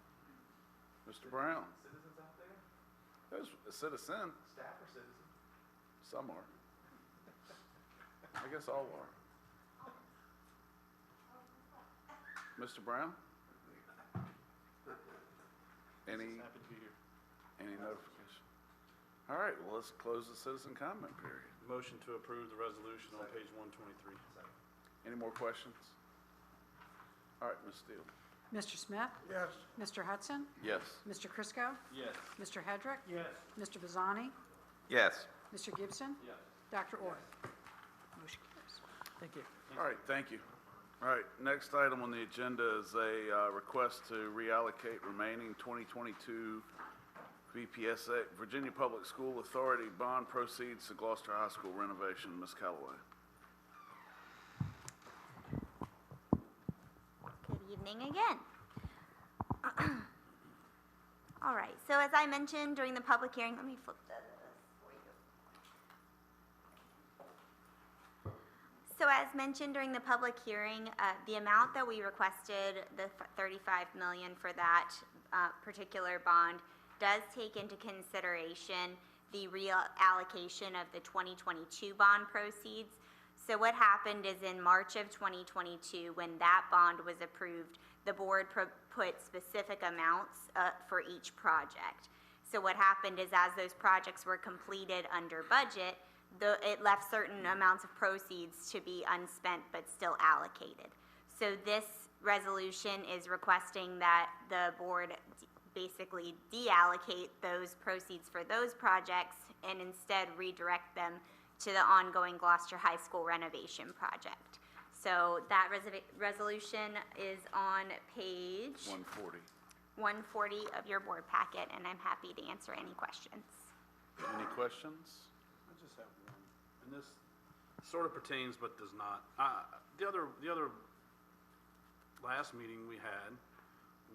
Mr. Brown? Citizens out there? There's a citizen. Staff or citizen? Some are. I guess all are. Mr. Brown? Any notification? All right, well, let's close the citizen comment period. Motion to approve the resolution on page 123. Any more questions? All right, Ms. Steele. Mr. Smith? Yes. Mr. Hutson? Yes. Mr. Chriscoe? Yes. Mr. Hedrick? Yes. Mr. Bazzani? Yes. Mr. Gibson? Yes. Dr. Orth? Motion carries. Thank you. All right, thank you. All right, next item on the agenda is a request to reallocate remaining 2022 VPSA, Virginia Public School Authority bond proceeds to Gloucester High School renovation. Ms. Callaway. Good evening again. All right, so as I mentioned during the public hearing, let me flip this for you. So as mentioned during the public hearing, the amount that we requested, the $35 million for that particular bond, does take into consideration the reallocation of the 2022 bond proceeds. So what happened is in March of 2022, when that bond was approved, the board put specific amounts for each project. So what happened is as those projects were completed under budget, it left certain amounts of proceeds to be unspent but still allocated. So this resolution is requesting that the board basically deallocate those proceeds for those projects and instead redirect them to the ongoing Gloucester High School renovation project. So that resolution is on page 140 of your board packet, and I'm happy to answer any questions. Any questions? I just have one, and this sort of pertains but does not. The other last meeting we had,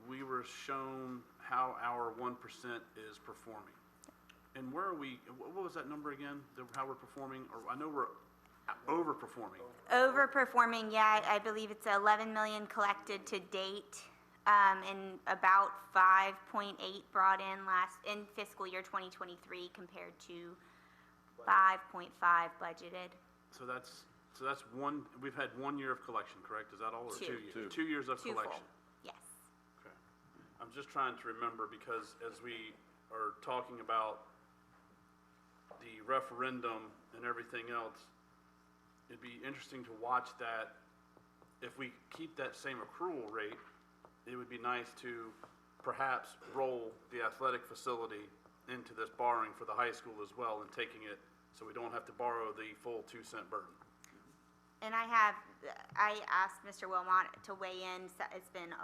we were shown how our 1% is performing. And where are we, what was that number again, how we're performing? Or I know we're overperforming. Overperforming, yeah, I believe it's 11 million collected to date, and about 5.8 brought in fiscal year 2023 compared to 5.5 budgeted. So that's one, we've had 1 year of collection, correct? Is that all, or 2 years? Two. 2 years of Two collection. full, yes. Okay. I'm just trying to remember, because as we are talking about the referendum and everything else, it'd be interesting to watch that. If we keep that same accrual rate, it would be nice to perhaps roll the athletic facility into this borrowing for the high school as well, and taking it so we don't have to borrow the full 2-cent burden. And I asked Mr. Wilmot to weigh in. It's been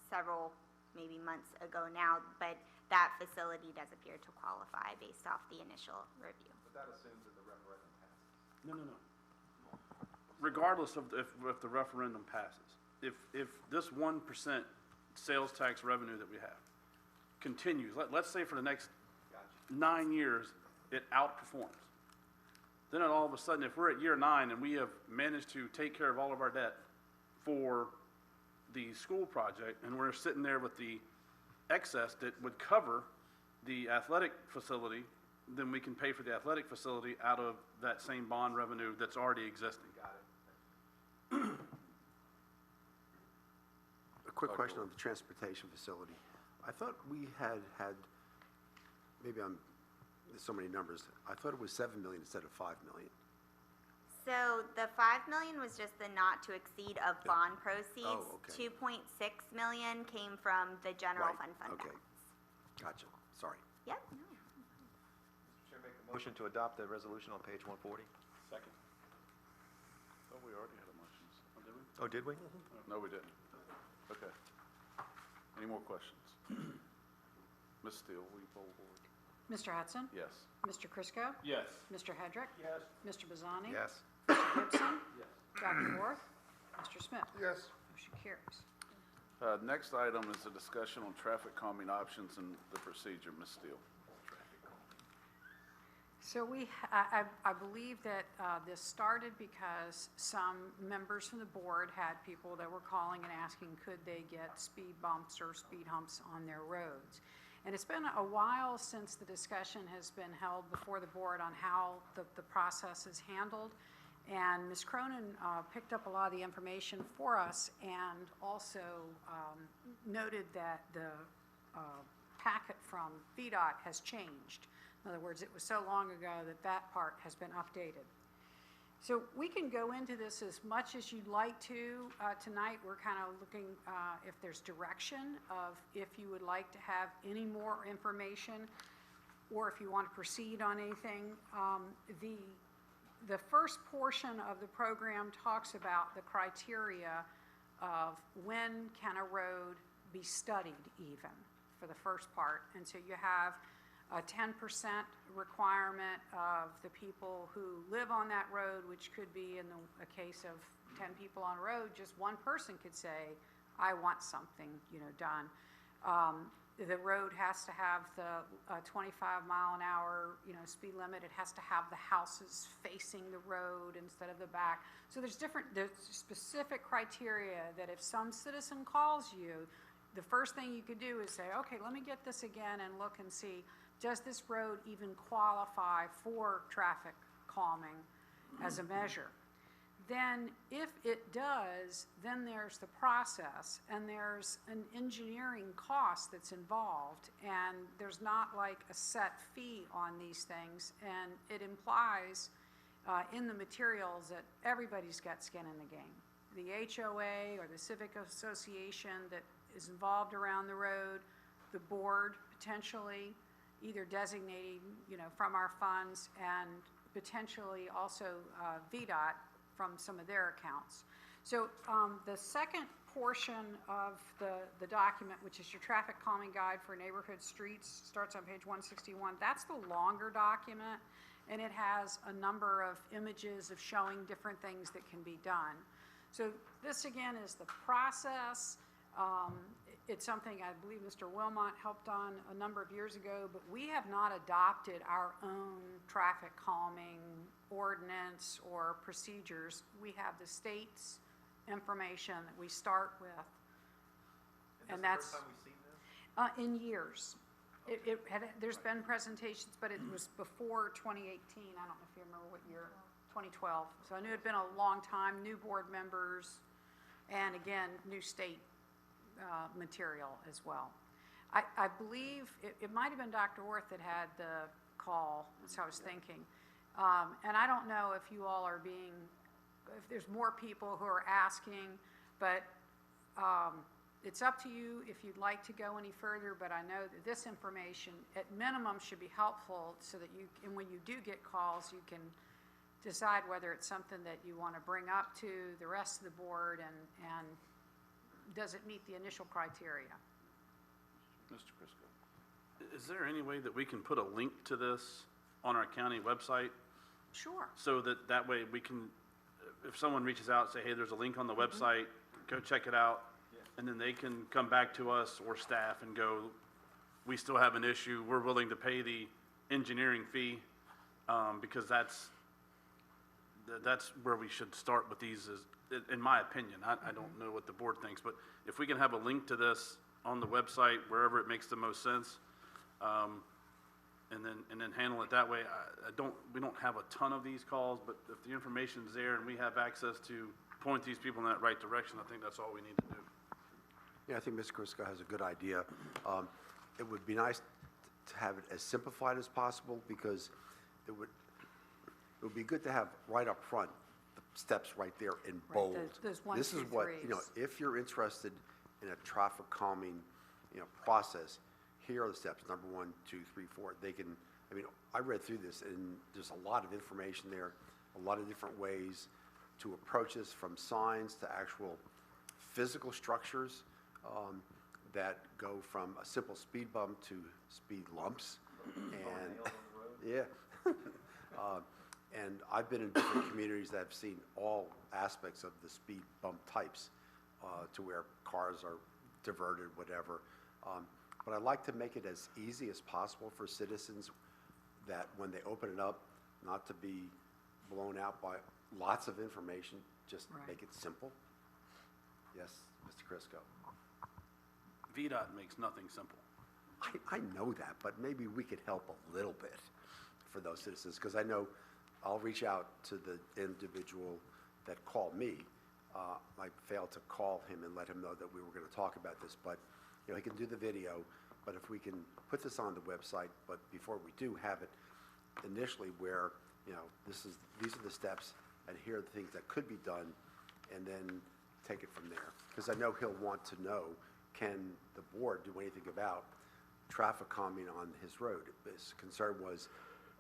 several, maybe months ago now, but that facility does appear to qualify based off the initial review. But that assumes that the referendum passes. No. Regardless of if the referendum passes, if this 1% sales tax revenue that we have continues, let's say for the next 9 years, it outperforms. Then all of a sudden, if we're at year 9 and we have managed to take care of all of our debt for the school project, and we're sitting there with the excess that would cover the athletic facility, then we can pay for the athletic facility out of that same bond revenue that's already existing. Got it. A quick question on the transportation facility. I thought we had, maybe there's so many numbers. I thought it was 7 million instead of 5 million. So the 5 million was just the not to exceed of bond proceeds. Oh, okay. 2.6 million came from the general Right, fund okay. balance. Gotcha, sorry. Yep. Chair, make a motion to adopt the resolution on page 140. Second. Oh, we already had a motions. Oh, did we? Oh, did we? No, we didn't. Okay. Any more questions? Ms. Steele, will you poll the board? Mr. Hutson? Yes. Mr. Chriscoe? Yes. Mr. Hedrick? Yes. Mr. Bazzani? Yes. Mr. Gibson? Yes. Dr. Orth? Mr. Smith? Yes. Motion carries. Next item is a discussion on traffic calming options and the procedure. Ms. Steele. So I believe that this started because some members from the board had people that were calling and asking could they get speed bumps or speed humps on their roads. And it's been a while since the discussion has been held before the board on how the process is handled. And Ms. Cronin picked up a lot of the information for us, and also noted that the packet from VDOT has changed. In other words, it was so long ago that that part has been updated. So we can go into this as much as you'd like to. Tonight, we're kind of looking if there's direction of if you would like to have any more information, or if you want to proceed on anything. The first portion of the program talks about the criteria of when can a road be studied even, for the first part. And so you have a 10% requirement of the people who live on that road, which could be in a case of 10 people on a road, just one person could say, I want something, done. The road has to have the 25 mile an hour, speed limit. It has to have the houses facing the road instead of the back. So there's specific criteria that if some citizen calls you, the first thing you could do is say, okay, let me get this again and look and see, does this road even qualify for traffic calming as a measure? then if it does, then there's the process, and there's an engineering cost that's involved, and there's not like a set fee on these things, and it implies in the materials that everybody's got skin in the game. The HOA or the civic association that is involved around the road, the board potentially, either designating, from our funds, and potentially also VDOT from some of their accounts. So the second portion of the document, which is your traffic calming guide for neighborhood streets, starts on page 161. That's the longer document, and it has a number of images of showing different things that can be done. So this again is the process. It's something I believe Mr. Wilmot helped on a number of years ago, but we have not adopted our own traffic calming ordinance or procedures. We have the state's information that we start with. And that's the first time we've seen this? In years. There's been presentations, but it was before 2018. I don't know if you remember what year, 2012. So I knew it'd been a long time, new board members, and again, new state material as well. I believe it might have been Dr. Orth that had the call, that's how I was thinking. And I don't know if you all are if there's more people who are asking, but it's up to you if you'd like to go any further, but I know that this information at minimum should be helpful so that and when you do get calls, you can decide whether it's something that you want to bring up to the rest of the board and does it meet the initial criteria? Mr. Chriscoe. Is there any way that we can put a link to this on our county website? Sure. So that way we can, if someone reaches out and say, hey, there's a link on the website, go check it out, and then they can come back to us or staff and go, we still have an issue, we're willing to pay the engineering fee, because that's where we should start with these, is, in my opinion. I don't know what the board thinks, but if we can have a link to this on the website, wherever it makes the most sense, and then handle it that way. We don't have a ton of these calls, but if the information's there and we have access to point these people in that right direction, I think that's all we need to do. Yeah, I think Mr. Chriscoe has a good idea. It would be nice to have it as simplified as possible, because it would be good to have right up front the steps right there in bold. Those 1, This 2, is what, 3s. if you're interested in a traffic calming, process, here are the steps, number 1, 2, 3, 4. I read through this, and there's a lot of information there, a lot of different ways to approach this, from signs to actual physical structures that go from a simple speed bump to speed lumps. And yeah. And I've been in different communities that have seen all aspects of the speed bump types, to where cars are diverted, whatever. But I like to make it as easy as possible for citizens, that when they open it up, not to be blown out by lots of information, just make it simple. Yes, Mr. Chriscoe. VDOT makes nothing simple. I know that, but maybe we could help a little bit for those citizens, because I know I'll reach out to the individual that called me. I failed to call him and let him know that we were going to talk about this, but he can do the video. But if we can put this on the website, but before we do, have it initially where these are the steps, and here are the things that could be done, and then take it from there. Because I know he'll want to know, can the board do anything about traffic calming on his road? His concern was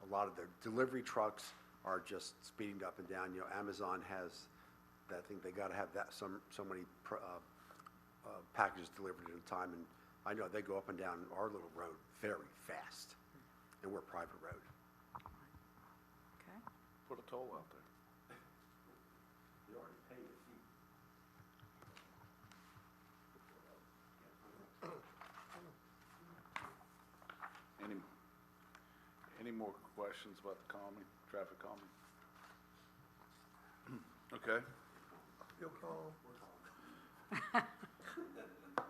a lot of the delivery trucks are just speeding up and down. Amazon has that thing, they got to have that so many packages delivered at a time, and I know they go up and down our little road very fast, and we're a private road. Okay. Put a toll out there. You already paid the fee. Any more questions about the traffic calming? Okay. You'll call.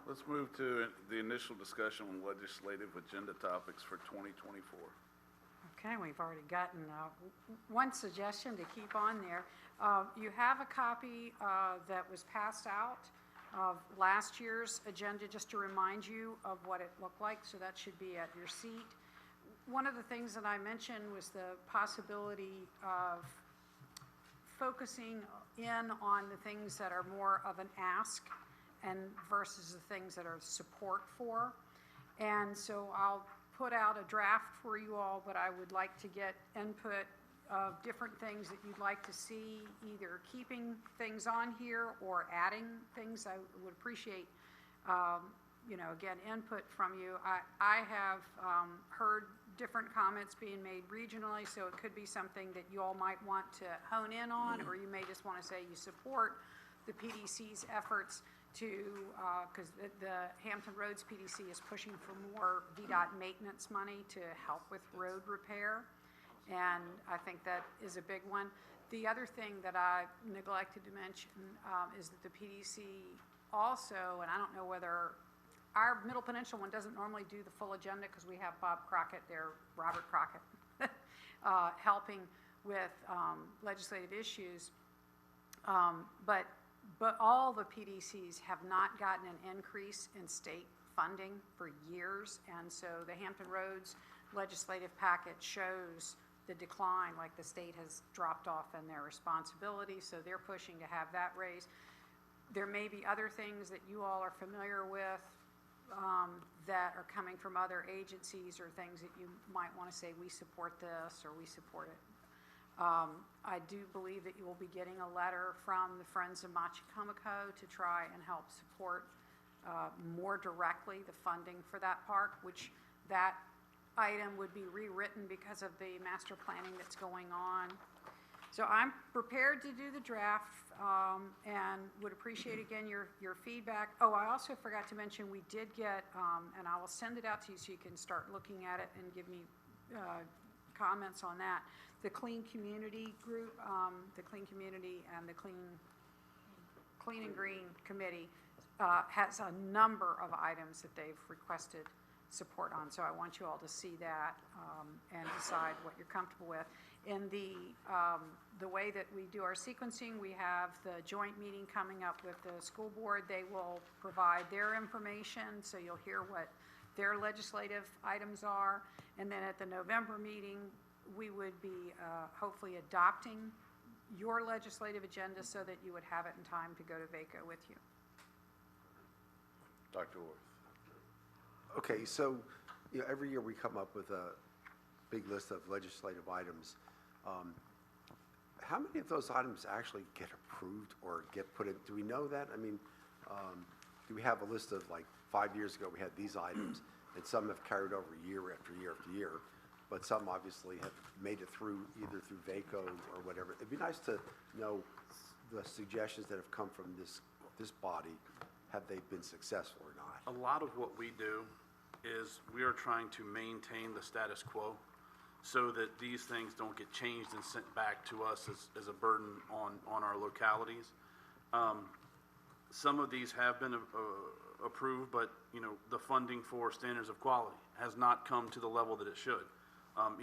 Let's move to the initial discussion on legislative agenda topics for 2024. Okay, we've already gotten one suggestion to keep on there. You have a copy that was passed out of last year's agenda, just to remind you of what it looked like, so that should be at your seat. One of the things that I mentioned was the possibility of focusing in on the things that are more of an ask and versus the things that are support for. And so I'll put out a draft for you all, but I would like to get input of different things that you'd like to see, either keeping things on here or adding things. I would appreciate, again, input from you. I have heard different comments being made regionally, so it could be something that you all might want to hone in on, or you may just want to say you support the PDC's efforts to, because the Hampton Roads PDC is pushing for more VDOT maintenance money to help with road repair, and I think that is a big one. The other thing that I neglected to mention is that the PDC also, and I don't know whether our Middle Peninsula one doesn't normally do the full agenda because we have Bob Crockett there, Robert Crockett, helping with legislative issues, but all the PDCs have not gotten an increase in state funding for years, and so the Hampton Roads legislative packet shows the decline, like the state has dropped off in their responsibility, so they're pushing to have that raised. There may be other things that you all are familiar with that are coming from other agencies, or things that you might want to say, we support this, or we support it. I do believe that you will be getting a letter from the Friends of Machicomico to try and help support more directly the funding for that park, which that item would be rewritten because of the master planning that's going on. So I'm prepared to do the draft and would appreciate, again, your feedback. Oh, I also forgot to mention, we did get, and I will send it out to you so you can start looking at it and give me comments on that. The Clean Community Group, the Clean Community and the Clean and Green Committee has a number of items that they've requested support on. So I want you all to see that and decide what you're comfortable with. In the way that we do our sequencing, we have the joint meeting coming up with the school board. They will provide their information, so you'll hear what their legislative items are. And then at the November meeting, we would be hopefully adopting your legislative agenda so that you would have it in time to go to VACO with you. Dr. Orth. Okay, so every year we come up with a big list of legislative items. How many of those items actually get approved or get put in? Do we know that? I mean, do we have a list of, like, 5 years ago we had these items, and some have carried over year after year after year, but some obviously have made it through either through VACO or whatever. It'd be nice to know the suggestions that have come from this body. Have they been successful or not? A lot of what we do is we are trying to maintain the status quo so that these things don't get changed and sent back to us as a burden on our localities. Some of these have been approved, but the funding for standards of quality has not come to the level that it should.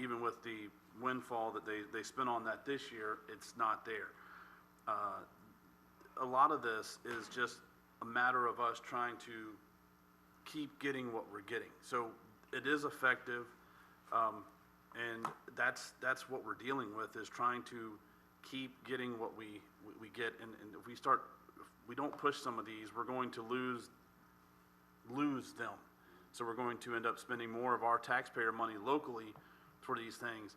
Even with the windfall that they spent on that this year, it's not there. A lot of this is just a matter of us trying to keep getting what we're getting. So it is effective, and that's what we're dealing with, is trying to keep getting what we get. And if we don't push some of these, we're going to lose them. So we're going to end up spending more of our taxpayer money locally for these things.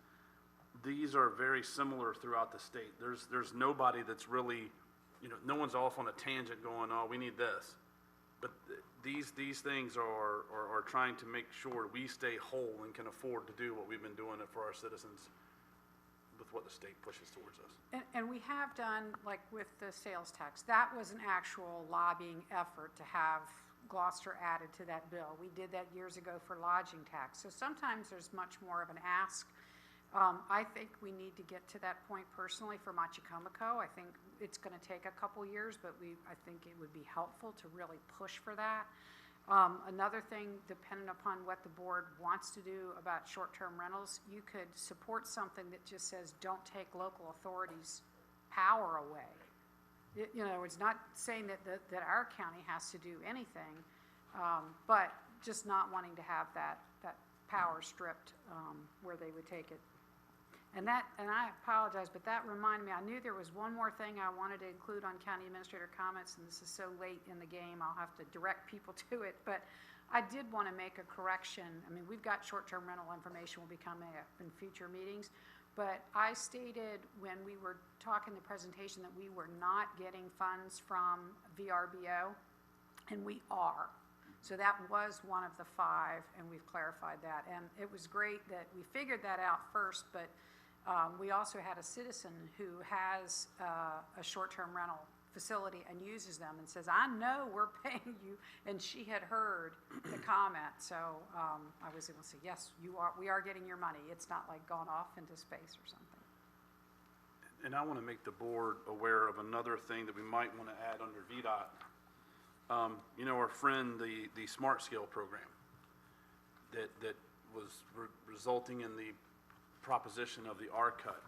These are very similar throughout the state. There's nobody that's really, no one's off on a tangent going, oh, we need this. But these things are trying to make sure we stay whole and can afford to do what we've been doing it for our citizens with what the state pushes towards us. And we have done, like with the sales tax, that was an actual lobbying effort to have Gloucester added to that bill. We did that years ago for lodging tax. So sometimes there's much more of an ask. I think we need to get to that point personally for Machicomico. I think it's going to take a couple years, but I think it would be helpful to really push for that. Another thing, depending upon what the board wants to do about short-term rentals, you could support something that just says, don't take local authorities' power away. You know, it's not saying that our county has to do anything, but just not wanting to have that power stripped where they would take it. And I apologize, but that reminded me, I knew there was one more thing I wanted to include on county administrator comments, and this is so late in the game, I'll have to direct people to it, but I did want to make a correction. I mean, we've got short-term rental information will be coming up in future meetings, but I stated when we were talking the presentation that we were not getting funds from VRBO, and we are. So that was one of the 5, and we've clarified that. And it was great that we figured that out first, but we also had a citizen who has a short-term rental facility and uses them and says, I know we're paying you, and she had heard the comment. So I was able to say, yes, we are getting your money. It's not like gone off into space or something. And I want to make the board aware of another thing that we might want to add under VDOT. You know, our friend, the Smart Scale program that was resulting in the proposition of the R-cut.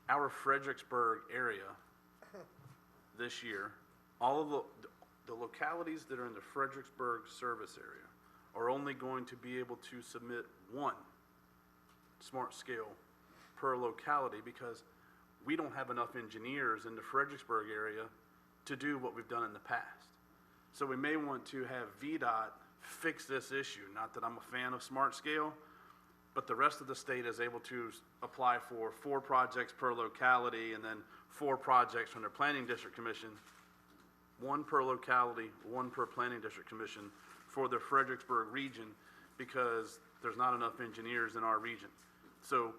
Our Fredericksburg area this year, all of the localities that are in the Fredericksburg service area are only going to be able to submit 1 Smart Scale per locality because we don't have enough engineers in the Fredericksburg area to do what we've done in the past. So we may want to have VDOT fix this issue. Not that I'm a fan of Smart Scale, but the rest of the state is able to apply for 4 projects per locality and then 4 projects from their planning district commission, 1 per locality, 1 per planning district commission for the Fredericksburg region because there's not enough engineers in our region. So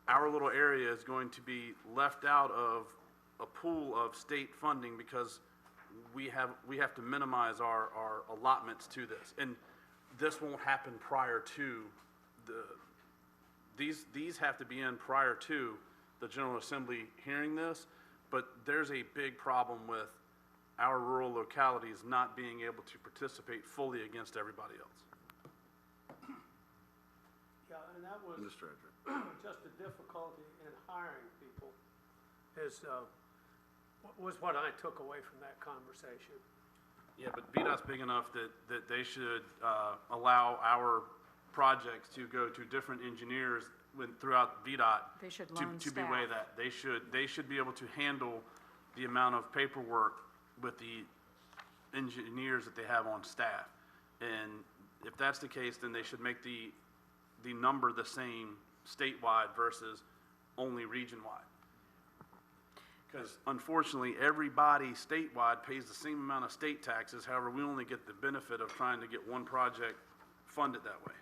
our little area is going to be left out of a pool of state funding because we have to minimize our allotments to this. And this won't happen prior to these have to be in prior to the General Assembly hearing this, but there's a big problem with our rural localities not being able to participate fully against everybody else. Yeah, and that was just a difficulty in hiring people was what I took away from that conversation. Yeah, but VDOT's big enough that they should allow our projects to go to different engineers throughout VDOT They should to be way that they should be able to handle the amount of paperwork with the engineers that they have on staff. And if that's the case, then they should make the number the same statewide versus only region-wide. Because unfortunately, everybody statewide pays the same amount of state taxes. However, we only get the benefit of trying to get one project funded that way.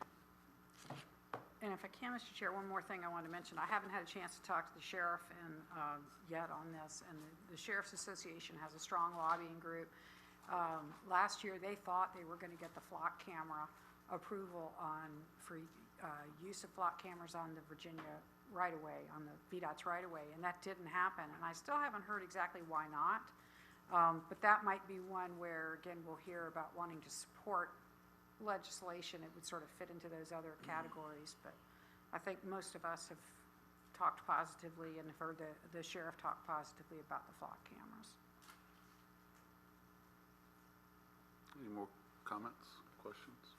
And if I can, Mr. Chair, one more thing I wanted to mention. I haven't had a chance to talk to the sheriff yet on this, and the Sheriff's Association has a strong lobbying group. Last year, they thought they were going to get the flock camera approval for use of flock cameras on the Virginia right-of-way, on the VDOT's right-of-way, and that didn't happen. And I still haven't heard exactly why not, but that might be one where, again, we'll hear about wanting to support legislation. It would sort of fit into those other categories, but I think most of us have talked positively and have heard the sheriff talk positively about the flock cameras. Any more comments, questions?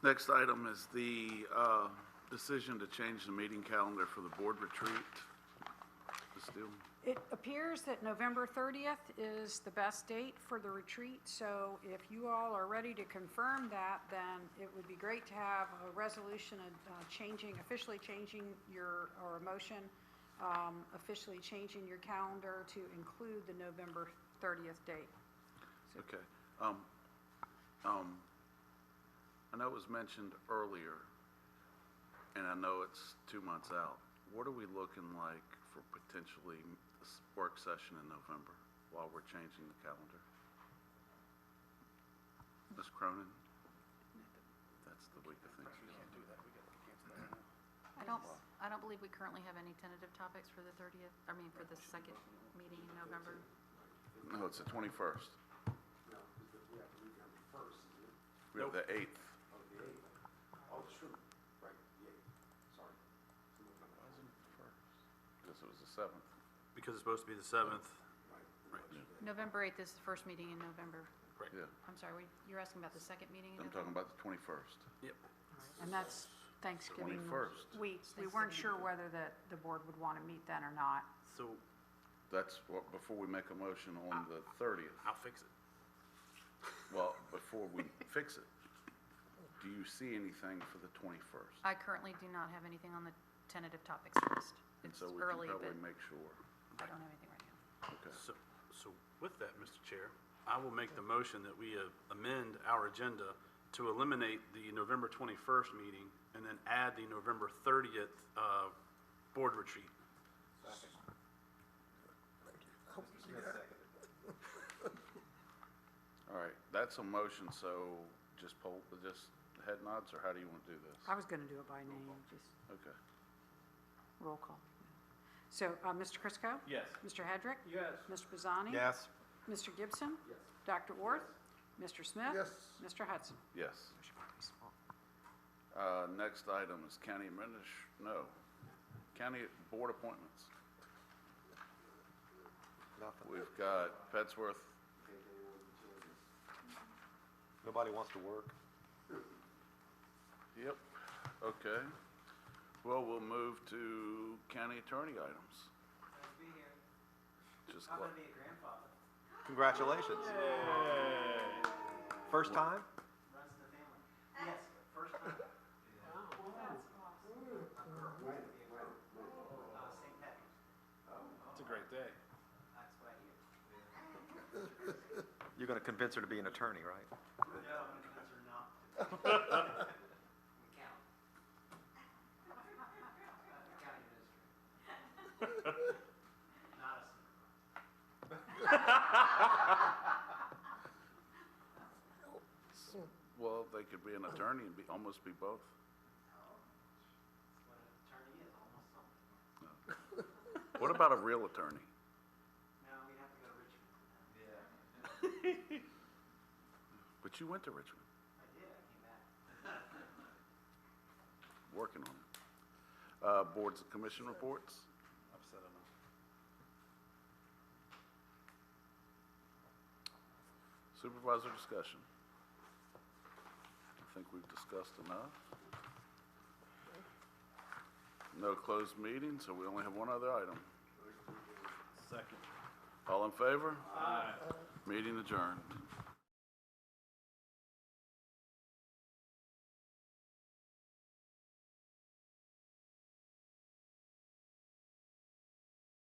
Next item is the decision to change the meeting calendar for the board retreat. Ms. Steele? It appears that November 30th is the best date for the retreat, so if you all are ready to confirm that, then it would be great to have a resolution of officially changing or a motion officially changing your calendar to include the November 30th date. So Okay. I know it was mentioned earlier, and I know it's 2 months out. What are we looking like for potentially this work session in November while we're changing the calendar? Ms. Cronin? That's the week of Thanksgiving. I don't believe we currently have any tentative topics for the 30th, for the second meeting in November. No, it's the 21st. The 8th. Oh, shoot, right, the 8th, sorry. Because it was the 7th. Because it's supposed to be the 7th. November 8th is the first meeting in November. Yeah, I'm sorry, you're asking about the second meeting in I'm talking November? about the 21st. Yep. And that's Thanksgiving 21st. week. We weren't sure whether the board would want to meet then or not. So That's what, before we make a motion on the 30th. I'll fix it. Well, before we fix it, do you see anything for the 21st? I currently do not have anything on the tentative topics list. And It's so we early, can but probably make sure. I don't have anything right now. Okay. So with that, Mr. Chair, I will make the motion that we amend our agenda to eliminate the November 21st meeting and then add the November 30th board retreat. All right, that's a motion, so just head nods, or how do you want to do this? I was going to do it by name, just Okay. roll call. So, Mr. Chriscoe? Yes. Mr. Hedrick? Yes. Mr. Bazzani? Yes. Mr. Gibson? Yes. Dr. Orth? Mr. Smith? Yes. Mr. Hudson? Yes. Next item is county board appointments. Nothing. We've got Petsworth. Nobody wants to work? Yep, okay. Well, we'll move to county attorney items. Be here. Just I'm like, gonna be a grandfather. Congratulations. First time? Runs in the family. Yes, first time. St. Patrick's. It's a great day. That's what I hear. You're going to convince her to be an attorney, right? No, I'm gonna convince her not to. We count. County administrator. Not a well, they could be an attorney and almost be both. what an attorney is, almost something. What about a real attorney? No, we'd have to go to Richmond. Yeah. But you went to Richmond, I did, I came back. working on it. Boards and commission reports? I've said enough. Supervisor discussion. I think we've discussed enough. No closed meeting, so we only have one other item. Second. All in favor? Aye. Meeting adjourned.